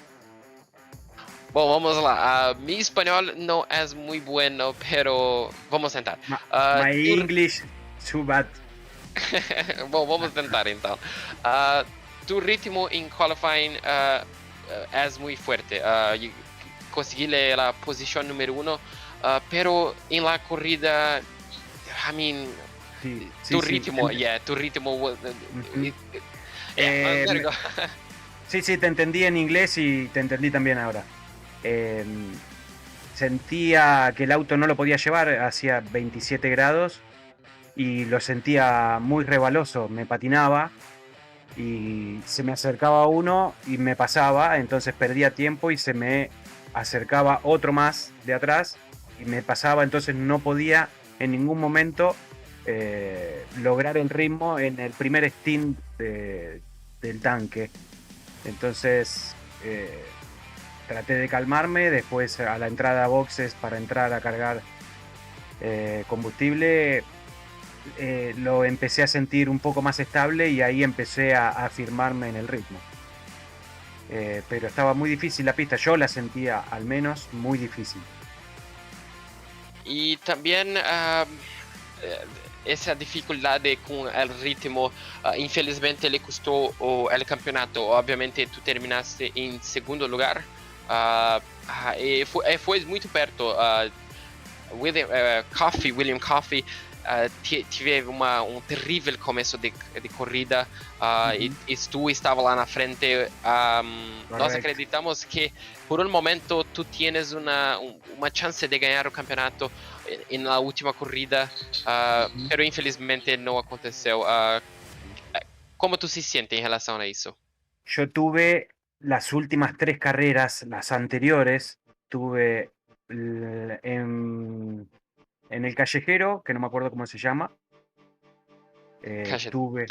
Bom, vamos lá. Mi espanhol não é muito bueno, pero vamos tentar. My English too bad. Bom, vamos tentar então. Tu ritmo en qualifying es muy fuerte. Conseguí la posición número 1, pero en la corrida, I mean, tu ritmo. There we go. Sí, te entendí en inglés y te entendí también ahora. Sentía que el auto no lo podía llevar, hacía 27 grados y lo sentía muy rebaloso, me patinaba y se me acercaba uno y me pasaba, entonces perdía tiempo y se me acercaba otro más de atrás y me pasaba, entonces no podía en ningún momento lograr el ritmo en el primer stint del tanque. Entonces traté de calmarme, después a la entrada a boxes para entrar a cargar combustible lo empecé a sentir un poco más estable y ahí empecé a afirmarme en el ritmo. Pero estaba muy difícil la pista, yo la sentía al menos muy difícil. Y también esa dificultad con el ritmo, infelizmente le costó el campeonato. Obviamente tú terminaste en segundo lugar. E foi muito perto. William Coffey tive um terrível começo de corrida e tu estava lá na frente. Nós acreditamos que por um momento tu tienes uma chance de ganhar o campeonato na última corrida, pero infelizmente não aconteceu. Como tu se siente em relação a isso? Yo tuve las últimas 3 carreras, las anteriores, tuve en el callejero, que no me acuerdo cómo se llama, tuve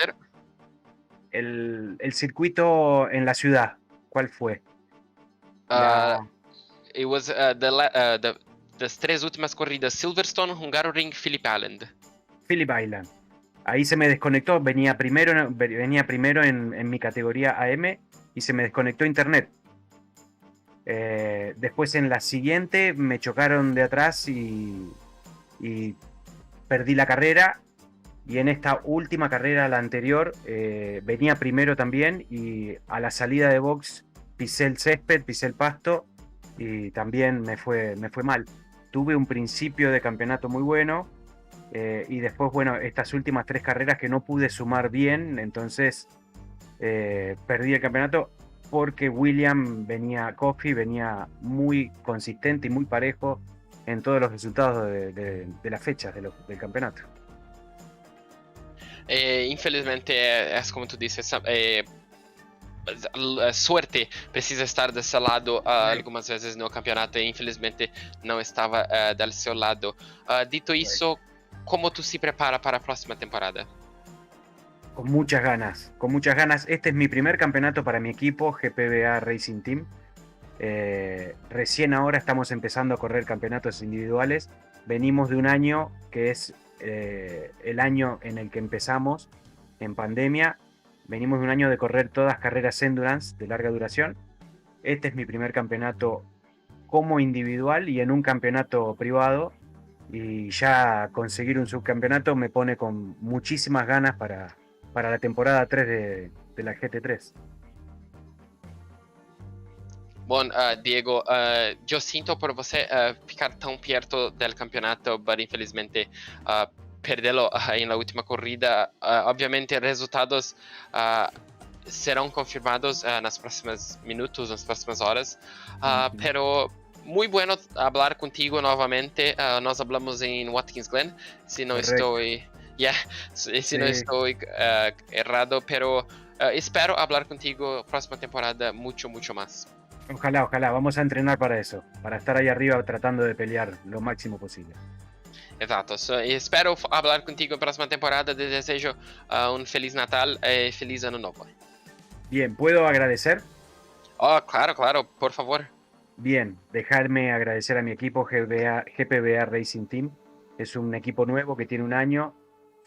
el circuito en la ciudad. ¿Cuál fue? It was das 3 últimas corridas: Silverstone, Hungaroring, Phillip Island. Phillip Island. Ahí se me desconectó, venía primero en mi categoría AM y se me desconectó internet. Después en la siguiente me chocaron de atrás y perdí la carrera. Y en esta última carrera, la anterior, venía primero también y a la salida de box pisé el césped, pisé el pasto y también me fue mal. Tuve un principio de campeonato muy bueno y después, bueno, estas últimas 3 carreras que no pude sumar bien, entonces perdí el campeonato porque Coffey venía muy consistente y muy parejo en todos los resultados de las fechas del campeonato. Infelizmente, es como tú dices, suerte precisa estar desse lado algumas vezes no campeonato e infelizmente não estava do seu lado. Dito isso, como tu se prepara para a próxima temporada? Con muchas ganas, con muchas ganas. Este es mi primer campeonato para mi equipo, GPBA Racing Team. Recién ahora estamos empezando a correr campeonatos individuales. Venimos de un año que es el año en el que empezamos en pandemia. Venimos de un año de correr todas carreras endurance de larga duración. Este es mi primer campeonato como individual y en un campeonato privado. Y ya conseguir un subcampeonato me pone con muchísimas ganas para la temporada 3 de la GT3. Bom, Diego, eu sinto por você ficar tão perto do campeonato, mas infelizmente perdê-lo na última corrida. Obviamente, resultados serão confirmados nos próximos minutos, nas próximas horas. Pero muito bueno falar contigo novamente. Nós falamos em Watkins Glen, se não estou não estou errado, pero espero falar contigo próxima temporada mucho más. Ojalá, vamos a entrenar para eso, para estar ahí arriba tratando de pelear lo máximo posible. Exato, espero falar contigo na próxima temporada. Te desejo feliz Natal e feliz Ano Novo. Bien, ¿puedo agradecer? Oh, claro, por favor. Bien, dejarme agradecer a mi equipo GPBA Racing Team. Es un equipo nuevo que tiene un año.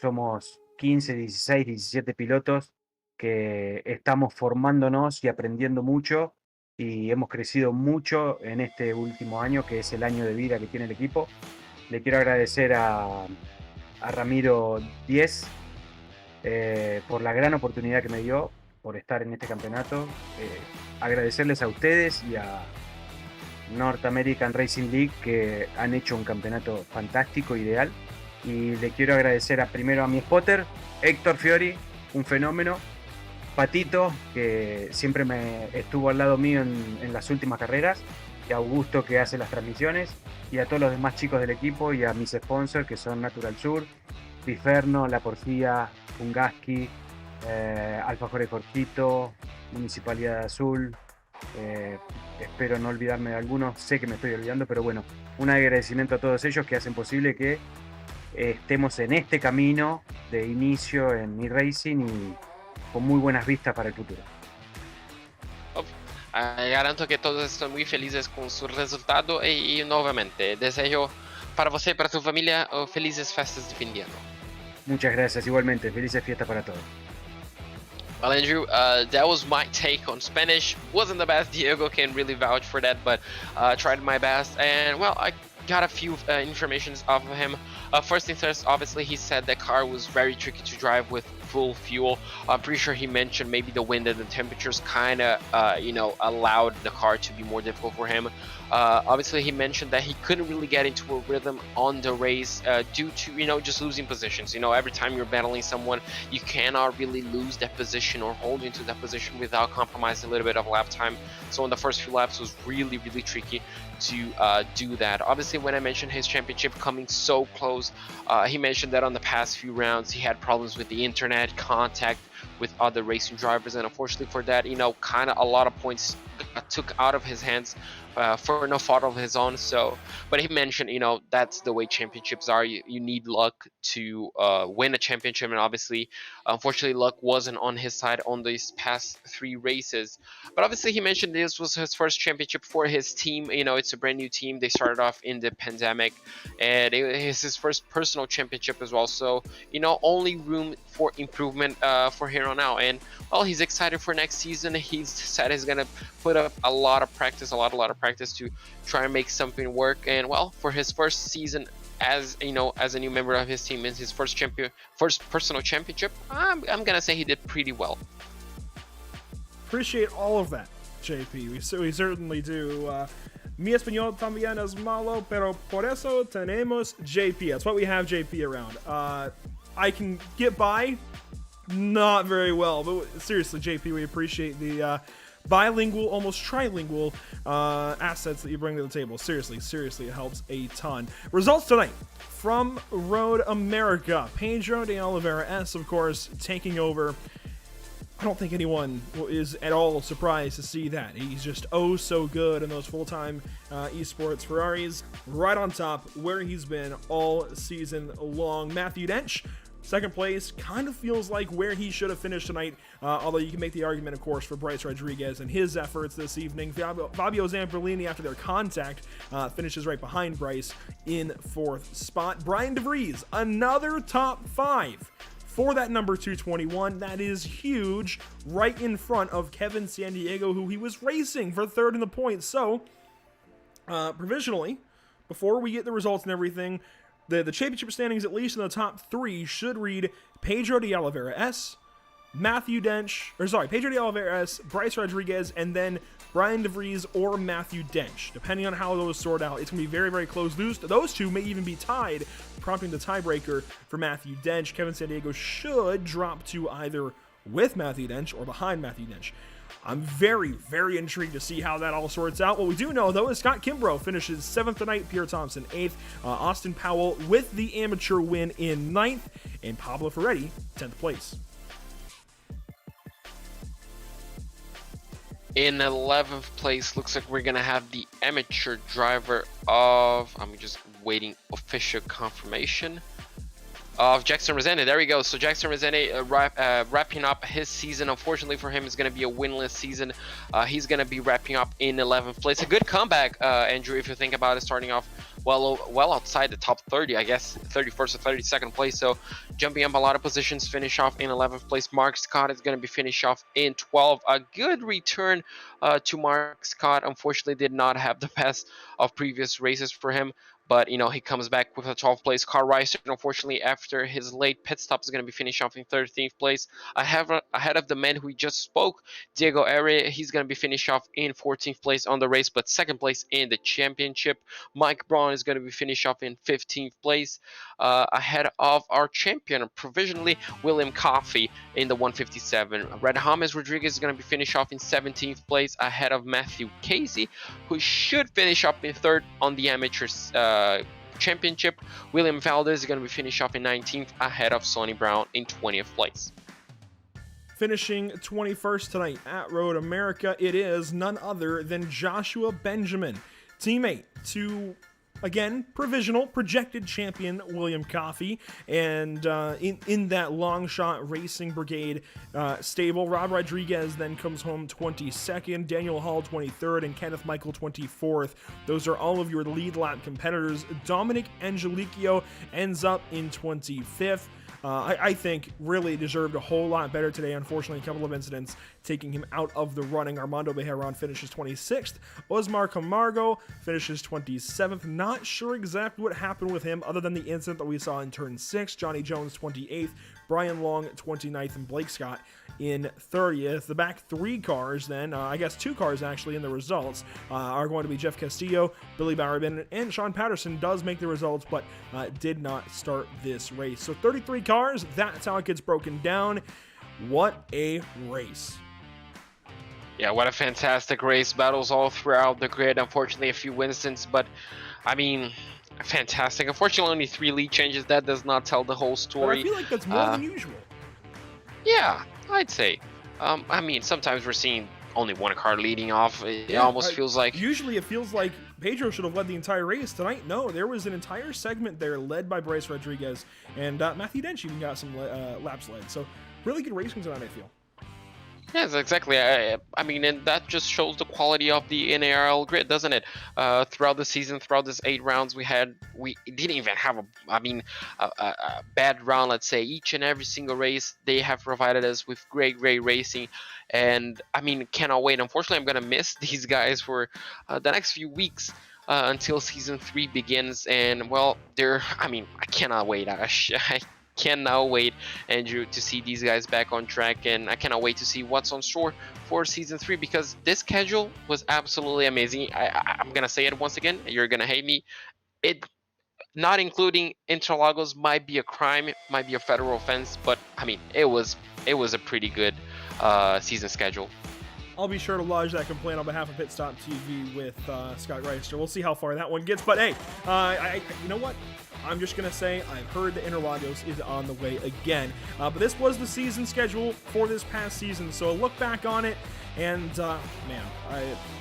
Somos 15, 16, 17 pilotos que estamos formándonos y aprendiendo mucho. Y hemos crecido mucho en este último año, que es el año de vida que tiene el equipo. Le quiero agradecer a Ramiro 10 por la gran oportunidad que me dio, por estar en este campeonato. Agradecerles a ustedes y a North American Racing League, que han hecho un campeonato fantástico, ideal. Y le quiero agradecer primero a mi spotter, Héctor Fiori, un fenómeno. Patito, que siempre me estuvo al lado mío en las últimas carreras, y a Augusto, que hace las transmisiones, y a todos los demás chicos del equipo, y a mis sponsors, que son Natural Sur, Piferno, La Porfía, Fungaski, Alfajores Jorgito, Municipalidad de Azul, Espero no olvidarme de algunos, sé que me estoy olvidando, pero bueno, un agradecimiento a todos ellos que hacen posible que estemos en este camino de inicio en eRacing y con muy buenas vistas para el futuro. Garanto que todos están muy felices con su resultado y nuevamente deseo para você y para tu familia felices festas de fin de año. Muchas gracias, igualmente, felices fiestas para todos. Well, Andrew, that was my take on Spanish. Wasn't the best. Diego can really vouch for that, but tried my best. And, well, I got a few informations off of him. First things first, obviously, he said the car was very tricky to drive with full fuel. I'm pretty sure he mentioned maybe the wind and the temperatures kind of, allowed the car to be more difficult for him. Obviously, he mentioned that he couldn't really get into a rhythm on the race due to, just losing positions. Every time you're battling someone, you cannot really lose that position or hold into that position without compromising a little bit of lap time. So in the first few laps, it was really, really tricky to do that. Obviously, when I mentioned his championship coming so close, he mentioned that on the past few rounds, he had problems with the internet, contact with other racing drivers, and unfortunately for that, kind of a lot of points took out of his hands for no fault of his own. So, but he mentioned, that's the way championships are. You need luck to win a championship, and obviously, unfortunately, luck wasn't on his side on these past 3 races. But obviously, he mentioned this was his first championship for his team. It's a brand new team. They started off in the pandemic, and it's his first personal championship as well. So, only room for improvement for here on out. And well, he's excited for next season. He's said he's gonna put up a lot of practice, a lot of practice to try and make something work. And well, for his first season as as a new member of his team in his first personal championship, I'm gonna say he did pretty well. Appreciate all of that, JP. We certainly do. Mi español también es malo, pero por eso tenemos JP. That's why we have JP around. I can get by, not very well, but seriously, JP, we appreciate the bilingual, almost trilingual assets that you bring to the table. Seriously, it helps a ton. Results tonight from Road America. Pedro de Oliveira S, of course, taking over. I don't think anyone is at all surprised to see that. He's just oh so good in those full-time esports Ferraris, right on top where he's been all season long. Matthew Dench, second place, kind of feels like where he should have finished tonight, although you can make the argument, of course, for Bryce Rodriguez and his efforts this evening. Fabio Zamperlini, after their contact, finishes right behind Bryce in 4th spot. Brian DeVries, another top 5 for that number 221. That is huge, right in front of Kevin Sandiego, who he was racing for 3rd in the points. So, provisionally, before we get the results and everything, the championship standings, at least in the top 3, should read Pedro de Oliveira S, Matthew Dench, Pedro de Oliveira S, Bryce Rodriguez, and then Brian DeVries or Matthew Dench. Depending on how those sort out, it's going to be very, very close. Those two may even be tied, prompting the tiebreaker for Matthew Dench. Kevin Sandiego should drop to either with Matthew Dench or behind Matthew Dench. I'm very, very intrigued to see how that all sorts out. What we do know, though, is Scott Kimbrough finishes 7th tonight, Pierre Thompson 8th, Austin Powell with the amateur win in 9th, and Pablo Ferretti 10th place. In 11th place, looks like we're gonna have the amateur driver of, I'm just waiting official confirmation, of Jackson Rezende. There we go. So Jackson Rezende wrapping up his season. Unfortunately for him, it's going to be a winless season. He's going to be wrapping up in 11th place. A good comeback, Andrew, if you think about it, starting off well outside the top 30, I guess 31st or 32nd place. So jumping up a lot of positions, finish off in 11th place. Mark Scott is going to be finished off in 12th. A good return to Mark Scott. Unfortunately, did not have the best of previous races for him. But, he comes back with a 12th place. Carl Reiser, unfortunately, after his late pit stop, is going to be finishing off in 13th place. Ahead of the man who we just spoke, Diego Area, he's going to be finished off in 14th place on the race, but 2nd place in the championship. Mike Braun is going to be finished off in 15th place. Ahead of our champion, provisionally, William Coffey in the 157. Red James Rodriguez is going to be finished off in 17th place, ahead of Matthew Casey, who should finish up in 3rd on the amateurs championship. William Valdez is going to be finished off in 19th, ahead of Sonny Brown in 20th place. finishing 21st tonight at Road America, it is none other than Joshua Benjamin, teammate to, again, provisional projected champion William Coffey, and in that long shot racing brigade stable, Rob Rodriguez then comes home 22nd, Daniel Hall 23rd, and Kenneth Michael 24th. Those are all of your lead lap competitors. Dominic Angelicchio ends up in 25th. I think really deserved a whole lot better today. Unfortunately, a couple of incidents taking him out of the running. Armando Bejarran finishes 26th. Osmar Camargo finishes 27th. Not sure exactly what happened with him other than the incident that we saw in turn 6. Johnny Jones 28th, Brian Long 29th, and Blake Scott in 30th. The back three cars then, I guess two cars actually in the results, are going to be Jeff Castillo, Billy Barabin, and Sean Patterson does make the results, but did not start this race. So 33 cars, that's how it gets broken down. What a race. Yeah, what a fantastic race. Battles all throughout the grid. Unfortunately, a few incidents, but I mean, fantastic. Unfortunately, only 3 lead changes. That does not tell the whole story. But I feel like that's more than usual. Yeah, I'd say. I mean, sometimes we're seeing only one car leading off. It almost feels like... Usually it feels like Pedro should have led the entire race. Tonight, no. There was an entire segment there led by Bryce Rodriguez, and Matthew Dench even got some laps led. So really good racing tonight, I feel. Yes, exactly. I mean, and that just shows the quality of the NARL grid, doesn't it? Throughout the season, throughout this 8 rounds, we didn't even have a bad round, let's say. Each and every single race, they have provided us with great racing. And I mean, cannot wait. Unfortunately, I'm gonna miss these guys for the next few weeks until season 3 begins. And well, I cannot wait. I cannot wait, Andrew, to see these guys back on track, and I cannot wait to see what's on store for season 3, because this schedule was absolutely amazing. I'm gonna say it once again, you're gonna hate me. It not including Interlagos might be a crime, might be a federal offense, but I mean, it was a pretty good season schedule. I'll be sure to lodge that complaint on behalf of Pit Stop TV with Scott Reister. We'll see how far that one gets, but hey, you know what? I'm just going to say I've heard the Interlagos is on the way again. But this was the season schedule for this past season, so look back on it, and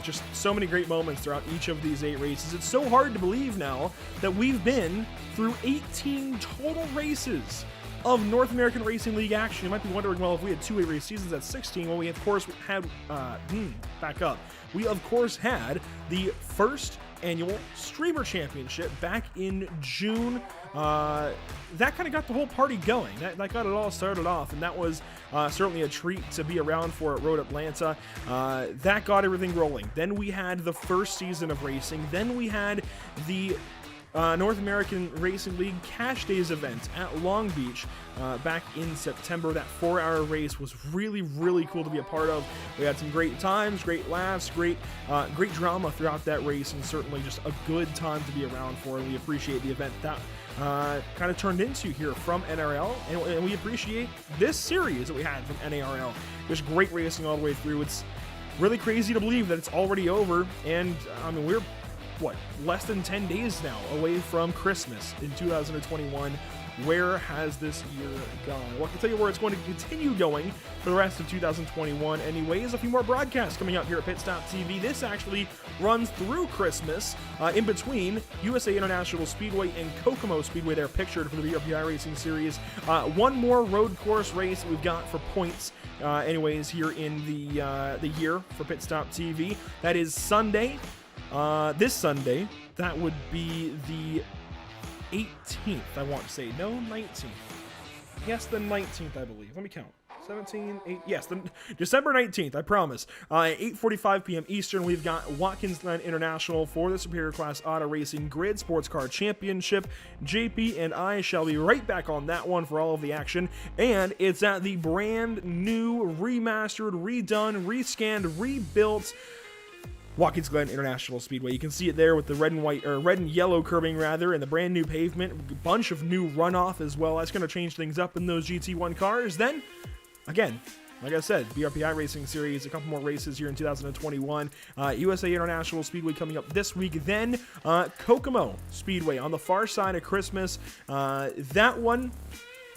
just so many great moments throughout each of these 8 races. It's so hard to believe now that we've been through 18 total races of North American Racing League action. You might be wondering, well, if we had 2 8-race seasons, that's 16. Well, we of course had, back up. We of course had the first annual Streamer Championship back in June. That kind of got the whole party going. That got it all started off, and that was certainly a treat to be around for at Road Atlanta. That got everything rolling. Then we had the first season of racing. Then we had the North American Racing League Cash Days event at Long Beach back in September. That 4-hour race was really cool to be a part of. We had some great times, great laughs, great drama throughout that race, and certainly just a good time to be around for, and we appreciate the event that kind of turned into here from NRL, and we appreciate this series that we had from NARL. There's great racing all the way through. It's really crazy to believe that it's already over, and I mean, we're less than 10 days now away from Christmas in 2021. Where has this year gone? Well, I can tell you where it's going to continue going for the rest of 2021. Anyways, a few more broadcasts coming up here at Pit Stop TV. This actually runs through Christmas, in between USA International Speedway and Kokomo Speedway. They're pictured for the BRPI Racing Series. One more road course race we've got for points. Anyways, here in the year for Pit Stop TV. That is Sunday. This Sunday, that would be the 18th, I want to say. No, 19th. Yes, the 19th, I believe. Let me count. 17, 8, yes, December 19th, I promise. 8:45 p.m. Eastern, we've got Watkins Glen International for the Superior Class Auto Racing Grid Sports Car Championship. JP and I shall be right back on that one for all of the action, and it's at the brand new, remastered, redone, rescanned, rebuilt Watkins Glen International Speedway. You can see it there with the red and yellow curbing rather, and the brand new pavement. A bunch of new runoff as well. That's going to change things up in those GT1 cars. Then, again, like I said, BRPI Racing Series, a couple more races here in 2021. USA International Speedway coming up this week. Then Kokomo Speedway on the far side of Christmas. That one,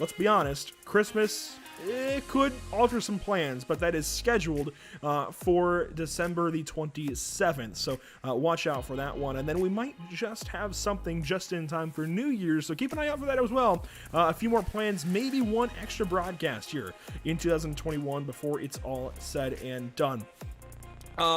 let's be honest, Christmas it could alter some plans, but that is scheduled for December the 27th. So watch out for that one. And then we might just have something just in time for New Year's. So keep an eye out for that as well. A few more plans, maybe one extra broadcast here in 2021 before it's all said and done.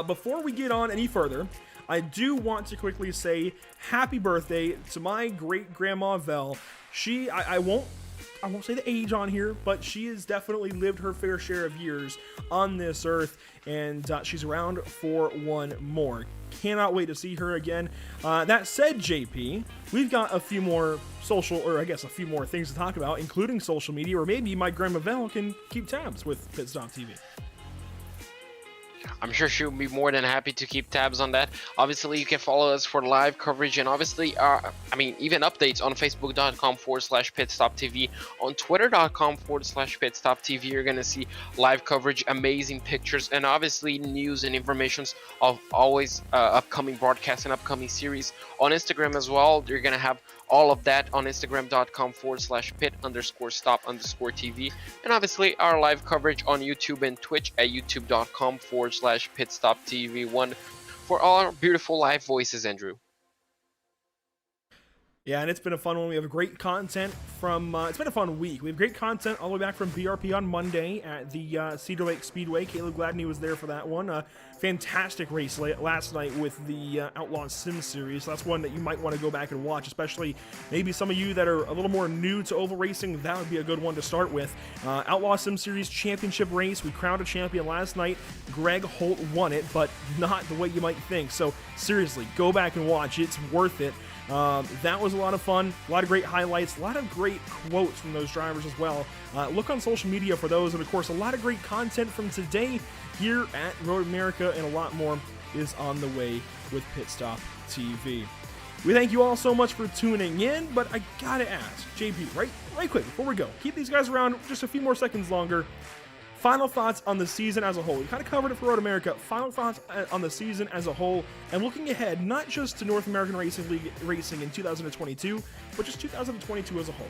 Before we get on any further, I do want to quickly say happy birthday to my great grandma Vel. I won't say the age on here, but she has definitely lived her fair share of years on this earth, and she's around for one more. Cannot wait to see her again. That said, JP, we've got a few more a few more things to talk about, including social media, or maybe my grandma Vel can keep tabs with Pit Stop TV. I'm sure she'll be more than happy to keep tabs on that. Obviously, you can follow us for live coverage, and obviously, even updates on Facebook.com/PitStopTV, on Twitter.com/PitStopTV. You're gonna see live coverage, amazing pictures, and obviously news and informations of always upcoming broadcasts and upcoming series. On Instagram as well, you're gonna have all of that on Instagram.com/pit_stop_TV, and obviously our live coverage on YouTube and Twitch at youtube.com/pitstoptv1 for all our beautiful live voices, Andrew. Yeah, and it's been a fun one. We have great content from, it's been a fun week. We have great content all the way back from BRP on Monday at the Cedar Lake Speedway. Caleb Gladney was there for that one. Fantastic race last night with the Outlaw Sim Series. So that's one that you might want to go back and watch, especially maybe some of you that are a little more new to oval racing. That would be a good one to start with. Outlaw Sim Series championship race. We crowned a champion last night. Greg Holt won it, but not the way you might think. So seriously, go back and watch. It's worth it. That was a lot of fun, a lot of great highlights, a lot of great quotes from those drivers as well. Look on social media for those, and of course a lot of great content from today here at Road America, and a lot more is on the way with Pit Stop TV. We thank you all so much for tuning in, but I gotta ask, JP, right quick before we go, keep these guys around just a few more seconds longer. Final thoughts on the season as a whole. We kind of covered it for Road America. Final thoughts on the season as a whole, and looking ahead, not just to North American Racing League racing in 2022, but just 2022 as a whole.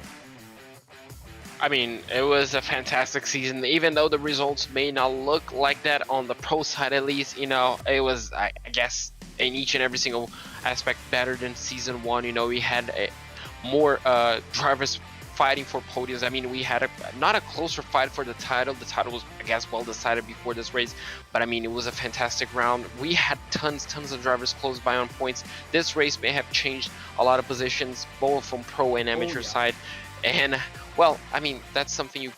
I mean, it was a fantastic season, even though the results may not look like that on the pro side at least. You know, it was, I guess, in each and every single aspect better than season one. You know, we had more drivers fighting for podiums. I mean, we had not a closer fight for the title. The title was, I guess, well decided before this race, but I mean, it was a fantastic round. We had tons of drivers close by on points. This race may have changed a lot of positions, both from pro and amateur side, and well, I mean, that's something you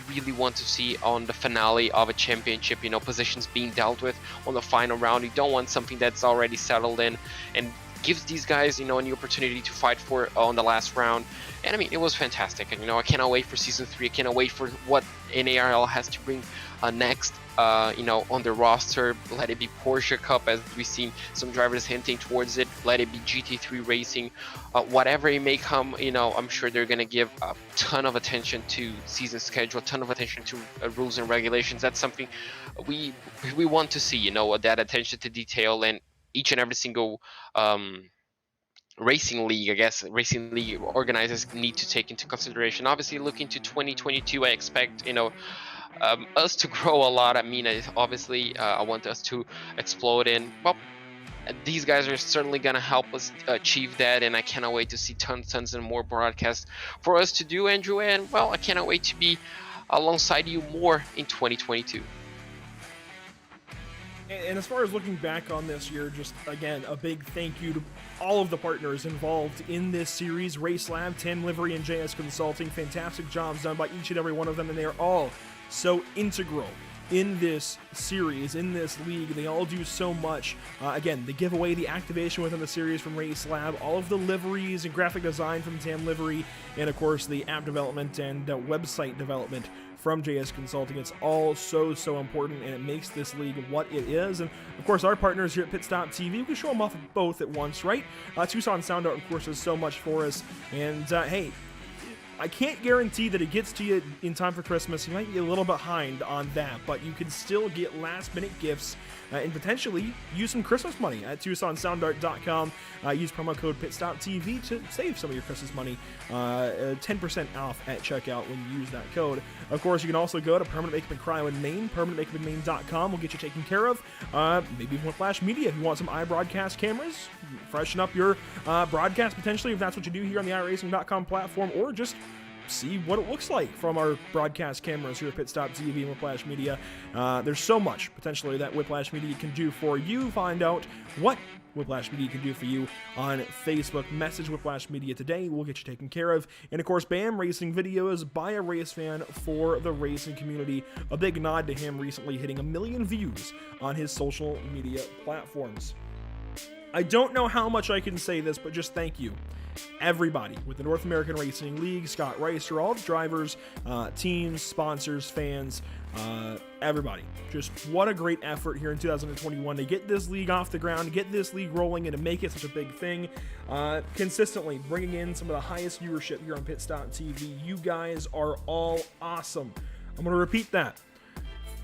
really want to see on the finale of a championship. You know, positions being dealt with on the final round. You don't want something that's already settled in and gives these guys, you know, a new opportunity to fight for on the last round. And I mean, it was fantastic, and you know, I cannot wait for season 3. I cannot wait for what NARL has to bring next, you know, on the roster. Let it be Porsche Cup, as we've seen some drivers hinting towards it. Let it be GT3 racing, whatever it may come. You know, I'm sure they're gonna give a ton of attention to season schedule, a ton of attention to rules and regulations. That's something we want to see. You know, that attention to detail, and each and every single racing league organizers need to take into consideration. Obviously, looking to 2022, I expect, you know, us to grow a lot. I mean, obviously, I want us to explode, and well, these guys are certainly gonna help us achieve that, and I cannot wait to see tons and more broadcasts for us to do, Andrew. And well, I cannot wait to be alongside you more in 2022. And as far as looking back on this year, just again, a big thank you to all of the partners involved in this series. Race Lab, Tim Livery, and JS Consulting. Fantastic jobs done by each and every one of them, and they are all so integral in this series, in this league. They all do so much. Again, the giveaway, the activation within the series from Race Lab, all of the liveries and graphic design from Tam Livery, and of course the app development and website development from JS Consulting. It's all so important, and it makes this league what it is. And of course, our partners here at Pit Stop TV, we can show them off both at once, right? Tucson Sound Art, of course, does so much for us. And hey, I can't guarantee that it gets to you in time for Christmas. You might be a little behind on that, but you can still get last-minute gifts and potentially use some Christmas money at TucsonSoundArt.com. Use promo code PitStopTV to save some of your Christmas money, 10% off at checkout when you use that code. Of course, you can also go to Permanent Makeup and Cryo in Maine. PermanentMakeupInMaine.com will get you taken care of. Maybe Whiplash Media if you want some iBroadcast cameras. Freshen up your broadcast potentially if that's what you do here on the iRacing.com platform, or just see what it looks like from our broadcast cameras here at Pit Stop TV and Whiplash Media. There's so much potentially that Whiplash Media can do for you. Find out what Whiplash Media can do for you on Facebook. Message Whiplash Media today. We'll get you taken care of. And of course, BAM Racing Videos by a race fan for the racing community. A big nod to him recently hitting 1 million views on his social media platforms. I don't know how much I can say this, but just thank you. Everybody with the North American Racing League, Scott Reister, all the drivers, teams, sponsors, fans, everybody. Just what a great effort here in 2021 to get this league off the ground, get this league rolling, and to make it such a big thing. Consistently bringing in some of the highest viewership here on Pit Stop TV. You guys are all awesome. I'm going to repeat that.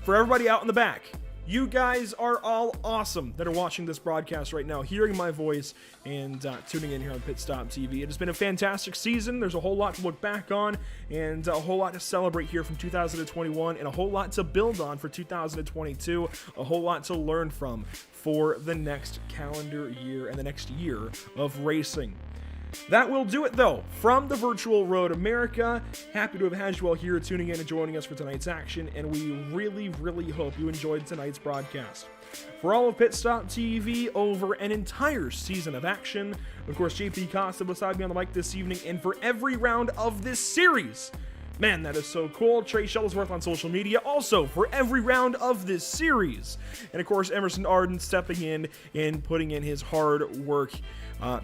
For everybody out in the back, you guys are all awesome that are watching this broadcast right now, hearing my voice and tuning in here on Pit Stop TV. It has been a fantastic season. There's a whole lot to look back on and a whole lot to celebrate here from 2021 and a whole lot to build on for 2022, a whole lot to learn from for the next calendar year and the next year of racing. That will do it, though, from the virtual Road America. Happy to have had you all here tuning in and joining us for tonight's action, and we really, really hope you enjoyed tonight's broadcast. For all of Pit Stop TV over an entire season of action, of course, JP Costa beside me on the mic this evening, and for every round of this series, man, that is so cool. Trey Shuttlesworth on social media, also for every round of this series. And of course, Emerson Arden stepping in and putting in his hard work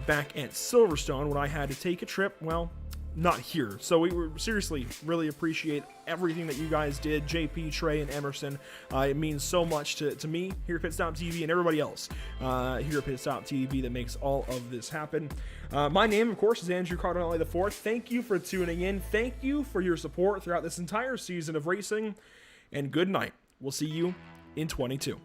back at Silverstone when I had to take a trip. Well, not here. So we seriously really appreciate everything that you guys did, JP, Trey, and Emerson. It means so much to me here at Pit Stop TV and everybody else here at Pit Stop TV that makes all of this happen. My name, of course, is Andrew Cardinale IV. Thank you for tuning in. Thank you for your support throughout this entire season of racing. And good night. We'll see you in 22.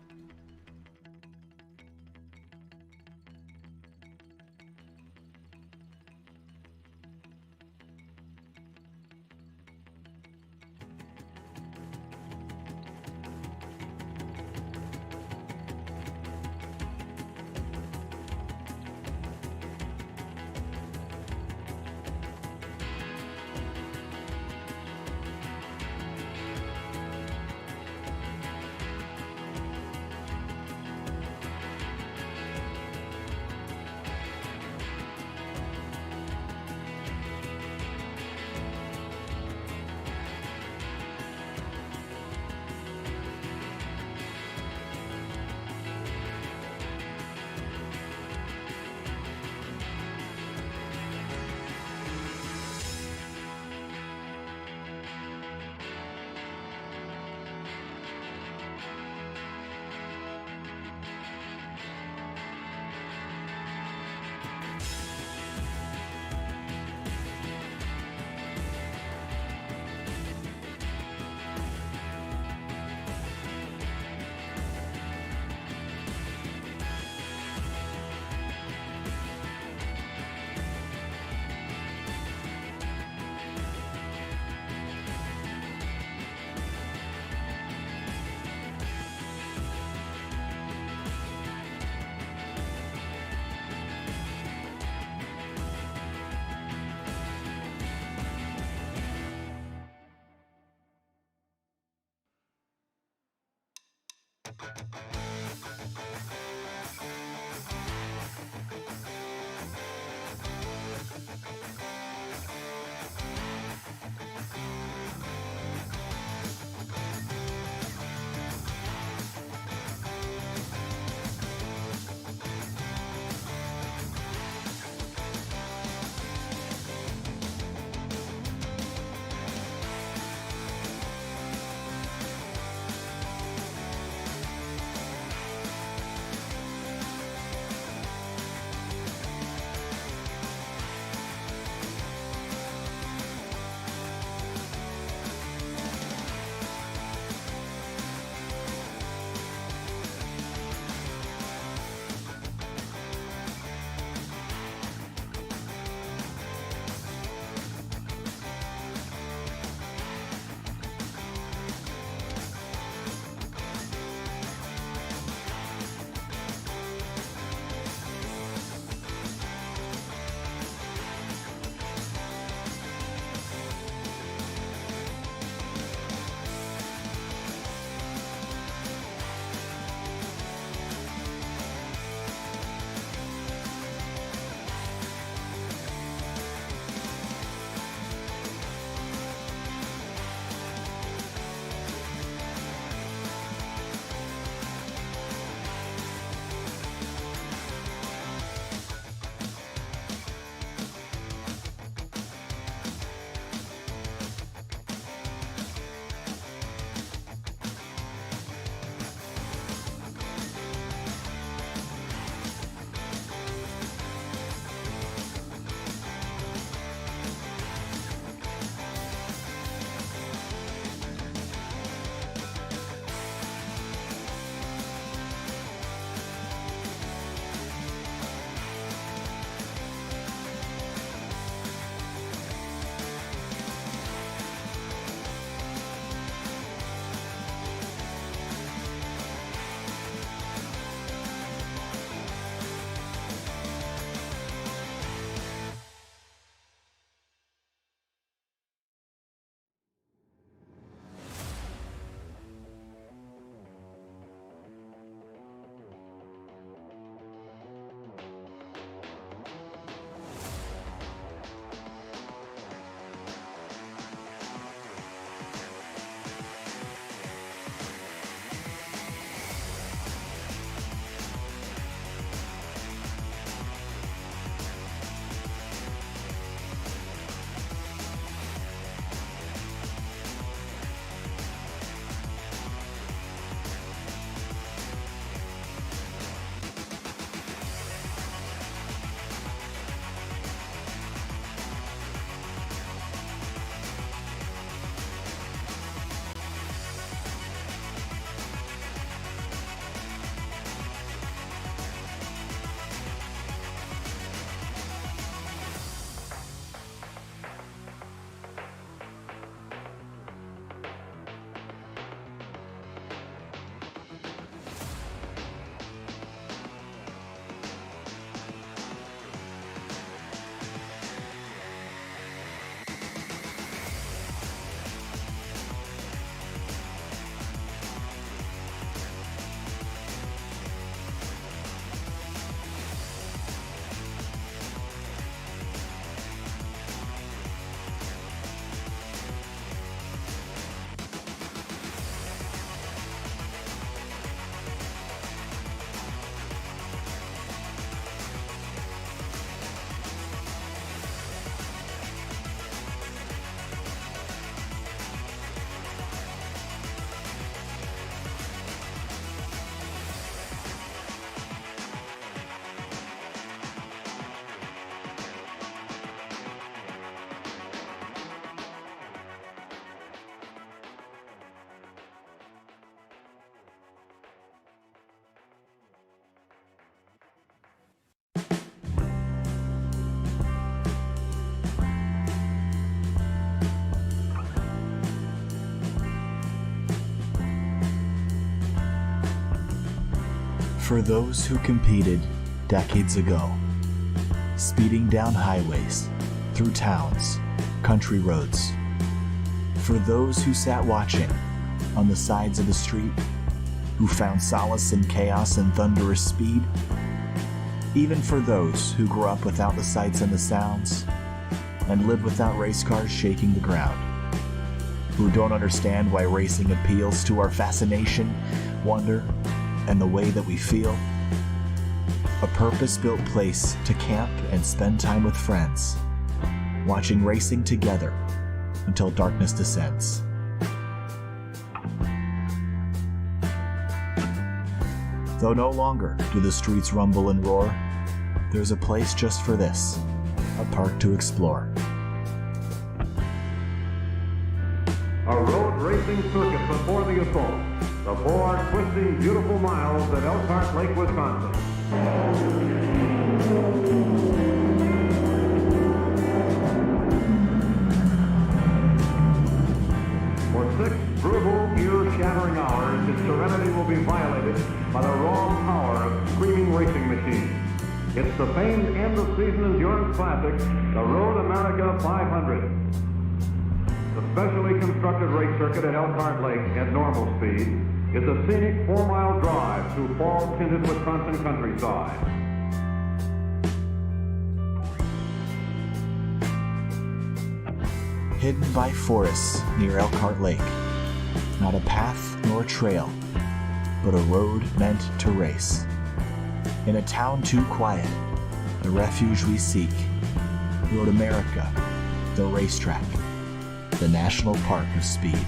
For those who competed decades ago, speeding down highways, through towns, country roads. For those who sat watching on the sides of the street, who found solace in chaos and thunderous speed. Even for those who grew up without the sights and the sounds, and live without race cars shaking the ground. Who don't understand why racing appeals to our fascination, wonder, and the way that we feel. A purpose-built place to camp and spend time with friends, watching racing together until darkness descends. Though no longer do the streets rumble and roar, there's a place just for this, a park to explore. A road racing circuit before the assault. The 4 twisting, beautiful miles at Elkhart Lake, Wisconsin. For 6 brutal, ear-shattering hours, its serenity will be violated by the raw power of screaming racing machines. It's the famed end-of-season endurance classic, the Road America 500. The specially constructed race circuit at Elkhart Lake at normal speed is a scenic 4-mile drive through fall-tinted Wisconsin countryside. Hidden by forests near Elkhart Lake, not a path nor a trail, but a road meant to race. In a town too quiet, the refuge we seek, Road America, the racetrack, the national park of speed.